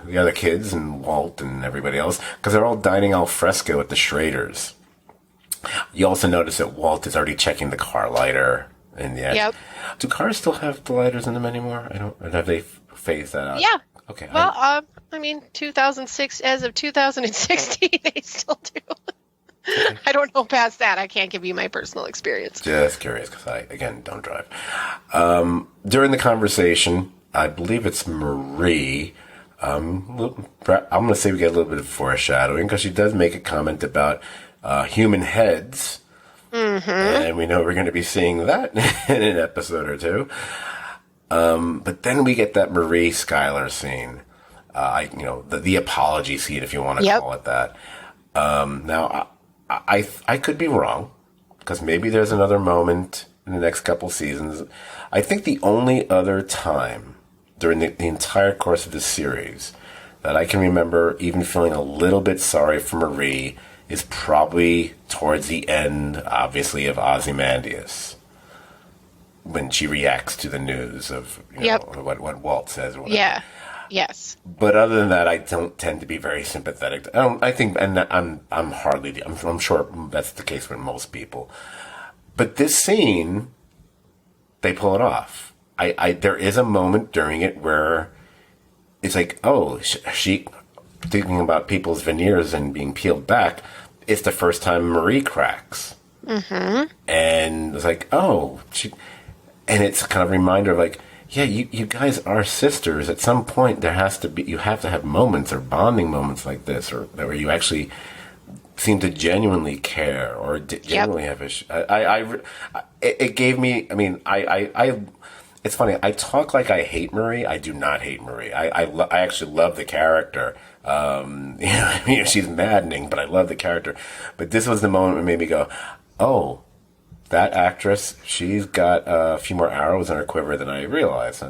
the other kids and Walt and everybody else, because they're all dining al fresco at the Schraders. You also notice that Walt is already checking the car lighter in the end. Yep. Do cars still have the lighters in them anymore? I don't. Or have they phased that out? Yeah. Okay. Well, I mean, 2006, as of 2016, they still do. Okay. I don't know past that. I can't give you my personal experience. Just curious, because I, again, don't drive. During the conversation, I believe it's Marie. I'm going to say we get a little bit of foreshadowing, because she does make a comment about human heads. Mm-hmm. And we know we're going to be seeing that in an episode or two. But then we get that Marie Schuyler scene. The apology scene, if you want to call it that. Now, I could be wrong, because maybe there's another moment in the next couple seasons. I think the only other time during the entire course of this series that I can remember even feeling a little bit sorry for Marie is probably towards the end, obviously, of Ozymandias, when she reacts to the news of what Walt says or whatever. Yeah. Yes. But other than that, I don't tend to be very sympathetic. I think, and I'm hardly. I'm sure that's the case with most people. But this scene, they pull it off. There is a moment during it where it's like, oh, she thinking about people's veneers and being peeled back. It's the first time Marie cracks, and it's like, oh, and it's kind of a reminder of like, yeah, you guys are sisters. At some point, you have to have moments or bonding moments like this, or where you actually seem to genuinely care or genuinely have issues. It gave me. I mean, it's funny. I talk like I hate Marie. I do not hate Marie. I actually love the character. She's maddening, but I love the character. But this was the moment that made me go, oh. That actress, she's got a few more arrows in her quiver than I realized.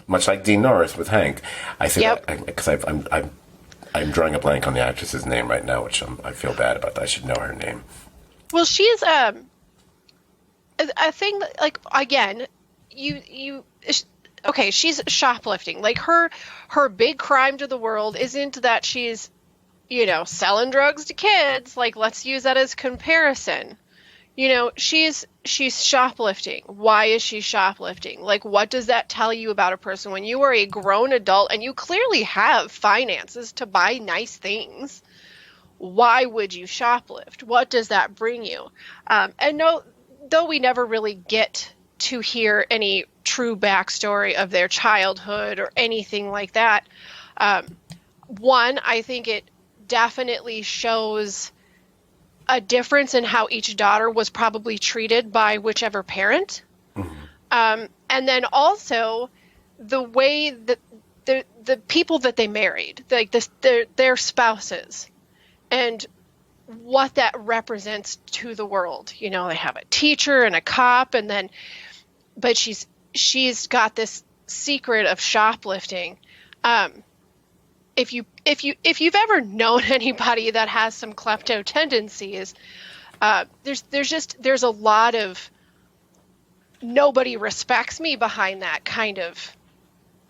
Much like Dean Norris with Hank. I say that because I'm drawing a blank on the actress's name right now, which I feel bad about. I should know her name. Well, she's a thing like, again, okay, she's shoplifting. Like her big crime to the world isn't that she's selling drugs to kids. Like, let's use that as comparison. She's shoplifting. Why is she shoplifting? Like, what does that tell you about a person when you are a grown adult and you clearly have finances to buy nice things? Why would you shoplift? What does that bring you? And no, though we never really get to hear any true backstory of their childhood or anything like that, one, I think it definitely shows a difference in how each daughter was probably treated by whichever parent. Mm-hmm. And then also the way that the people that they married, like their spouses, and what that represents to the world. They have a teacher and a cop, but she's got this secret of shoplifting. If you've ever known anybody that has some klepto tendencies, there's a lot of nobody respects me behind that kind of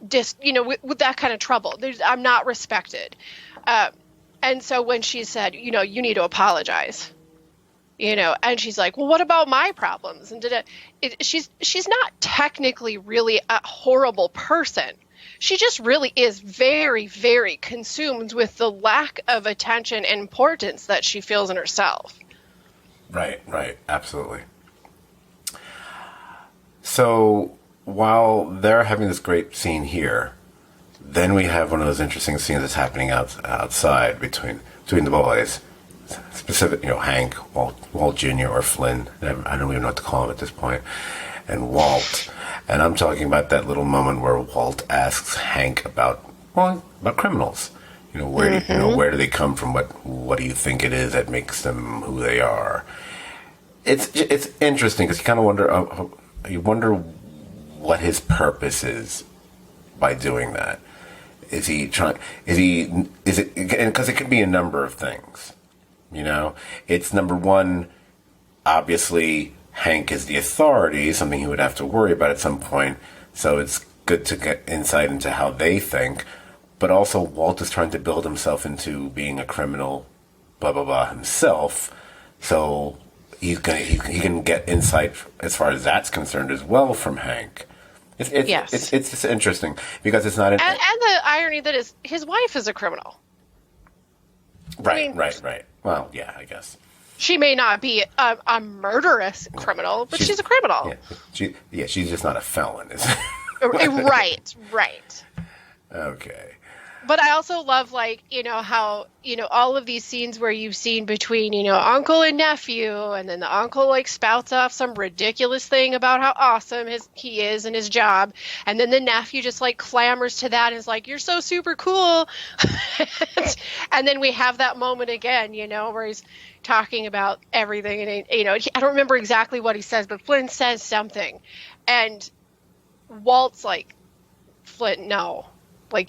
with that kind of trouble. I'm not respected. And so when she said, you need to apologize, and she's like, well, what about my problems? And she's not technically really a horrible person. She just really is very, very consumed with the lack of attention and importance that she feels in herself. Right, absolutely. So while they're having this great scene here, then we have one of those interesting scenes that's happening outside between between the boys, specific, Hank, Walt Jr. or Flynn. I don't even know what to call him at this point, and Walt. And I'm talking about that little moment where Walt asks Hank about criminals. Where do they come from? What do you think it is that makes them who they are? It's interesting because you kind of wonder what his purpose is by doing that. Is it because it could be a number of things. It's number one, obviously Hank is the authority, something he would have to worry about at some point. So it's good to get insight into how they think. But also Walt is trying to build himself into being a criminal, blah, blah, blah, himself. So he can get insight as far as that's concerned as well from Hank. It's just interesting because it's not... And the irony that is his wife is a criminal. Right. Well, yeah, I guess. She may not be a murderous criminal, but she's a criminal. Yeah, she's just not a felon, is it? Right. Okay. But I also love, how, all of these scenes where you've seen between, uncle and nephew, and then the uncle, spouts off some ridiculous thing about how awesome he is in his job, and then the nephew just, clamors to that and is like, you're so super cool. And then we have that moment again, where he's talking about everything, and, I don't remember exactly what he says, but Flynn says something, and Walt's like, Flynn, no.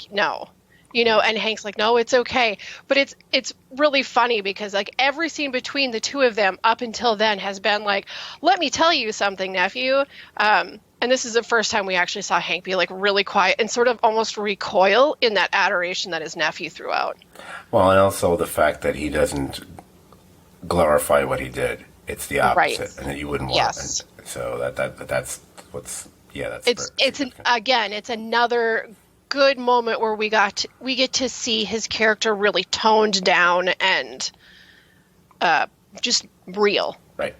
No. And Hank's like, no, it's okay. But it's really funny because every scene between the two of them up until then has been like, let me tell you something, nephew. And this is the first time we actually saw Hank be really quiet and sort of almost recoil in that adoration that his nephew threw out. Well, and also the fact that he doesn't glorify what he did. It's the opposite, right. And that you wouldn't want. Yes. So that's what's it's another good moment where we get to see his character really toned down and just real. Right.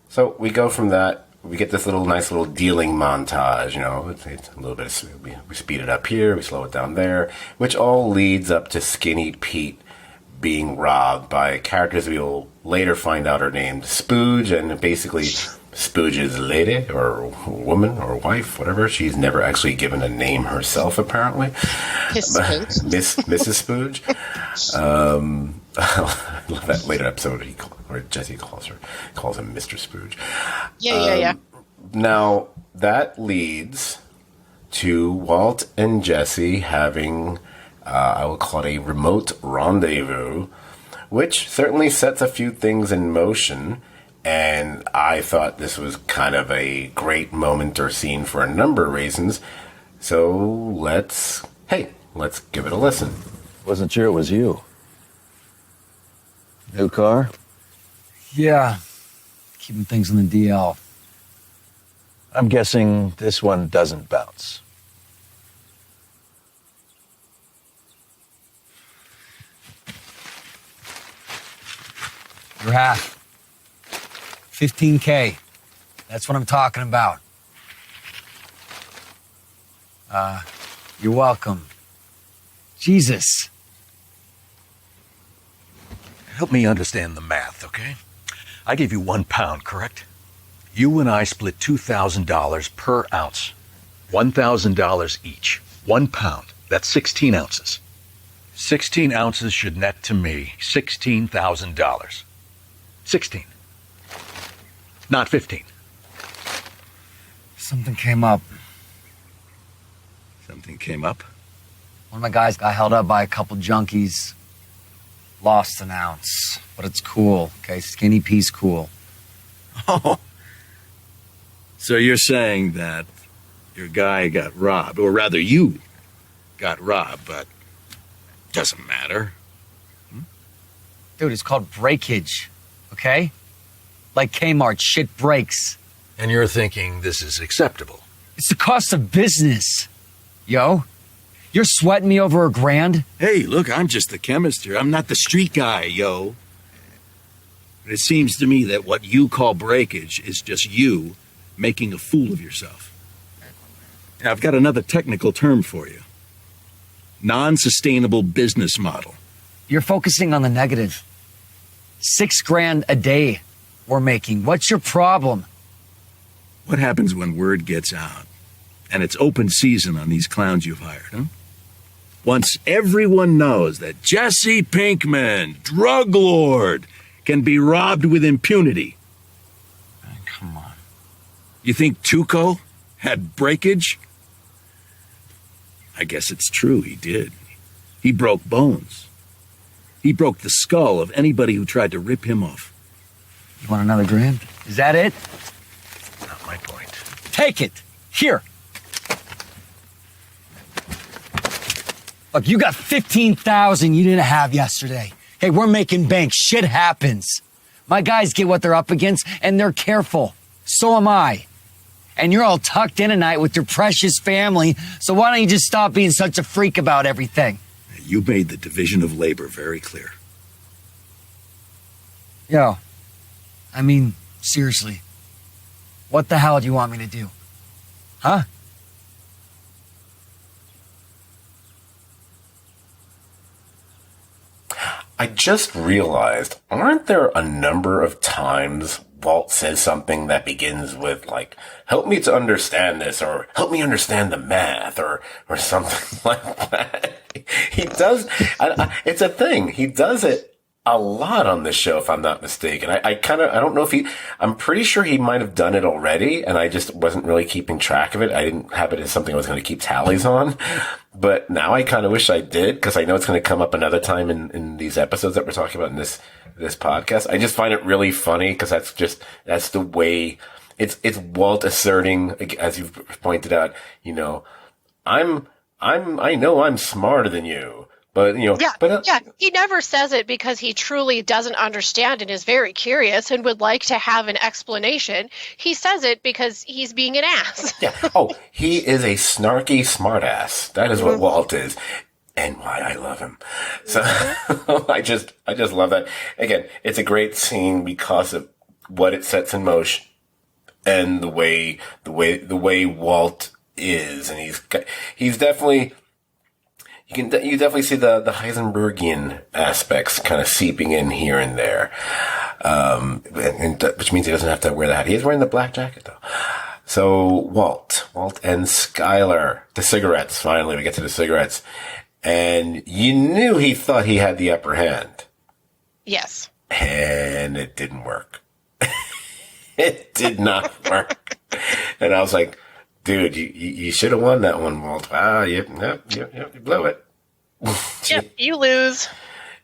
So we go from that. We get this nice little dealing montage. It's a little bit. We speed it up here. We slow it down there, which all leads up to Skinny Pete being robbed by characters we will later find out are named Spooge, and basically Spooge's lady or woman or wife, whatever. She's never actually given a name herself, apparently. Mrs. Spooge. I love that later episode where Jesse calls him Mr. Spooge. Yeah. Now, that leads to Walt and Jesse having, I will call it a remote rendezvous, which certainly sets a few things in motion. And I thought this was kind of a great moment or scene for a number of reasons. So let's give it a listen. Wasn't sure it was you. New car? Yeah. Keeping things on the DL. I'm guessing this one doesn't bounce. Your half. 15K. That's what I'm talking about. You're welcome. Jesus. Help me understand the math, okay? I gave you £1, correct? You and I split $2,000 per ounce. $1,000 each. £1. That's 16 ounces. 16 ounces should net to me $16,000. 16. Not 15. Something came up. Something came up? One of my guys got held up by a couple junkies. Lost an ounce. But it's cool, okay? Skinny Pete's cool. Oh. So you're saying that your guy got robbed, or rather you got robbed, but doesn't matter. Dude, it's called breakage, okay? Like Kmart, shit breaks. And you're thinking this is acceptable? It's the cost of business, yo. You're sweating me over $1,000? Hey, look, I'm just the chemist here. I'm not the street guy, yo. But it seems to me that what you call breakage is just you making a fool of yourself. Now, I've got another technical term for you. Non-sustainable business model. You're focusing on the negative. $6,000 a day we're making. What's your problem? What happens when word gets out and it's open season on these clowns you've hired, huh? Once everyone knows that Jesse Pinkman, drug lord, can be robbed with impunity. Come on. You think Tuco had breakage? I guess it's true, he did. He broke bones. He broke the skull of anybody who tried to rip him off. You want another grand? Is that it? Not my point. Take it. Here. Look, you got $15,000 you didn't have yesterday. Hey, we're making bank. Shit happens. My guys get what they're up against, and they're careful. So am I. And you're all tucked in tonight with your precious family, so why don't you just stop being such a freak about everything? You made the division of labor very clear. Yo, I mean, seriously. What the hell do you want me to do? Huh? I just realized, aren't there a number of times Walt says something that begins with, like, help me to understand this, or help me understand the math, or something like that? He does, it's a thing. He does it a lot on this show, if I'm not mistaken. I don't know if I'm pretty sure he might have done it already, and I just wasn't really keeping track of it. I didn't have it as something I was going to keep tallies on. But now I kind of wish I did, because I know it's going to come up another time in these episodes that we're talking about in this podcast. I just find it really funny, because that's the way it's Walt asserting, as you've pointed out, you know, I know I'm smarter than you. But, you know, he never says it because he truly doesn't understand and is very curious and would like to have an explanation. He says it because he's being an ass. Yeah. Oh, he is a snarky smartass. That is what Walt is. And why I love him. So I just love that. Again, it's a great scene because of what it sets in motion and the way Walt is. And he's definitely, you definitely see the Heisenbergian aspects kind of seeping in here and there. Which means he doesn't have to wear the hat. He is wearing the black jacket though. So Walt and Skylar, the cigarettes. Finally, we get to the cigarettes. And you knew he thought he had the upper hand. Yes. And it didn't work. It did not work. And I was like, dude, you should have won that one, Walt. Wow, you blew it. Yep, you lose.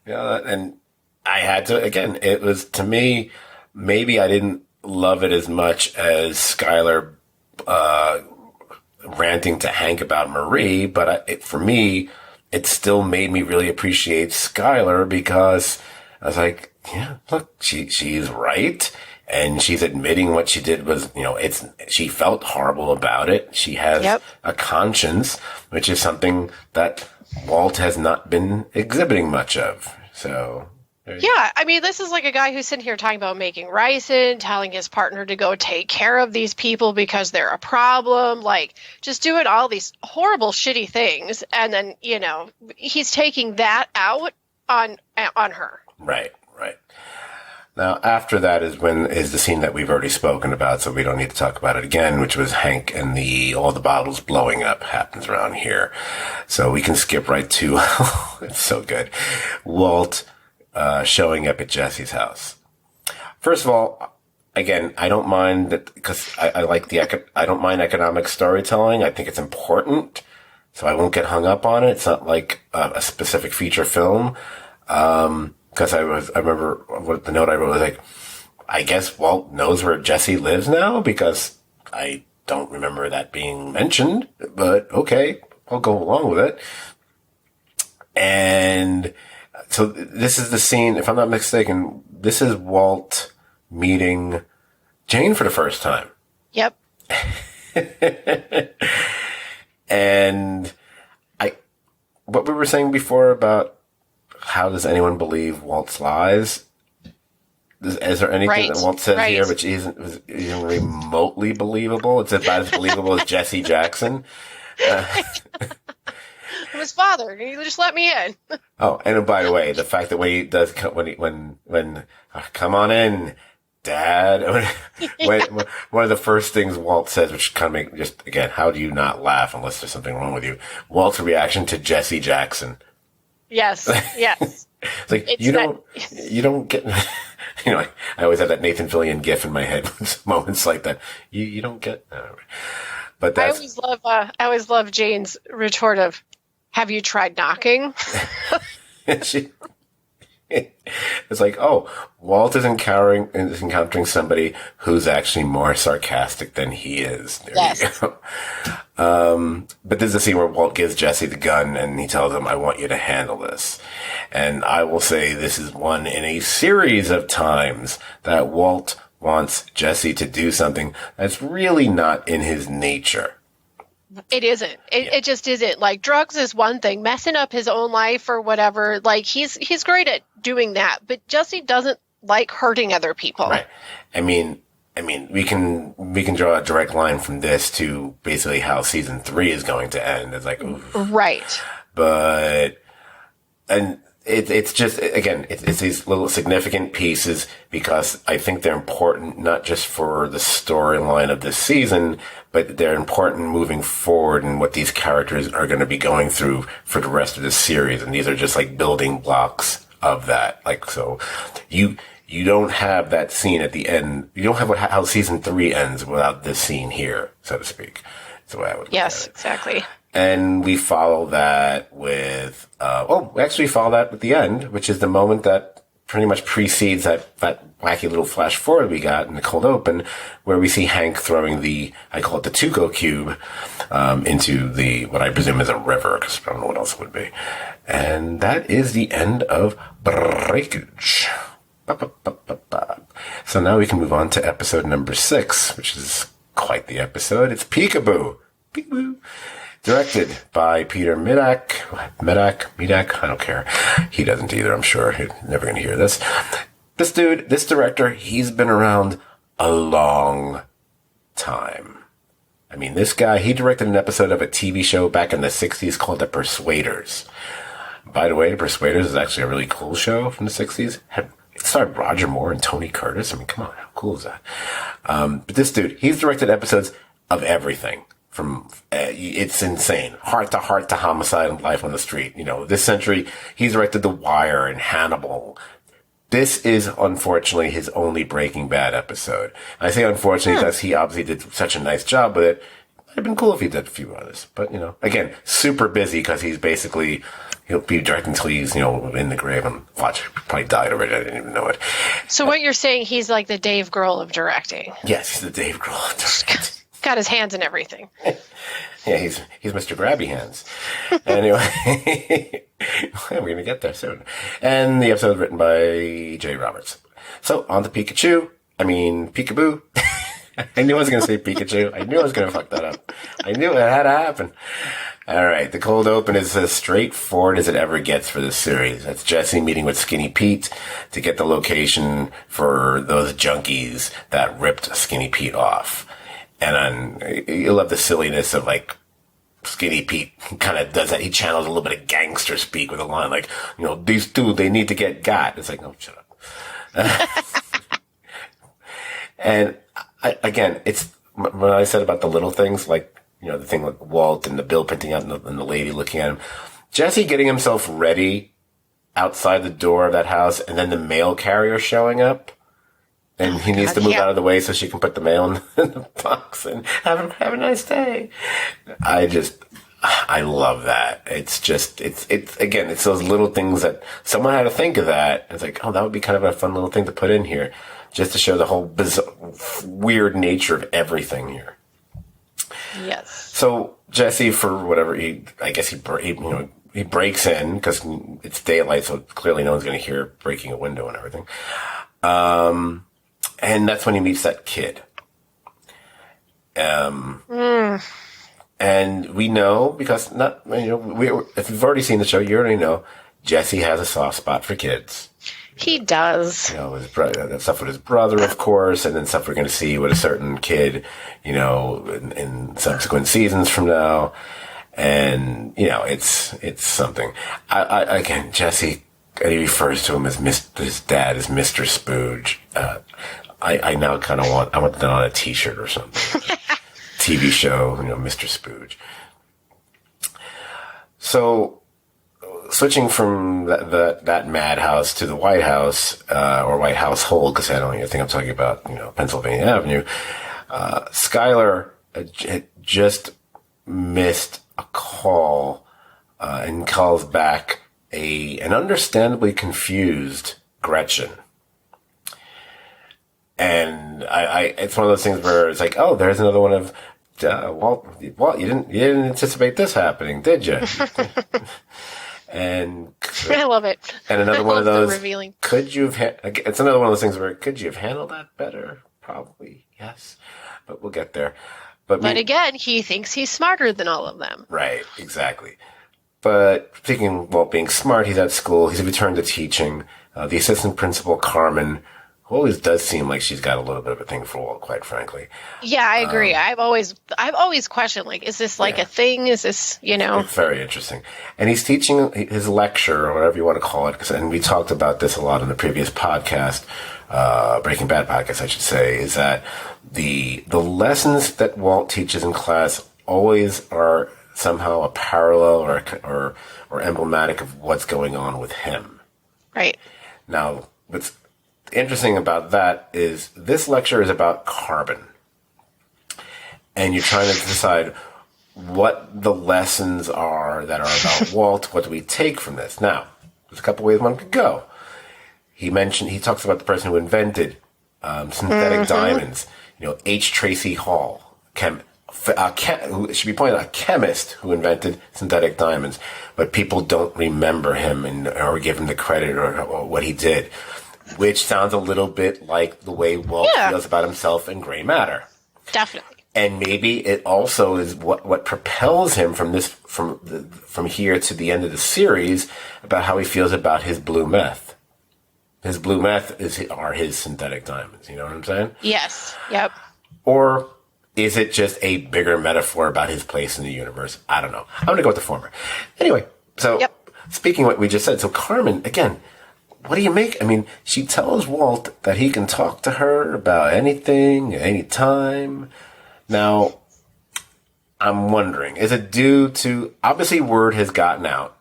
Yeah, and I had to, again, it was, to me, maybe I didn't love it as much as Skylar ranting to Hank about Marie, but for me, it still made me really appreciate Skylar, because I was like, yeah, look, she's right. And she's admitting what she did was, you know, she felt horrible about it. She has a conscience, which is something that Walt has not been exhibiting much of. So. Yeah, I mean, this is like a guy who's sitting here talking about making ricin, telling his partner to go take care of these people because they're a problem, like just doing all these horrible, shitty things. And then, you know, he's taking that out on her. Right. Now, after that is the scene that we've already spoken about, so we don't need to talk about it again, which was Hank and all the bottles blowing up happens around here. So we can skip right to, it's so good, Walt showing up at Jesse's house. First of all, again, I don't mind that, because I like I don't mind economic storytelling. I think it's important, so I won't get hung up on it. It's not like a specific feature film. Because I remember what the note I wrote was like, I guess Walt knows where Jesse lives now, because I don't remember that being mentioned, but okay, I'll go along with it. And so this is the scene, if I'm not mistaken, this is Walt meeting Jane for the first time. Yep. And what we were saying before about how does anyone believe Walt's lies? Is there anything that Walt says here which isn't remotely believable? It's about as believable as Jesse Jackson. I'm his father. You just let me in. Oh, and by the way, the fact that when he does, come on in, Dad. One of the first things Walt says, which kind of make just again, how do you not laugh unless there's something wrong with you? Walt's reaction to Jesse Jackson. Yes. Yes. It's like you don't get. You know, I always have that Nathan Fillion gif in my head. Moments like that, you don't get. But that's, I always love Jane's retort of, "Have you tried knocking?" It's like, oh, Walt is encountering somebody who's actually more sarcastic than he is. There yes. You go. But there's a scene where Walt gives Jesse the gun and he tells him, I want you to handle this. And I will say this is one in a series of times that Walt wants Jesse to do something that's really not in his nature. It isn't. It just isn't. Like, drugs is one thing. Messing up his own life or whatever, like, he's great at doing that. But Jesse doesn't like hurting other people. Right. I mean, we can draw a direct line from this to basically how season 3 is going to end. It's like, oof. Right. But, and it's just, again, it's these little significant pieces because I think they're important not just for the storyline of this season, but they're important moving forward and what these characters are going to be going through for the rest of the series. And these are just like building blocks of that. Like, so you don't have that scene at the end. You don't have how season 3 ends without this scene here, so to speak. That's the way I would look Yes, at it. exactly. And we follow that with, we actually follow that with the end, which is the moment that pretty much precedes that wacky little flash forward we got in the cold open, where we see Hank throwing I call it the Tuco cube, into what I presume is a river, because I don't know what else it would be. And that is the end of Breakage. So now we can move on to episode number 6, which is quite the episode. It's Peekaboo. Peekaboo. Directed by Peter Medak, I don't care. He doesn't either, I'm sure. He's never going to hear this. This director, he's been around a long time. I mean, this guy, he directed an episode of a TV show back in the 60s called The Persuaders. By the way, The Persuaders is actually a really cool show from the 60s. It starred Roger Moore and Tony Curtis. I mean, come on, how cool is that? But this dude, he's directed episodes of everything. From it's insane, heart to homicide and life on the street. You know, this century he's directed The Wire and Hannibal. This is unfortunately his only Breaking Bad episode. I say unfortunately because he obviously did such a nice job with it. It'd have been cool if he did a few others, but you know, again, super busy because he'll be directing until he's in the grave and watch. Probably died already. I didn't even know it. So what you're saying, he's like the Dave Grohl of directing. Yes, he's the Dave Grohl of directing. Got his hands in everything. Yeah, he's Mr. Grabby Hands. Anyway, we're going to get there soon. And the episode is written by Jay Roberts. So, on to Peekaboo. I knew I was going to say Pikachu. I knew I was going to fuck that up. I knew it had to happen. All right, the cold open is as straightforward as it ever gets for this series. That's Jesse meeting with Skinny Pete to get the location for those junkies that ripped Skinny Pete off. And you love the silliness of like Skinny Pete kind of does that. He channels a little bit of gangster speak with a line like, these two, they need to get got. It's like, no, shut up. And again, it's when I said about the little things, like, the thing with Walt and the bill printing out and the lady looking at him, Jesse getting himself ready outside the door of that house and then the mail carrier showing up. And he needs to move out of the way so she can put the mail in the box and have a nice day. I love that. It's again, it's those little things that someone had to think of that. It's like, oh, that would be kind of a fun little thing to put in here just to show the whole bizarre, weird nature of everything here. Yes. So Jesse, for whatever, he breaks in because it's daylight, so clearly no one's going to hear breaking a window and everything. And that's when he meets that kid. And we know, because if you've already seen the show, you already know Jesse has a soft spot for kids. He does. His brother, stuff with his brother, of course, and then stuff we're going to see with a certain kid, in subsequent seasons from now. And, it's something. Again, Jesse, he refers to him as his dad as Mr. Spooge. I now kind of I want that on a t-shirt or something. TV show, Mr. Spooge. So, switching from that madhouse to the White House, or White Household, because I don't even think I'm talking about, Pennsylvania Avenue, Skylar had just missed a call, and calls back an understandably confused Gretchen. And it's one of those things where it's like, oh, there's another one of, Walt, you didn't anticipate this happening, did you? And I love it. And another one of those, revealing. It's another one of those things where, could you have handled that better? Probably, yes. But we'll get there. But again, he thinks he's smarter than all of them. Right, exactly. But speaking of Walt being smart, he's at school. He's returned to teaching. The assistant principal, Carmen, who always does seem like she's got a little bit of a thing for Walt, quite frankly. Yeah, I agree. I've always questioned, like, is this like a thing? Is this, It's very interesting. And he's teaching his lecture, or whatever you want to call it, and we talked about this a lot in the previous podcast, Breaking Bad podcast, I should say, is that the lessons that Walt teaches in class always are somehow a parallel or emblematic of what's going on with him. Right. Now, what's interesting about that is this lecture is about carbon. And you're trying to decide what the lessons are that are about Walt. What do we take from this? Now, there's a couple ways one could go. He talks about the person who invented synthetic diamonds. H. Tracy Hall, who should be pointed out, a chemist who invented synthetic diamonds, but people don't remember him or give him the credit or what he did, which sounds a little bit like the way Walt feels about himself in Gray Matter. Definitely. And maybe it also is what propels him from here to the end of the series about how he feels about his blue meth. His blue meth are his synthetic diamonds. You know what I'm saying? Yes. Yep. Or is it just a bigger metaphor about his place in the universe? I don't know. I'm going to go with the former. Anyway, so Speaking of what we just said, so Carmen, again, what do you make? I mean, she tells Walt that he can talk to her about anything, anytime. Now, I'm wondering, is it due to, obviously word has gotten out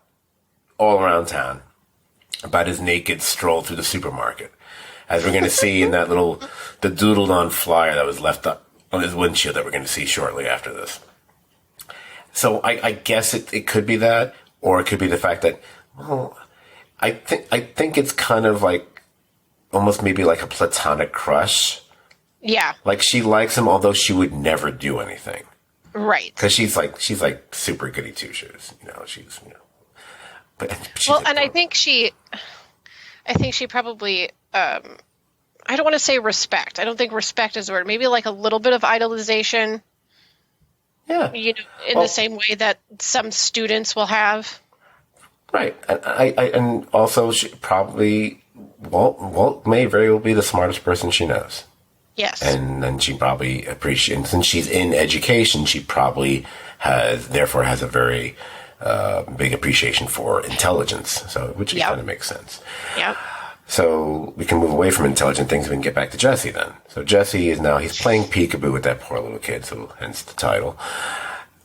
all around town about his naked stroll through the supermarket, as we're going to see in that the doodled on flyer that was left up on his windshield that we're going to see shortly after this. So I guess it could be that, or it could be the fact that, well, I think it's kind of like almost maybe like a platonic crush. Yeah. Like she likes him, although she would never do anything. Right. Because she's like super goody two shoes. But I think she probably, I don't want to say respect. I don't think respect is the word. Maybe like a little bit of idolization. Yeah. The same way that some students will have. Right. And also she probably, Walt may very well be the smartest person she knows. Yes. And then she probably appreciates, since she's in education, she probably therefore has a very big appreciation for intelligence. Which kind of makes sense. Yeah. So we can move away from intelligent things and we can get back to Jesse then. So Jesse he's playing peekaboo with that poor little kid, so hence the title.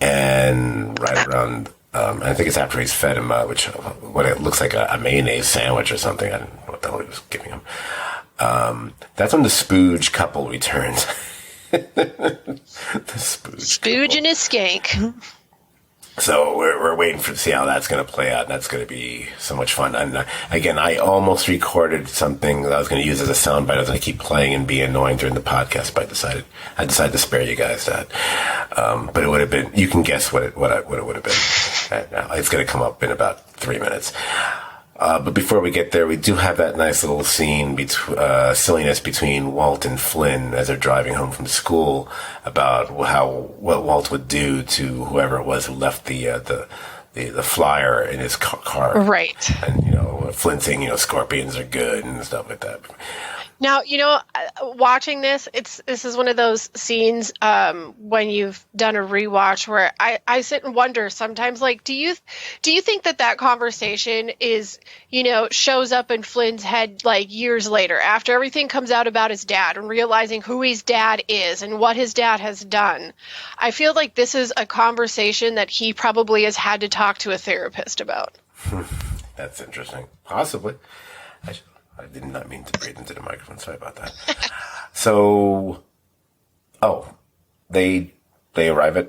And right around, I think it's after he's fed him, what it looks like a mayonnaise sandwich or something. I don't know what the hell he was giving him. That's when the Spooge couple returns. The Spooge and his skank. So we're waiting to see how that's going to play out. That's going to be so much fun. And again, I almost recorded something that I was going to use as a soundbite. I was going to keep playing and be annoying during the podcast, but I decided to spare you guys that. But it would have been, you can guess what it would have been. It's going to come up in about 3 minutes. But before we get there, we do have that nice little scene, silliness between Walt and Flynn as they're driving home from school about what Walt would do to whoever it was who left the flyer in his car. Right. And, Flynn saying, scorpions are good and stuff like that. Now, watching this, this is one of those scenes when you've done a rewatch where I sit and wonder sometimes, like, do you think that conversation is, shows up in Flynn's head like years later after everything comes out about his dad and realizing who his dad is and what his dad has done? I feel like this is a conversation that he probably has had to talk to a therapist about. That's interesting. Possibly. I did not mean to breathe into the microphone. Sorry about that. So, they arrive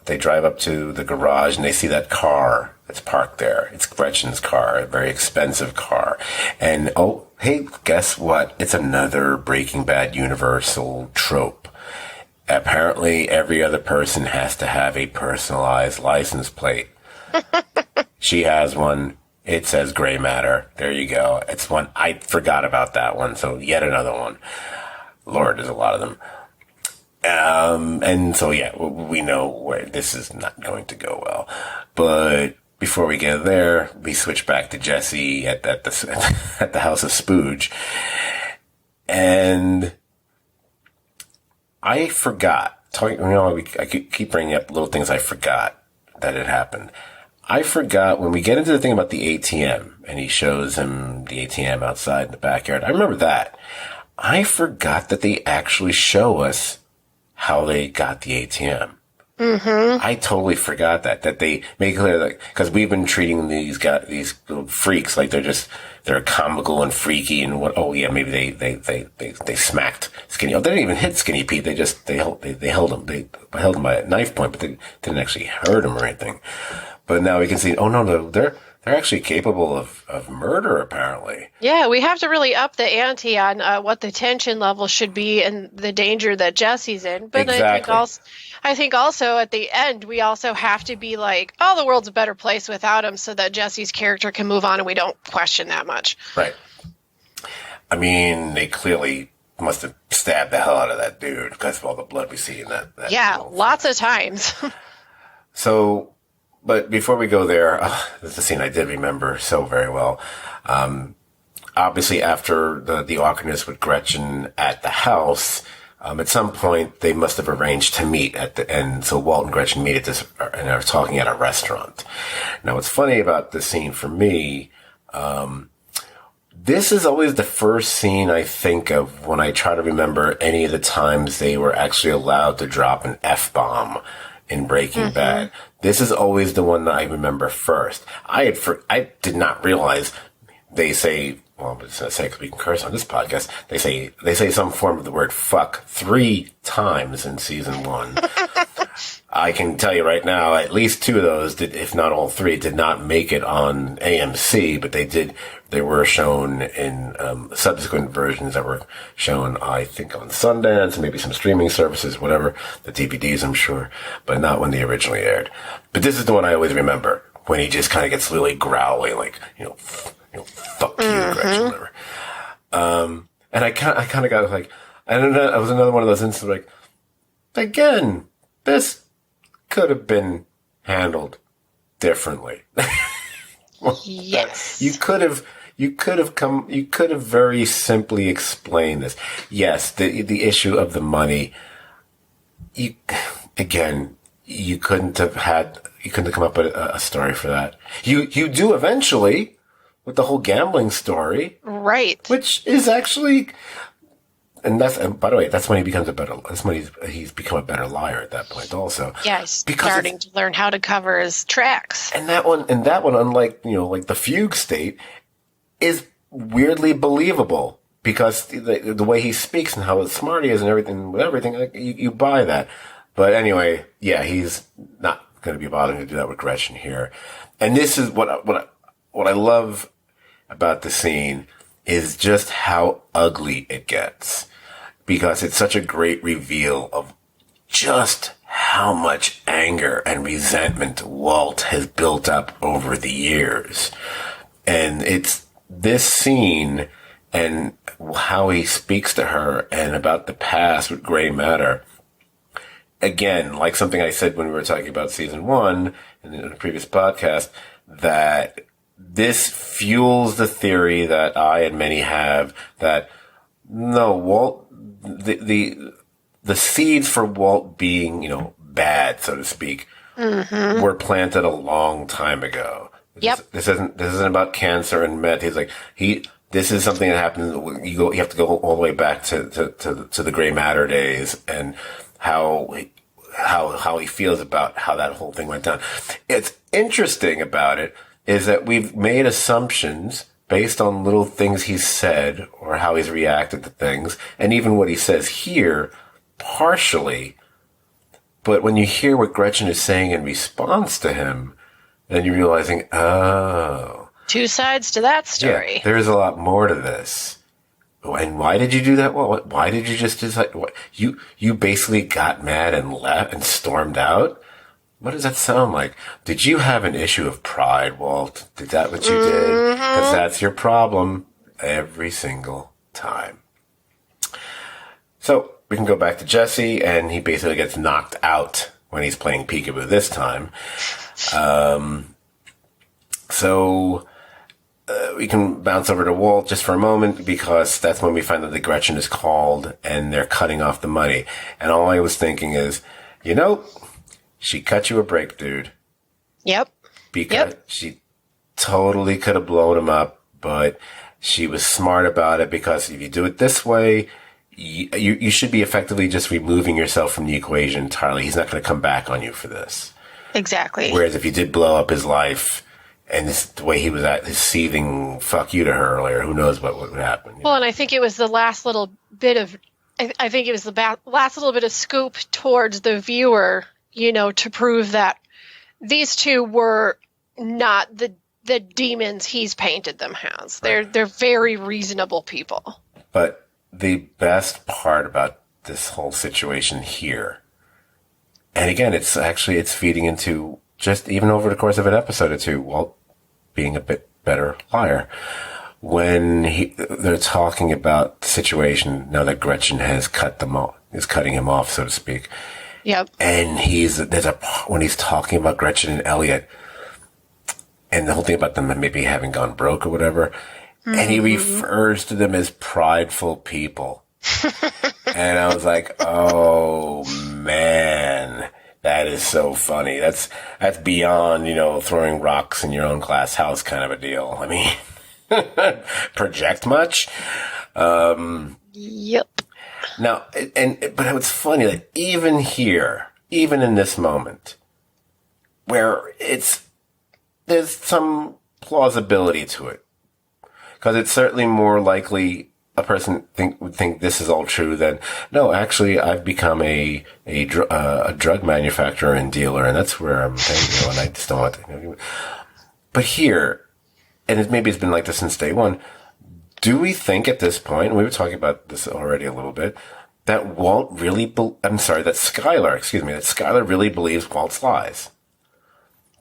they drive up to the garage and they see that car that's parked there. It's Gretchen's car, a very expensive car. And, hey, guess what? It's another Breaking Bad universal trope. Apparently, every other person has to have a personalized license plate. She has one. It says gray matter. There you go. It's one. I forgot about that one. So yet another one. Lord, there's a lot of them. And so, yeah, we know where this is not going to go well. But before we get there, we switch back to Jesse at the house of Spooge. And I forgot. I keep bringing up little things I forgot that had happened. I forgot when we get into the thing about the ATM and he shows him the ATM outside in the backyard. I remember that. I forgot that they actually show us how they got the ATM. Mm-hmm. I totally forgot that they make clear that, because we've been treating these little freaks like they're comical and freaky and maybe they smacked Skinny. They didn't even hit Skinny Pete. They held him. They held him by a knife point, but they didn't actually hurt him or anything. But now we can see, no, they're actually capable of murder, apparently. Yeah, we have to really up the ante on what the tension level should be and the danger that Jesse's in. But exactly. I think also at the end, we also have to be like, the world's a better place without him, so that Jesse's character can move on and we don't question that much. Right. I mean, they clearly must have stabbed the hell out of that dude because of all the blood we see in that yeah, lots of times. So... But before we go there, this is a scene I did remember so very well. Obviously, after the awkwardness with Gretchen at the house, at some point they must have arranged to meet at the end. So Walt and Gretchen meet and are talking at a restaurant. Now, what's funny about this scene for me, this is always the first scene I think of when I try to remember any of the times they were actually allowed to drop an F-bomb in Breaking Bad. This is always the one that I remember first. I did not realize they say, well, I'm just going to say because we can curse on this podcast, they say some form of the word fuck 3 times in season 1. I can tell you right now, at least 2 of those did, if not all 3, did not make it on AMC, but they were shown in subsequent versions that were shown, I think, on Sundance, maybe some streaming services, whatever, the DVDs, I'm sure, but not when they originally aired. But this is the one I always remember, when he just kind of gets really growly, like, fuck you, Gretchen, whatever. And I kind of got like, I don't know, it was another one of those instances like, again, this could have been handled differently. Yes. You could have very simply explained this. Yes, the issue of the money, you couldn't have come up with a story for that. You do eventually with the whole gambling story. Right. Which is actually, and by the way, that's when he becomes he's become a better liar at that point also. Yeah, he's starting to learn how to cover his tracks. And that one, unlike, like the fugue state, is weirdly believable because the way he speaks and how smart he is and everything, like, you buy that. But anyway, yeah, he's not going to be bothering to do that with Gretchen here. And this is what I love about the scene is just how ugly it gets, because it's such a great reveal of just how much anger and resentment Walt has built up over the years. And it's this scene and how he speaks to her and about the past with gray matter. Again, like something I said when we were talking about season 1 in the previous podcast, that this fuels the theory that I and many have that No, Walt, the seeds for Walt being, bad, so to speak, were planted a long time ago. Yep. This isn't about cancer and meth. He's like, this is something that happens. You have to go all the way back to the gray matter days and how he feels about how that whole thing went down. It's interesting about it is that we've made assumptions based on little things he's said or how he's reacted to things, and even what he says here, partially. But when you hear what Gretchen is saying in response to him, then you're realizing, oh. Two sides to that story. Yeah, there's a lot more to this. And why did you do that? Well, why did you just decide? What, you basically got mad and left and stormed out? What does that sound like? Did you have an issue of pride, Walt? Is that what you did? Because that's your problem every single time. So we can go back to Jesse, and he basically gets knocked out when he's playing peekaboo this time. We can bounce over to Walt just for a moment because that's when we find that the Gretchen is called and they're cutting off the money. And all I was thinking is, she cut you a break, dude. Yep. Because she totally could have blown him up, but she was smart about it because if you do it this way, you should be effectively just removing yourself from the equation entirely. He's not going to come back on you for this. Exactly. Whereas if you did blow up his life and the way he was at his seething fuck you to her earlier, who knows what would happen. Well, and I think it was the last little bit of, I think it was the last little bit of scoop towards the viewer, to prove that these two were not the demons he's painted them as. They're very reasonable people. But the best part about this whole situation here, and again, it's feeding into just even over the course of an episode or two, Walt being a bit better liar. When they're talking about the situation now that Gretchen has is cutting him off, so to speak. Yep. And when he's talking about Gretchen and Elliot and the whole thing about them maybe having gone broke or whatever, and he refers to them as prideful people. And I was like, oh man, that is so funny. That's beyond, throwing rocks in your own glass house kind of a deal. I mean, project much? Yep. Now, but it's funny that even here, even in this moment, where there's some plausibility to it, because it's certainly more likely a person would think this is all true than, no, actually, I've become a drug manufacturer and dealer, and that's where I'm thinking, and I just don't want to. But here, and maybe it's been like this since day one. Do we think at this point, and we were talking about this already a little bit, that Skylar really believes Walt's lies?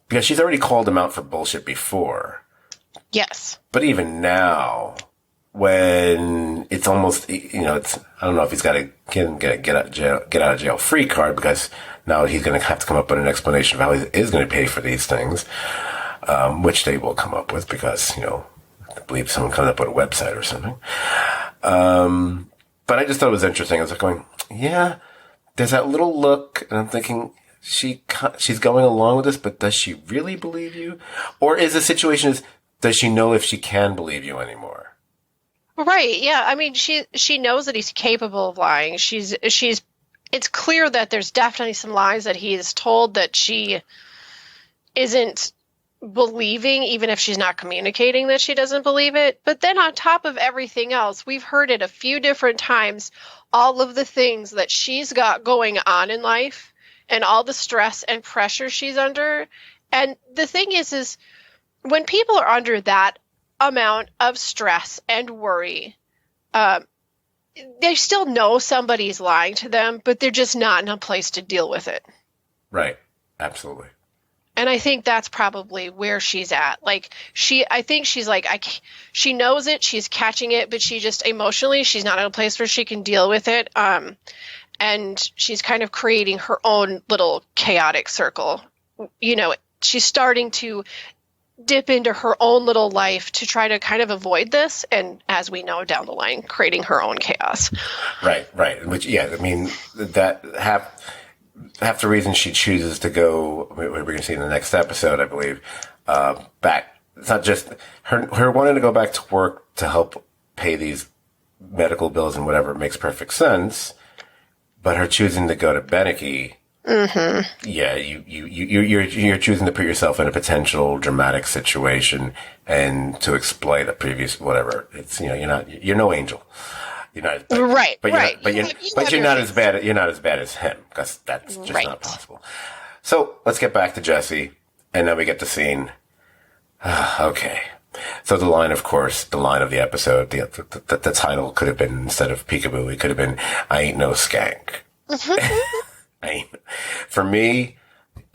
Because she's already called him out for bullshit before. Yes. But even now, when it's almost, I don't know if he's got a get out of jail free card, because now he's going to have to come up with an explanation of how he is going to pay for these things, which they will come up with because, I believe someone comes up with a website or something. But I just thought it was interesting. I was like going, yeah, there's that little look, and I'm thinking she's going along with this, but does she really believe you? Or is the situation does she know if she can believe you anymore? Right. Yeah. I mean, she knows that he's capable of lying. It's clear that there's definitely some lies that he is told that she isn't believing, even if she's not communicating that she doesn't believe it. But then on top of everything else, we've heard it a few different times, all of the things that she's got going on in life and all the stress and pressure she's under. And the thing is when people are under that amount of stress and worry, they still know somebody's lying to them, but they're just not in a place to deal with it. Right. Absolutely. And I think that's probably where she's at. Like I think she's like, she knows it, she's catching it, but she just emotionally, she's not in a place where she can deal with it. And she's kind of creating her own little chaotic circle. She's starting to dip into her own little life to try to kind of avoid this, and as we know down the line, creating her own chaos. Right. Which, yeah, I mean, that half the reason she chooses to go, we're going to see in the next episode, I believe, back. It's not just her wanting to go back to work to help pay these medical bills and whatever makes perfect sense, but her choosing to go to Beneke. Mm-hmm. Yeah, you're choosing to put yourself in a potential dramatic situation and to exploit a previous whatever. It's, you're no angel. You're not right. But you're not as bad. You're not as bad as him, because that's just not possible. So let's get back to Jesse, and then we get the scene. Okay. So the line, of course, the line of the episode, the title could have been, instead of peekaboo, it could have been, "I ain't no skank." For me,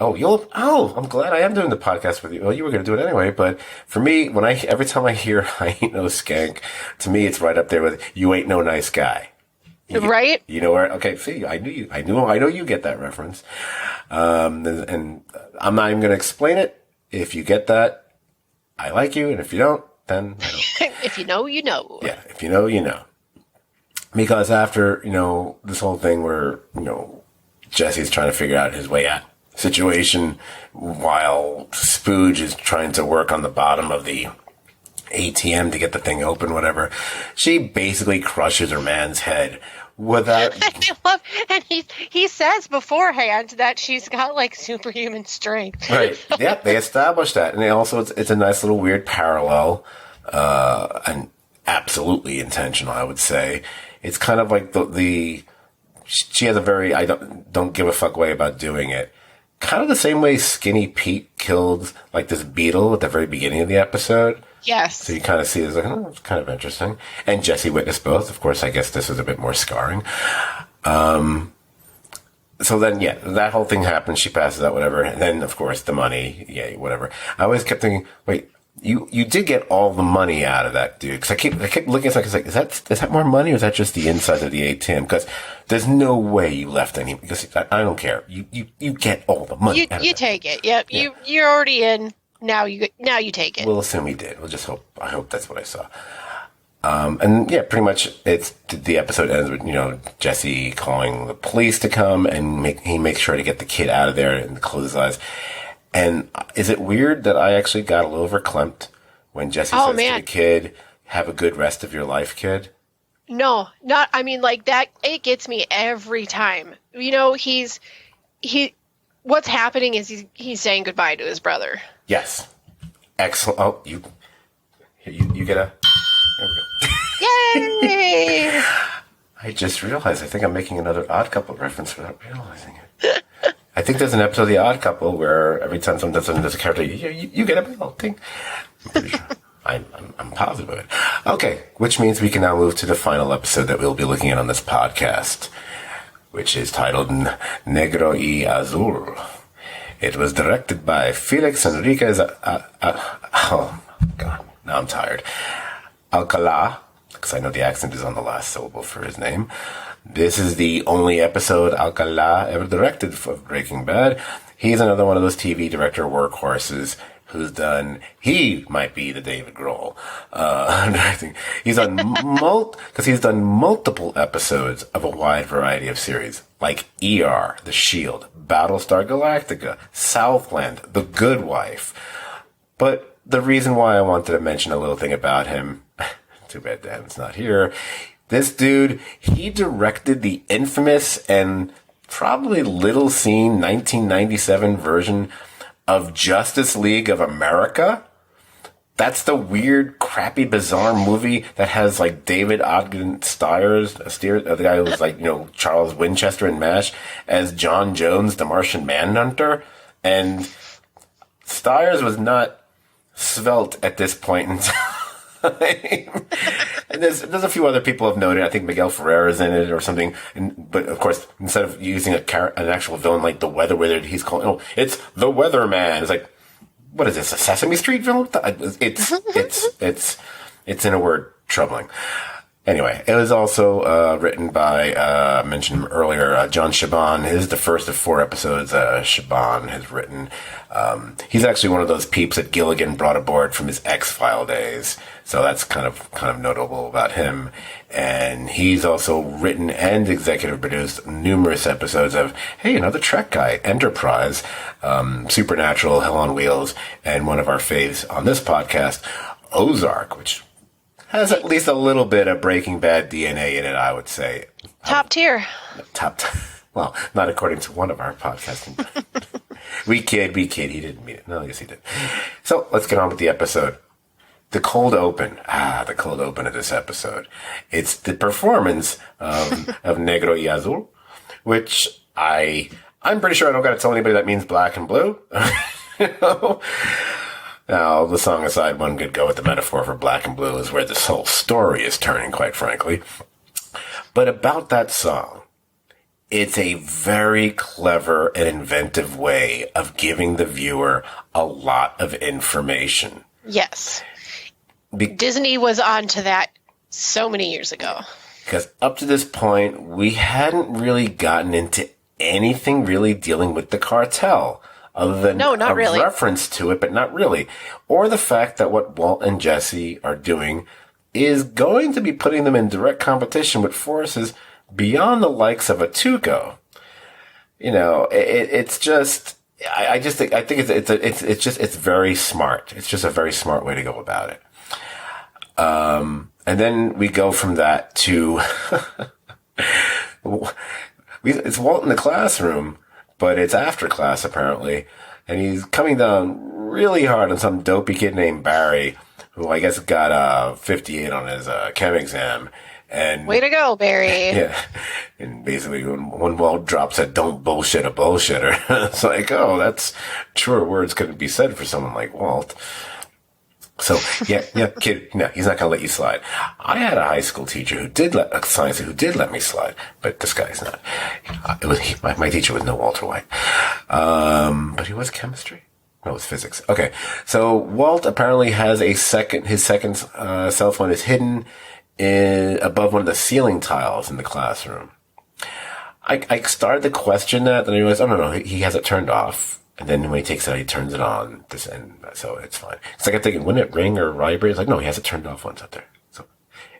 I'm glad I am doing the podcast with you. Well, you were going to do it anyway, but for me, every time I hear "I ain't no skank," to me, it's right up there with "you ain't no nice guy." Right? You know where? Okay, see, I know you get that reference. And I'm not even going to explain it. If you get that, I like you, and if you don't, then I don't. If you know, you know. Yeah, if you know, you know. Because after, this whole thing where, Jesse's trying to figure out his way out situation while Spooge is trying to work on the bottom of the ATM to get the thing open, whatever, she basically crushes her man's head without... And he says beforehand that she's got like superhuman strength. Right. Yeah, they established that. And it's a nice little weird parallel, and absolutely intentional, I would say. It's kind of like she has a very, I don't give a fuck way about doing it. Kind of the same way Skinny Pete killed like this beetle at the very beginning of the episode. Yes. So you kind of see it's like, it's kind of interesting. And Jesse witnessed both. Of course, I guess this was a bit more scarring. So then, yeah, that whole thing happens. She passes out, whatever. And then, of course, the money, yeah, whatever. I always kept thinking, wait, you did get all the money out of that, dude. Because I kept looking at something, is that more money, or is that just the inside of the ATM? Because there's no way you left any. Because I don't care. You get all the money. You take it. Yep. Yeah. You're already in. Now you take it. We'll assume he did. We'll just hope. I hope that's what I saw. And yeah, pretty much the episode ends with, Jesse calling the police to come, and he makes sure to get the kid out of there and close his eyes. And is it weird that I actually got a little verklempt when Jesse says to the kid, "Have a good rest of your life, kid"? No, not, I mean, like that, it gets me every time. What's happening is he's saying goodbye to his brother. Yes. Excellent. Oh, you get a... There we go. Yay! I just realized, I think I'm making another Odd Couple reference without realizing it. I think there's an episode of The Odd Couple where every time someone does something, there's a character, you get a little thing. I'm pretty sure. I'm positive of it. Okay, which means we can now move to the final episode that we'll be looking at on this podcast, which is titled Negro y Azul. It was directed by Felix Enriquez. Oh, God, now I'm tired. Alcala, because I know the accent is on the last syllable for his name. This is the only episode Alcala ever directed for Breaking Bad. He's another one of those TV director workhorses he might be the David Grohl. He's done because he's done multiple episodes of a wide variety of series, like ER, The Shield, Battlestar Galactica, Southland, The Good Wife. But the reason why I wanted to mention a little thing about him, too bad Dan's not here, this dude, he directed the infamous and probably little seen 1997 version of Justice League of America. That's the weird, crappy, bizarre movie that has like David Ogden Stiers, the guy who was like, Charles Winchester in MASH, as John Jones, the Martian Manhunter. And Stiers was not svelte at this point in time. And there's a few other people I've noted. I think Miguel Ferrer is in it or something. But of course, instead of using an actual villain like the Weather Wizard, he's calling, it's the Weatherman. It's like, what is this, a Sesame Street villain? It's in a word, troubling. Anyway, it was also written by, I mentioned him earlier, John Shaban. This is the first of 4 episodes Shaban has written. He's actually one of those peeps that Gilligan brought aboard from his X-File days. So that's kind of notable about him. And he's also written and executive produced numerous episodes of, hey, another Trek guy, Enterprise, Supernatural, Hell on Wheels, and one of our faves on this podcast, Ozark, which has at least a little bit of Breaking Bad DNA in it, I would say. Top tier. Well, not according to one of our podcasting. We kid. He didn't mean it. No, yes, he did. So let's get on with the episode. The cold open. The cold open of this episode. It's the performance of Negro y Azul, which I'm pretty sure I don't got to tell anybody that means black and blue. You know? Now, the song aside, one could go with the metaphor for black and blue is where this whole story is turning, quite frankly. But about that song, it's a very clever and inventive way of giving the viewer a lot of information. Yes. Disney was onto that so many years ago. Because up to this point, we hadn't really gotten into anything really dealing with the cartel. Other than a reference to it, but not really. Or the fact that what Walt and Jesse are doing is going to be putting them in direct competition with forces beyond the likes of a Tuco. You know, it's just, I think it's very smart. It's just a very smart way to go about it. And then we go from that to, it's Walt in the classroom. But it's after class, apparently, and he's coming down really hard on some dopey kid named Barry, who I guess got a 58 on his chem exam. And way to go, Barry! Yeah, and basically, when Walt drops that "Don't bullshit a bullshitter," it's like, oh, that's truer words couldn't be said for someone like Walt. So, yeah, kid, no, he's not going to let you slide. I had a high school teacher a science teacher who did let me slide, but this guy's not. My teacher was no Walter White. But he was chemistry. No, it was physics. Okay. So Walt apparently has his second cell phone is hidden above one of the ceiling tiles in the classroom. I started to question that, and I realized, oh, no, he has it turned off. And then when he takes it out, he turns it on. And so it's fine. It's like I'm thinking, wouldn't it ring or vibrate? It's like, no, he has it turned off once out there. So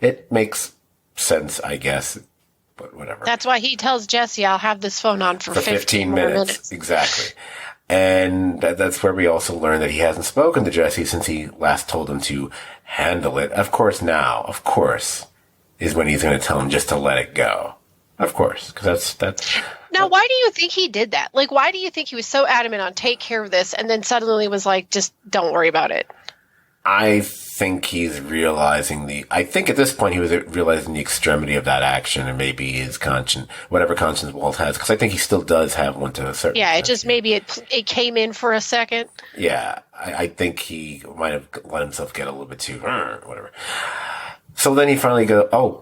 it makes sense, I guess, but whatever. That's why he tells Jesse, I'll have this phone on for 15 minutes. Exactly. And that's where we also learn that he hasn't spoken to Jesse since he last told him to handle it. Of course, is when he's going to tell him just to let it go. Of course, because that's. Now, why do you think he did that? Like, why do you think he was so adamant on take care of this and then suddenly was like, just don't worry about it? I think he's realizing I think at this point he was realizing the extremity of that action and maybe his conscience, whatever conscience Walt has, because I think he still does have one to a certain extent. It just maybe it came in for a second. Yeah, I think he might have let himself get a little bit too, whatever. So then he finally goes, oh,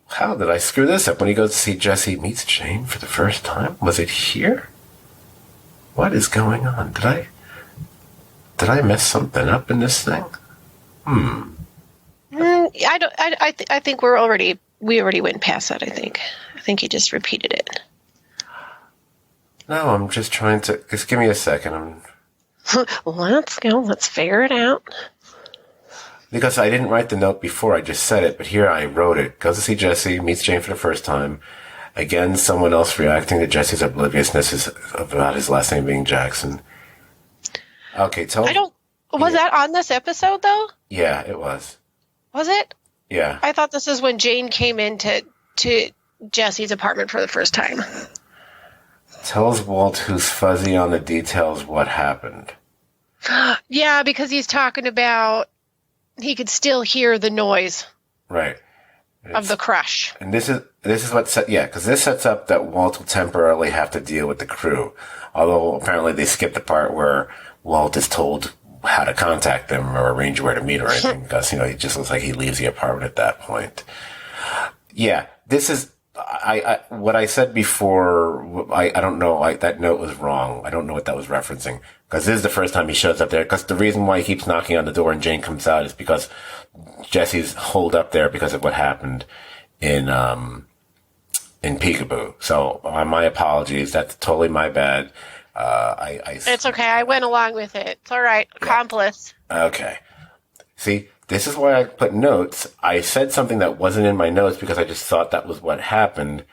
how did I screw this up? When he goes to see Jesse meets Jane for the first time, was it here? What is going on? Did I mess something up in this thing? I think we already went past that. I think he just repeated it. No, I'm just trying to. Just give me a second. Let's go. Let's figure it out. Because I didn't write the note before, I just said it, but here I wrote it. Goes to see Jesse, meets Jane for the first time. Again, someone else reacting to Jesse's obliviousness about his last name being Jackson. Okay, was that on this episode, though? Yeah, it was. Was it? Yeah. I thought this is when Jane came into Jesse's apartment for the first time. Tells Walt, who's fuzzy on the details, what happened. Yeah, because he's talking about he could still hear the noise. Right. Of the crush. And this is what because this sets up that Walt will temporarily have to deal with the crew. Although apparently they skipped the part where Walt is told how to contact them or arrange where to meet or anything, because, it just looks like he leaves the apartment at that point. Yeah, this is what I said before, I don't know. That note was wrong. I don't know what that was referencing, because this is the first time he shows up there. Because the reason why he keeps knocking on the door and Jane comes out is because Jesse's holed up there because of what happened in Peekaboo. So my apologies. That's totally my bad. It's okay. I went along with it. It's all right. Accomplice. Okay. See, this is why I put notes. I said something that wasn't in my notes because I just thought that was what happened,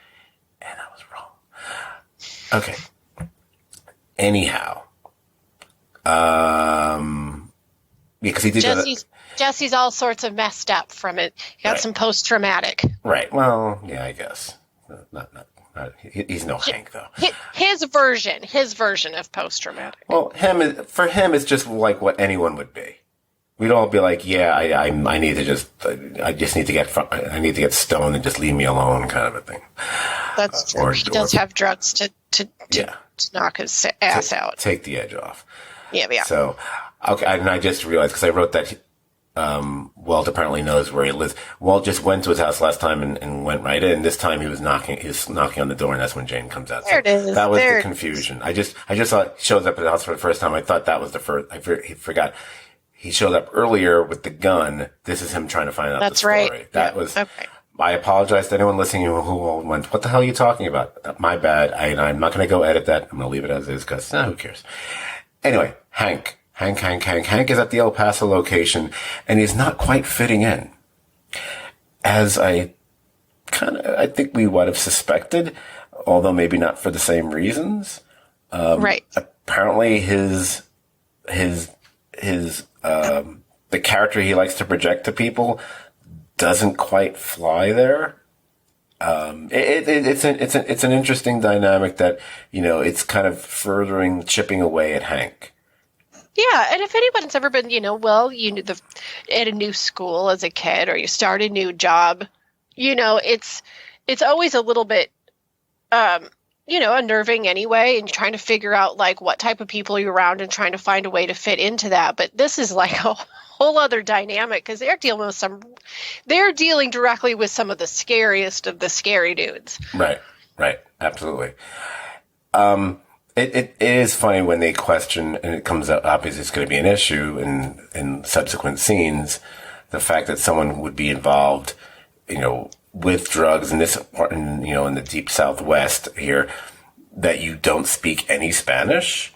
and I was wrong. Okay. Anyhow, because he did Jesse's all sorts of messed up from it. He got some post-traumatic. Right. Well, yeah, I guess. Not, he's no Hank, though. His version of post-traumatic. Well, for him, it's just like what anyone would be. We'd all be like, yeah, I need to get stoned and just leave me alone, kind of a thing. That's true. He does have drugs to knock his ass out. Take the edge off. Yeah. So, okay, and I just realized, because I wrote that Walt apparently knows where he lives. Walt just went to his house last time and went right in. This time he was knocking on the door, and that's when Jane comes out. There it is. That was the confusion. I just saw it shows up at the house for the first time. I thought that was the first. I forgot. He showed up earlier with the gun. This is him trying to find out the story. Right. That was. Okay. I apologize to anyone listening who went, what the hell are you talking about? My bad. I'm not going to go edit that. I'm going to leave it as is because who cares? Anyway, Hank is at the El Paso location, and he's not quite fitting in, as I think we would have suspected, although maybe not for the same reasons. Right. Apparently, the character he likes to project to people doesn't quite fly there. It's an interesting dynamic that, it's kind of chipping away at Hank. Yeah, and if anyone's ever been, at a new school as a kid, or you start a new job, it's always a little bit, unnerving anyway, and trying to figure out like what type of people you're around and trying to find a way to fit into that. But this is like a whole other dynamic, because they're dealing directly with some of the scariest of the scary dudes. Right, absolutely. It is funny when they question, and it comes up, obviously it's going to be an issue in subsequent scenes, the fact that someone would be involved, with drugs in this part, in the deep Southwest here, that you don't speak any Spanish.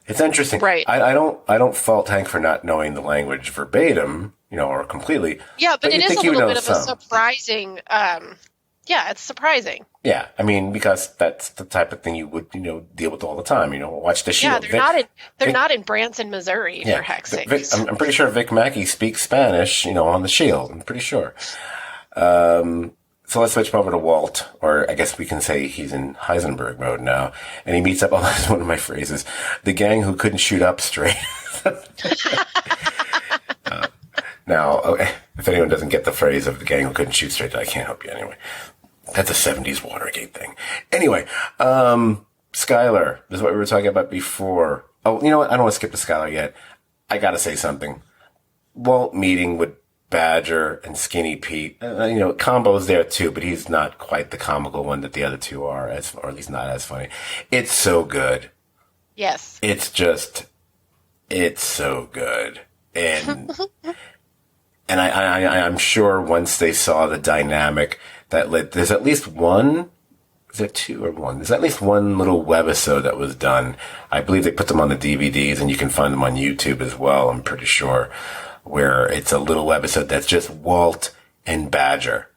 It's interesting. Right. I don't fault Hank for not knowing the language verbatim, or completely. Yeah, but it is a little bit of a surprising, it's surprising. Yeah, I mean, because that's the type of thing you would, deal with all the time. Watch The Shield. Yeah, they're not in Branson, Missouri, for heck's sake. I'm pretty sure Vic Mackey speaks Spanish, on The Shield. I'm pretty sure. So let's switch over to Walt, or I guess we can say he's in Heisenberg mode now. And he meets up, that's one of my phrases, the gang who couldn't shoot up straight. Now, if anyone doesn't get the phrase of the gang who couldn't shoot straight, I can't help you anyway. That's a 70s Watergate thing. Anyway, Skylar, this is what we were talking about before. Oh, you know what? I don't want to skip to Skylar yet. I got to say something. Walt meeting with Badger and Skinny Pete. Combo's there too, but he's not quite the comical one that the other two are, or at least not as funny. It's so good. Yes. It's so good. And and I'm sure once they saw the dynamic that there's at least one, is there two or one? There's at least one little webisode that was done. I believe they put them on the DVDs, and you can find them on YouTube as well, I'm pretty sure, where it's a little webisode that's just Walt and Badger.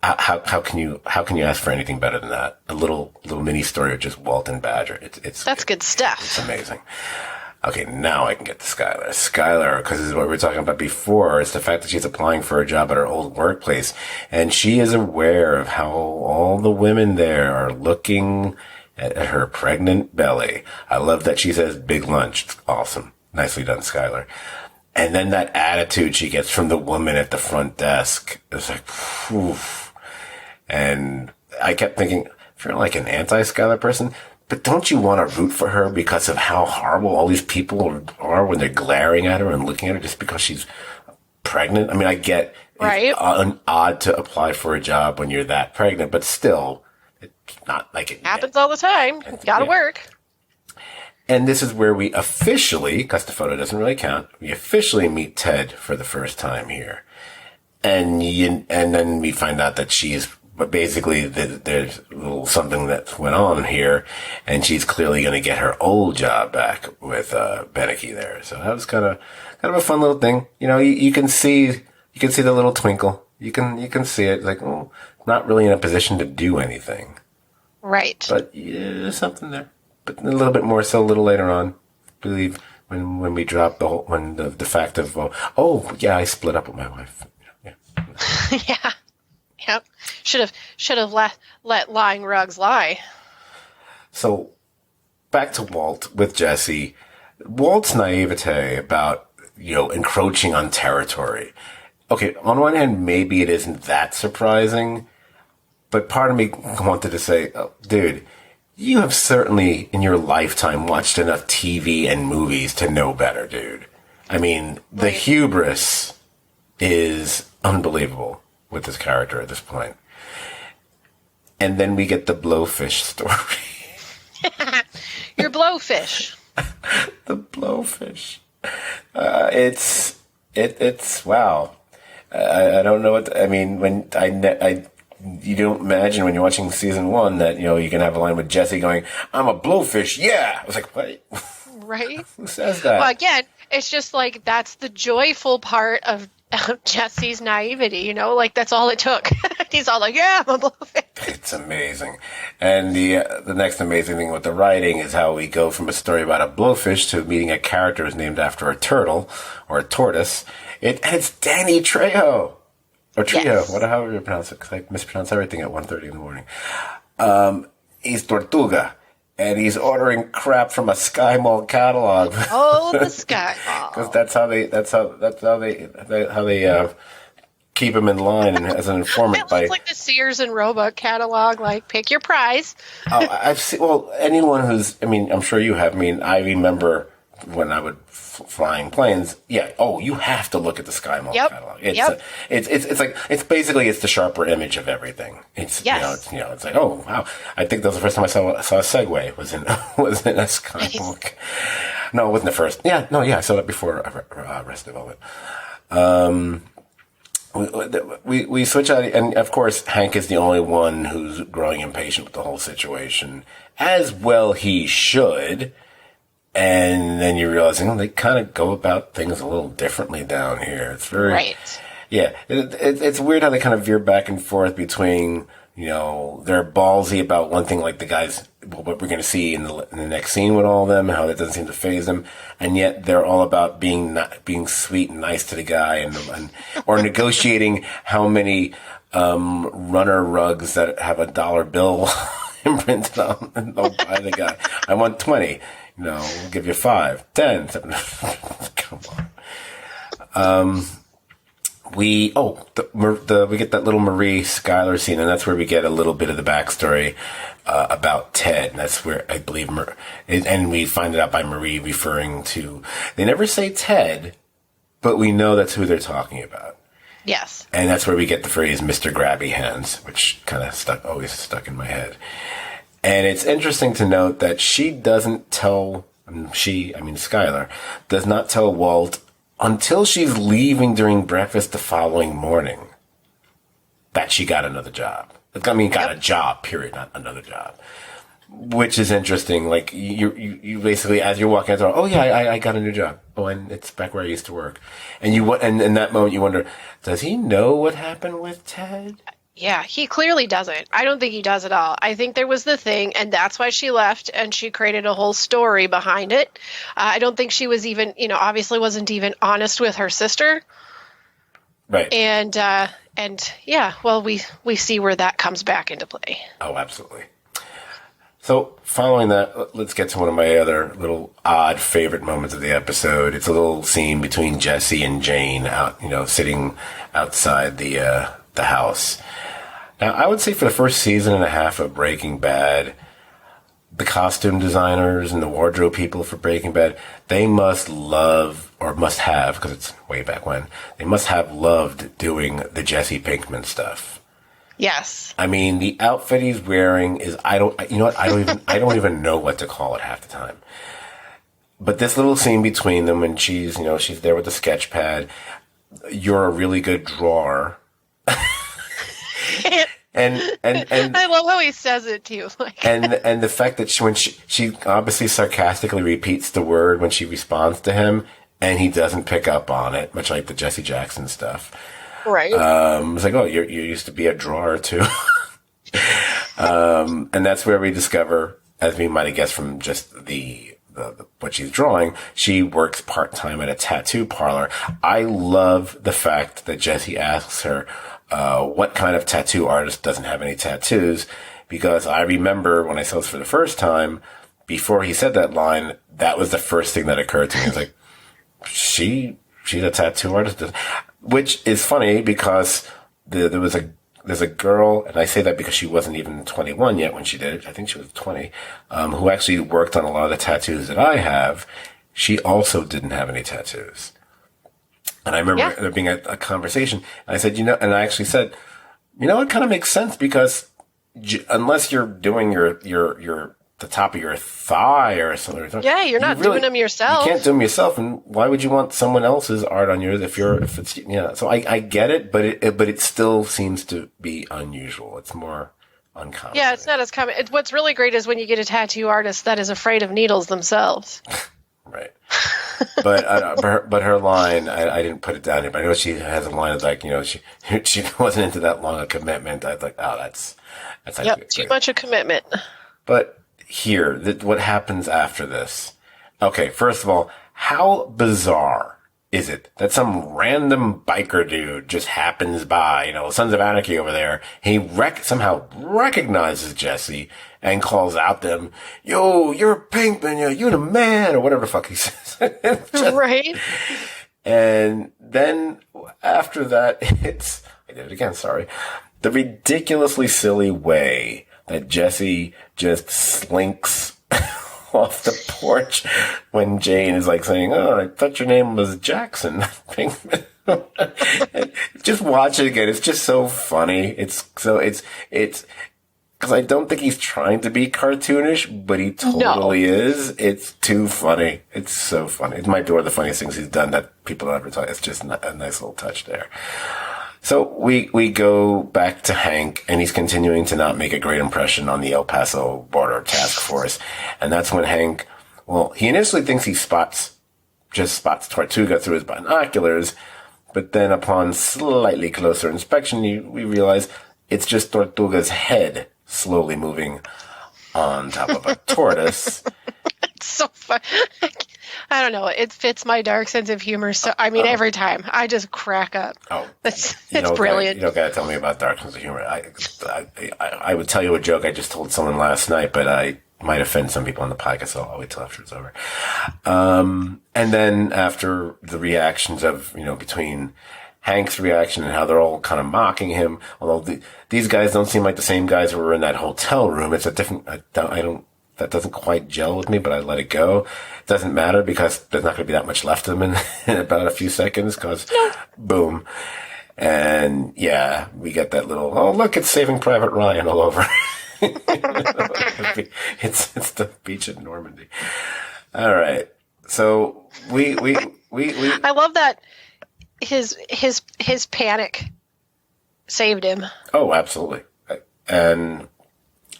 How can you ask for anything better than that? A little mini story of just Walt and Badger. That's good stuff. It's amazing. Okay, now I can get to Skylar. Skylar, because this is what we were talking about before, it's the fact that she's applying for a job at her old workplace, and she is aware of how all the women there are looking at her pregnant belly. I love that she says big lunch. It's awesome. Nicely done, Skylar. And then that attitude she gets from the woman at the front desk is like, phew. And I kept thinking, if you're like an anti-Skylar person, but don't you want to root for her because of how horrible all these people are when they're glaring at her and looking at her just because she's pregnant? I mean, I get Right. It's odd to apply for a job when you're that pregnant, but still, it's not like it Happens all the time. Gotta work. And this is where we officially, because the photo doesn't really count, we officially meet Ted for the first time here. And then we find out that but basically there's a little something that went on here, and she's clearly going to get her old job back with Beneke there. So that was kind of a fun little thing. You know, you can see the little twinkle. You can see it, like, oh, not really in a position to do anything. Right. But yeah, there's something there. But a little bit more so a little later on, I believe, when we drop the fact of, oh yeah, I split up with my wife. Yeah. Yeah. Yep. Should have let lying rugs lie. So back to Walt with Jesse. Walt's naivete about, encroaching on territory. Okay, on one hand, maybe it isn't that surprising, but part of me wanted to say, oh, dude, you have certainly in your lifetime watched enough TV and movies to know better, dude. I mean, the hubris is unbelievable with this character at this point. And then we get the blowfish story. Your blowfish. The blowfish. It's wow. I don't know what I mean when you don't imagine when you're watching season 1 that you can have a line with Jesse going, "I'm a blowfish." Yeah, I was like, what? Right? Who says that? Well, again, it's just like that's the joyful part of Jesse's naivety. Like that's all it took. He's all like, "Yeah, I'm a blowfish." It's amazing. And the next amazing thing with the writing is how we go from a story about a blowfish to meeting a character who's named after a turtle or a tortoise. And it's Danny Trejo. Or Trio, yes. However you pronounce it, because I mispronounce everything at 1:30 in the morning. He's Tortuga, and he's ordering crap from a Sky Mall catalog. Oh, the Sky Mall. Because that's how they keep him in line and as an informant. It looks like the Sears and Roebuck catalog. Like, pick your prize. I've seen. Well, anyone who's. I mean, I'm sure you have. I mean, I remember when I would flying planes. Yeah. Oh, you have to look at the Sky Mall catalog. It's like it's basically the sharper image of everything. It's yes. It's like, oh wow. I think that was the first time I saw a Segway was in a Sky Mall. No, it wasn't the first. Yeah. No. Yeah. I saw that before Arrested Development. We switch out, and of course Hank is the only one who's growing impatient with the whole situation, as well he should. And then you're realizing they kind of go about things a little differently down here. It's very right. Yeah, it's weird how they kind of veer back and forth between they're ballsy about one thing, like the guys, what we're going to see in the next scene with all of them, how that doesn't seem to faze them, and yet they're all about being sweet and nice to the guy, and or negotiating how many runner rugs that have a dollar bill imprinted on, and they'll buy the guy. I want 20. We'll give you 5, 10. Come on. We get that little Marie Schuyler scene, and that's where we get a little bit of the backstory about Ted. And that's where I believe, and we find it out by Marie referring to. They never say Ted, but we know that's who they're talking about. Yes. And that's where we get the phrase "Mr. Grabby Hands," which kind of always stuck in my head. And it's interesting to note that she doesn't tell. Schuyler does not tell Walt until she's leaving during breakfast the following morning that she got another job. Got a job, period, not another job. Which is interesting. Like, you basically, as you're walking out the door, oh yeah, I got a new job. Oh, and it's back where I used to work. And and in that moment you wonder, does he know what happened with Ted? Yeah, he clearly doesn't. I don't think he does at all. I think there was the thing, and that's why she left, and she created a whole story behind it. I don't think she was even, obviously wasn't even honest with her sister. Right. And yeah, well, we see where that comes back into play. Oh, absolutely. So, following that, let's get to one of my other little odd favorite moments of the episode. It's a little scene between Jesse and Jane out, sitting outside the house. Now, I would say for the first season and a half of Breaking Bad, the costume designers and the wardrobe people for Breaking Bad, they must love, or must have, because it's way back when, they must have loved doing the Jesse Pinkman stuff. Yes. I mean, the outfit he's wearing is, I don't even know what to call it half the time. But this little scene between them when she's there with the sketch pad, you're a really good drawer. And I love how he says it too. Like. and the fact that she obviously sarcastically repeats the word when she responds to him, and he doesn't pick up on it, much like the Jesse Jackson stuff. Right. It's like, oh, you used to be a drawer too. And that's where we discover, as we might have guessed from just the what she's drawing, she works part-time at a tattoo parlor. I love the fact that Jesse asks her, what kind of tattoo artist doesn't have any tattoos? Because I remember when I saw this for the first time, before he said that line, that was the first thing that occurred to me. It's like, she's a tattoo artist, which is funny because there's a girl, and I say that because she wasn't even 21 yet when she did it. I think she was 20, who actually worked on a lot of the tattoos that I have. She also didn't have any tattoos. And I remember there being a conversation, and I said, and I actually said, it kind of makes sense because unless you're doing the top of your thigh or something. Yeah, you're not doing them yourself. You can't do them yourself, and why would you want someone else's art on yours if it's. So I get it, but it still seems to be unusual. It's more uncommon. Yeah, it's not as common. What's really great is when you get a tattoo artist that is afraid of needles themselves. Right. But her line, I didn't put it down here, but I know she has a line of like, she wasn't into that long a commitment. I was like, oh, that's too much a commitment. But here, what happens after this? Okay, first of all, how bizarre is it that some random biker dude just happens by, Sons of Anarchy over there, he somehow recognizes Jesse and calls out them, yo, you're Pinkman, you're the man, or whatever the fuck he says. Right. And then after that, I did it again, sorry. The ridiculously silly way that Jesse just slinks off the porch when Jane is like saying, oh, I thought your name was Jackson. Pinkman. Just watch it again. It's just so funny. It's because I don't think he's trying to be cartoonish, but he totally is. It's too funny. It's so funny. It might be one of the funniest things he's done that people don't ever tell. It's just a nice little touch there. So we go back to Hank, and he's continuing to not make a great impression on the El Paso Border Task Force. And that's when Hank, he initially thinks he spots Tortuga through his binoculars, but then upon slightly closer inspection, we realize it's just Tortuga's head slowly moving on top of a tortoise. It's so fun. I don't know. It fits my dark sense of humor. So, I mean, every time I just crack up. Oh, it's brilliant. You don't got to tell me about dark sense of humor. I would tell you a joke I just told someone last night, but I might offend some people on the podcast, so I'll wait till after it's over. And then after the reactions of, between Hank's reaction and how they're all kind of mocking him, although these guys don't seem like the same guys who were in that hotel room. It's a different, that doesn't quite gel with me, but I let it go. It doesn't matter because there's not going to be that much left of them in about a few seconds because boom. And yeah, we get that little, oh, look, it's Saving Private Ryan all over. It's the beach at Normandy. All right. So we I love that his panic saved him. Oh, absolutely. And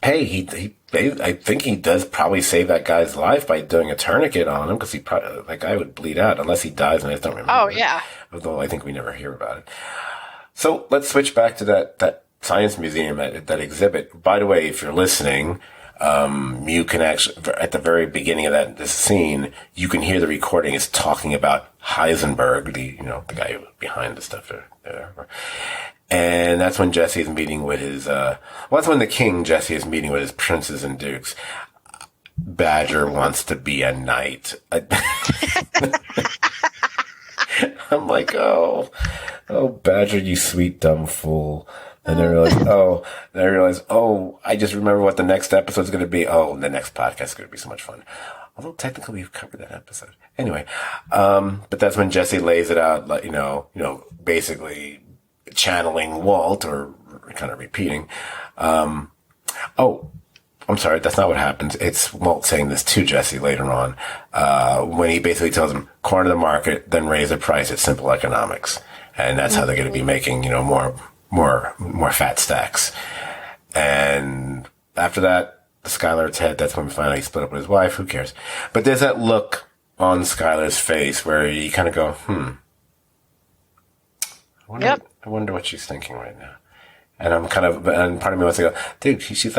hey, I think he does probably save that guy's life by doing a tourniquet on him because that guy would bleed out unless he dies, and I just don't remember. Oh, yeah. Although I think we never hear about it. So let's switch back to that science museum, that exhibit. By the way, if you're listening, you can actually, at the very beginning of this scene, you can hear the recording is talking about Heisenberg, the guy behind the stuff there. And that's when Jesse is meeting with that's when the king, Jesse, is meeting with his princes and dukes. Badger wants to be a knight. I'm like, oh, Badger, you sweet dumb fool. And I realized, I just remember what the next episode's going to be. Oh, the next podcast is going to be so much fun. Although technically we've covered that episode. Anyway, but that's when Jesse lays it out, like, basically channeling Walt or kind of repeating. I'm sorry, that's not what happens. It's Walt saying this to Jesse later on, when he basically tells him, corner the market, then raise the price. It's simple economics. And that's how they're going to be making, more fat stacks. And after that, Skylar's head, that's when we finally split up with his wife. Who cares? But there's that look on Skylar's face where you kind of go, I wonder what she's thinking right now. And and part of me wants to go, dude, she's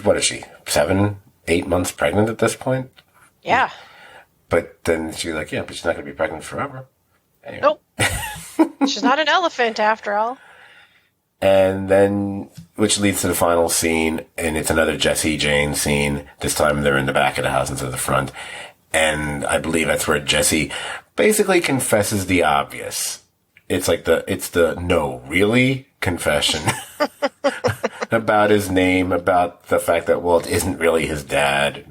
what is she? 7, 8 months pregnant at this point? Yeah. But then she's like, yeah, but she's not going to be pregnant forever. Anyway. Nope. She's not an elephant after all. And then, which leads to the final scene, and it's another Jesse Jane scene. This time they're in the back of the house instead of the front. And I believe that's where Jesse basically confesses the obvious. It's the no, really confession about his name, about the fact that Walt isn't really his dad.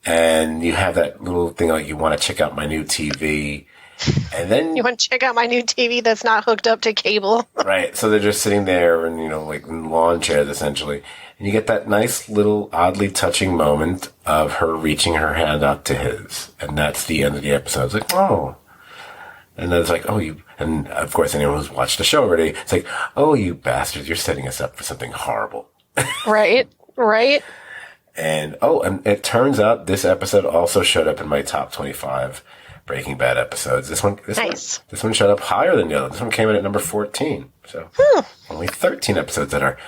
And you have that little thing like, you want to check out my new TV. And then you want to check out my new TV that's not hooked up to cable. Right. So they're just sitting there and, in lawn chairs essentially. And you get that nice little oddly touching moment of her reaching her hand out to his. And that's the end of the episode. It's like, oh. And then it's like, and of course anyone who's watched the show already, it's like, oh, you bastards, you're setting us up for something horrible. Right. And it turns out this episode also showed up in my top 25 Breaking Bad episodes. This one showed up higher than the other. This one came in at number 14. So only 13 episodes that are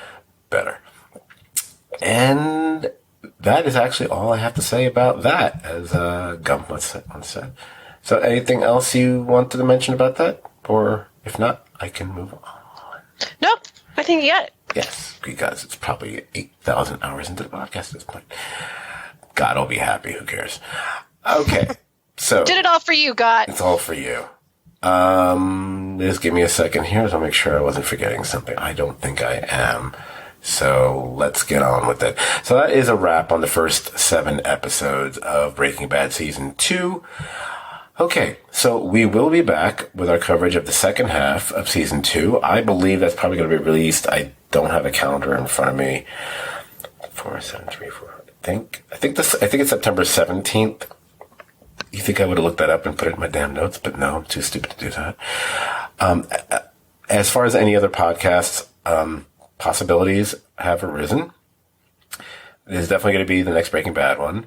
better. And that is actually all I have to say about that, as Gump once said. So anything else you wanted to mention about that? Or if not, I can move on. Nope. I think you got it. Yes, because it's probably 8,000 hours into the podcast at this point. God will be happy. Who cares? Okay. So did it all for you, God. It's all for you. Just give me a second here to make sure I wasn't forgetting something. I don't think I am. So let's get on with it. So that is a wrap on the first 7 episodes of Breaking Bad Season 2. Okay, so we will be back with our coverage of the second half of Season 2. I believe that's probably going to be released. I don't have a calendar in front of me. 4, 7, 3, 4. I think it's September 17th. You think I would have looked that up and put it in my damn notes, but no, I'm too stupid to do that. As far as any other podcasts, possibilities have arisen. There's definitely going to be the next Breaking Bad one.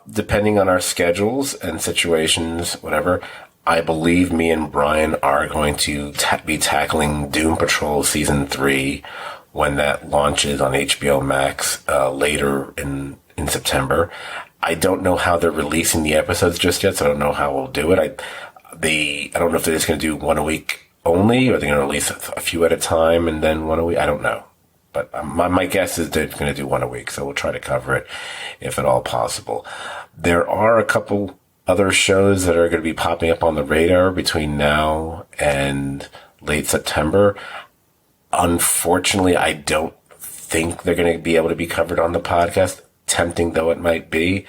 Depending on our schedules and situations, whatever, I believe me and Brian are going to be tackling Doom Patrol Season 3 when that launches on HBO Max later in September. I don't know how they're releasing the episodes just yet, so I don't know how we'll do it. I don't know if they're just going to do one a week only, or they're going to release a few at a time and then one a week. I don't know. But my guess is they're going to do one a week, so we'll try to cover it if at all possible. There are a couple other shows that are going to be popping up on the radar between now and late September. Unfortunately, I don't think they're going to be able to be covered on the podcast, tempting though it might be.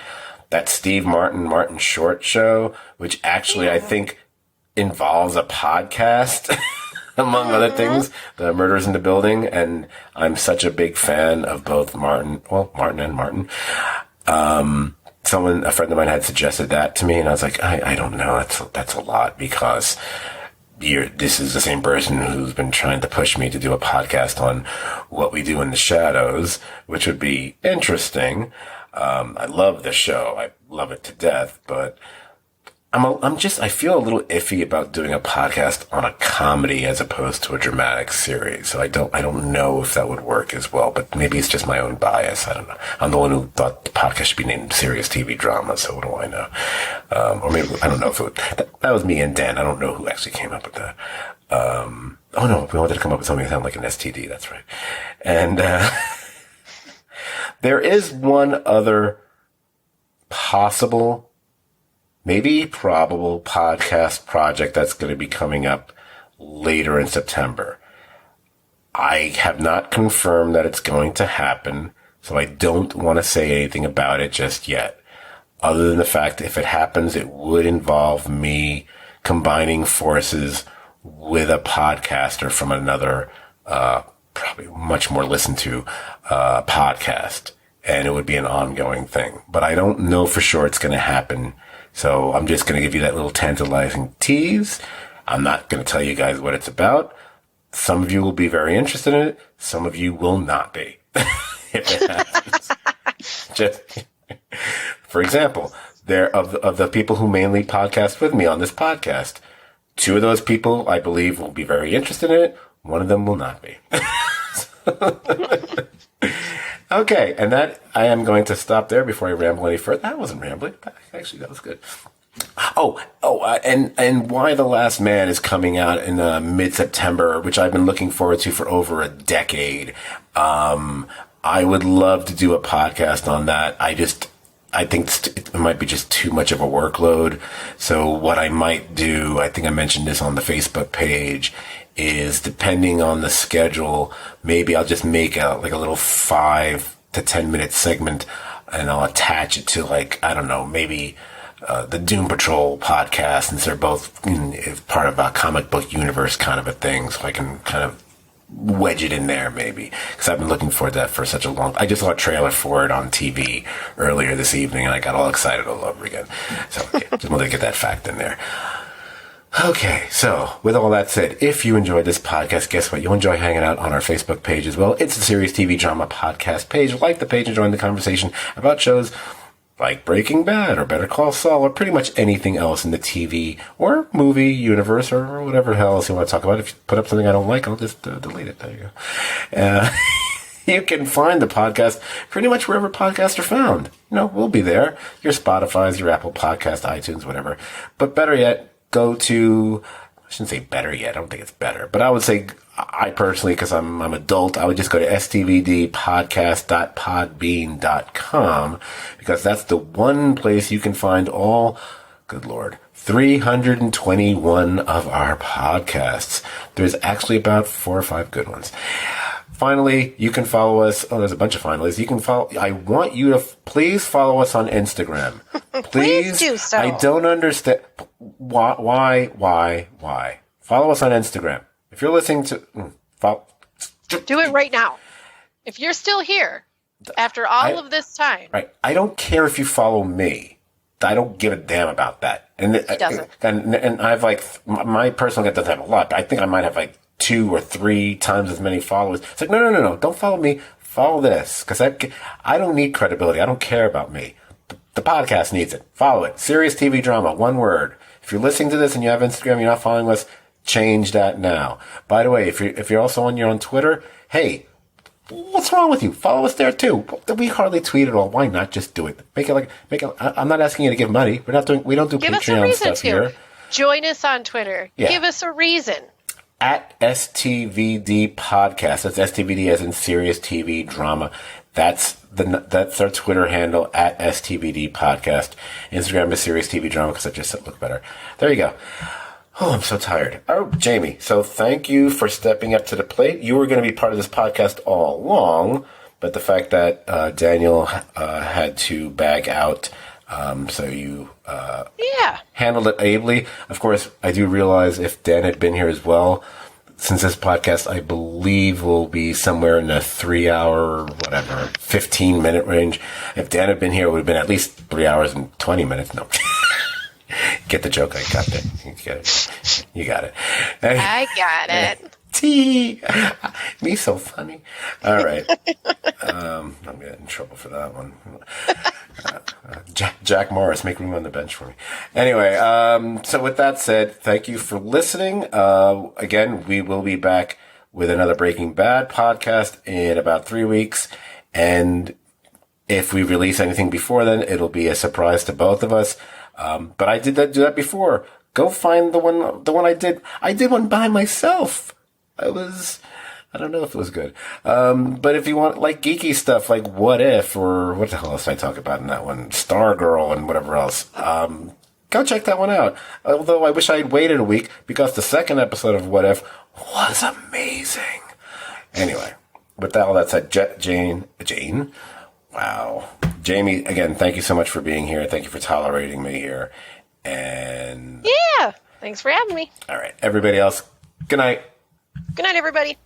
That Steve Martin Short show, which actually I think involves a podcast, among other things, the Murders in the Building, and I'm such a big fan of both Martin and Martin. A friend of mine had suggested that to me, and I was like, I don't know, that's a lot, because this is the same person who's been trying to push me to do a podcast on What We Do in the Shadows, which would be interesting. I love the show. I love it to death, but I feel a little iffy about doing a podcast on a comedy as opposed to a dramatic series. So I don't know if that would work as well, but maybe it's just my own bias. I don't know. I'm the one who thought the podcast should be named Serious TV Drama, so what do I know? Or maybe, I don't know if that was me and Dan. I don't know who actually came up with that. Oh no, we wanted to come up with something that sounded like an STD. That's right. And, there is one other possible, maybe probable podcast project that's going to be coming up later in September. I have not confirmed that it's going to happen, so I don't want to say anything about it just yet. Other than the fact if it happens, it would involve me combining forces with a podcaster from another, probably much more listened to, podcast. And it would be an ongoing thing. But I don't know for sure it's going to happen. So I'm just going to give you that little tantalizing tease. I'm not going to tell you guys what it's about. Some of you will be very interested in it. Some of you will not be. If it happens. Just, for example, of the people who mainly podcast with me on this podcast, 2 of those people, I believe, will be very interested in it. 1 of them will not be. Okay, and that I am going to stop there before I ramble any further. That wasn't rambling. Actually, that was good. And Why the Last Man is coming out in mid-September, which I've been looking forward to for over a decade. I would love to do a podcast on that. I think it might be just too much of a workload. So what I might do, I think I mentioned this on the Facebook page, is depending on the schedule, maybe I'll just make a little 5 to 10 minute segment and I'll attach it to maybe the Doom Patrol podcast, since they're both part of a comic book universe kind of a thing. So I can kind of wedge it in there maybe, because I've been looking for that for such a long time. I just saw a trailer for it on TV earlier this evening and I got all excited all over again. So just wanted to get that fact in there. Okay, so with all that said, if you enjoyed this podcast, guess what? You'll enjoy hanging out on our Facebook page as well. It's the Serious TV Drama Podcast page. Like the page and join the conversation about shows like Breaking Bad or Better Call Saul or pretty much anything else in the TV or movie universe or whatever the hell else you want to talk about. If you put up something I don't like, I'll just delete it. There you go. You can find the podcast pretty much wherever podcasts are found. We'll be there. Your Spotify's, your Apple Podcast, iTunes, whatever. But better yet, go to, I shouldn't say better yet, I don't think it's better, but I would say, I personally, because I'm adult, I would just go to stvdpodcast.podbean.com, because that's the one place you can find all, good Lord, 321 of our podcasts. There's actually about 4 or 5 good ones. Finally, you can follow us. Oh, there's a bunch of finalies. You can follow. I want you to please follow us on Instagram. Please do so. I don't understand why. Follow us on Instagram. If you're listening to, follow. Do it right now. If you're still here after all of this time, right? I don't care if you follow me. I don't give a damn about that. And he doesn't. And I've my personal account doesn't have a lot, but I think I might have 2 or 3 times as many followers. It's no. Don't follow me. Follow this. Because I don't need credibility. I don't care about me. The podcast needs it. Follow it. Serious TV Drama. One word. If you're listening to this and you have Instagram, you're not following us, change that now. By the way, if you're also on Twitter, hey, what's wrong with you? Follow us there too. We hardly tweet at all. Why not just do it? Make it. I'm not asking you to give money. We don't do Patreon stuff here. Join us on Twitter. Yeah. Give us a reason. At STVD Podcast. That's STVD as in Serious TV Drama. That's our Twitter handle, at STVD Podcast. Instagram is Serious TV Drama, because I just look better. There you go. Oh, I'm so tired. Oh, Jamie, so thank you for stepping up to the plate. You were going to be part of this podcast all along, but the fact that Daniel had to bag out, so you handled it ably. Of course, I do realize if Dan had been here as well, since this podcast, I believe, will be somewhere in the 3-hour, 15-minute range. If Dan had been here, it would have been at least 3 hours and 20 minutes. No. Get the joke? I got it. You got it. I got it. T. Me so funny. All right. I'm getting in trouble for that one. Jack Morris, make room on the bench for me. Anyway, so with that said, thank you for listening. Again, we will be back with another Breaking Bad podcast in about 3 weeks. And if we release anything before then, it'll be a surprise to both of us. But I did do that before. Go find the one I did. I did one by myself. I don't know if it was good. But if you want geeky stuff like What If, or what the hell else did I talk about in that one? Stargirl and whatever else. Go check that one out. Although I wish I had waited a week, because the second episode of What If was amazing. Anyway, with all that said, Jane, wow. Jamie, again, thank you so much for being here. Thank you for tolerating me here. And Yeah. Thanks for having me. all right, everybody else, good night. Good night, everybody.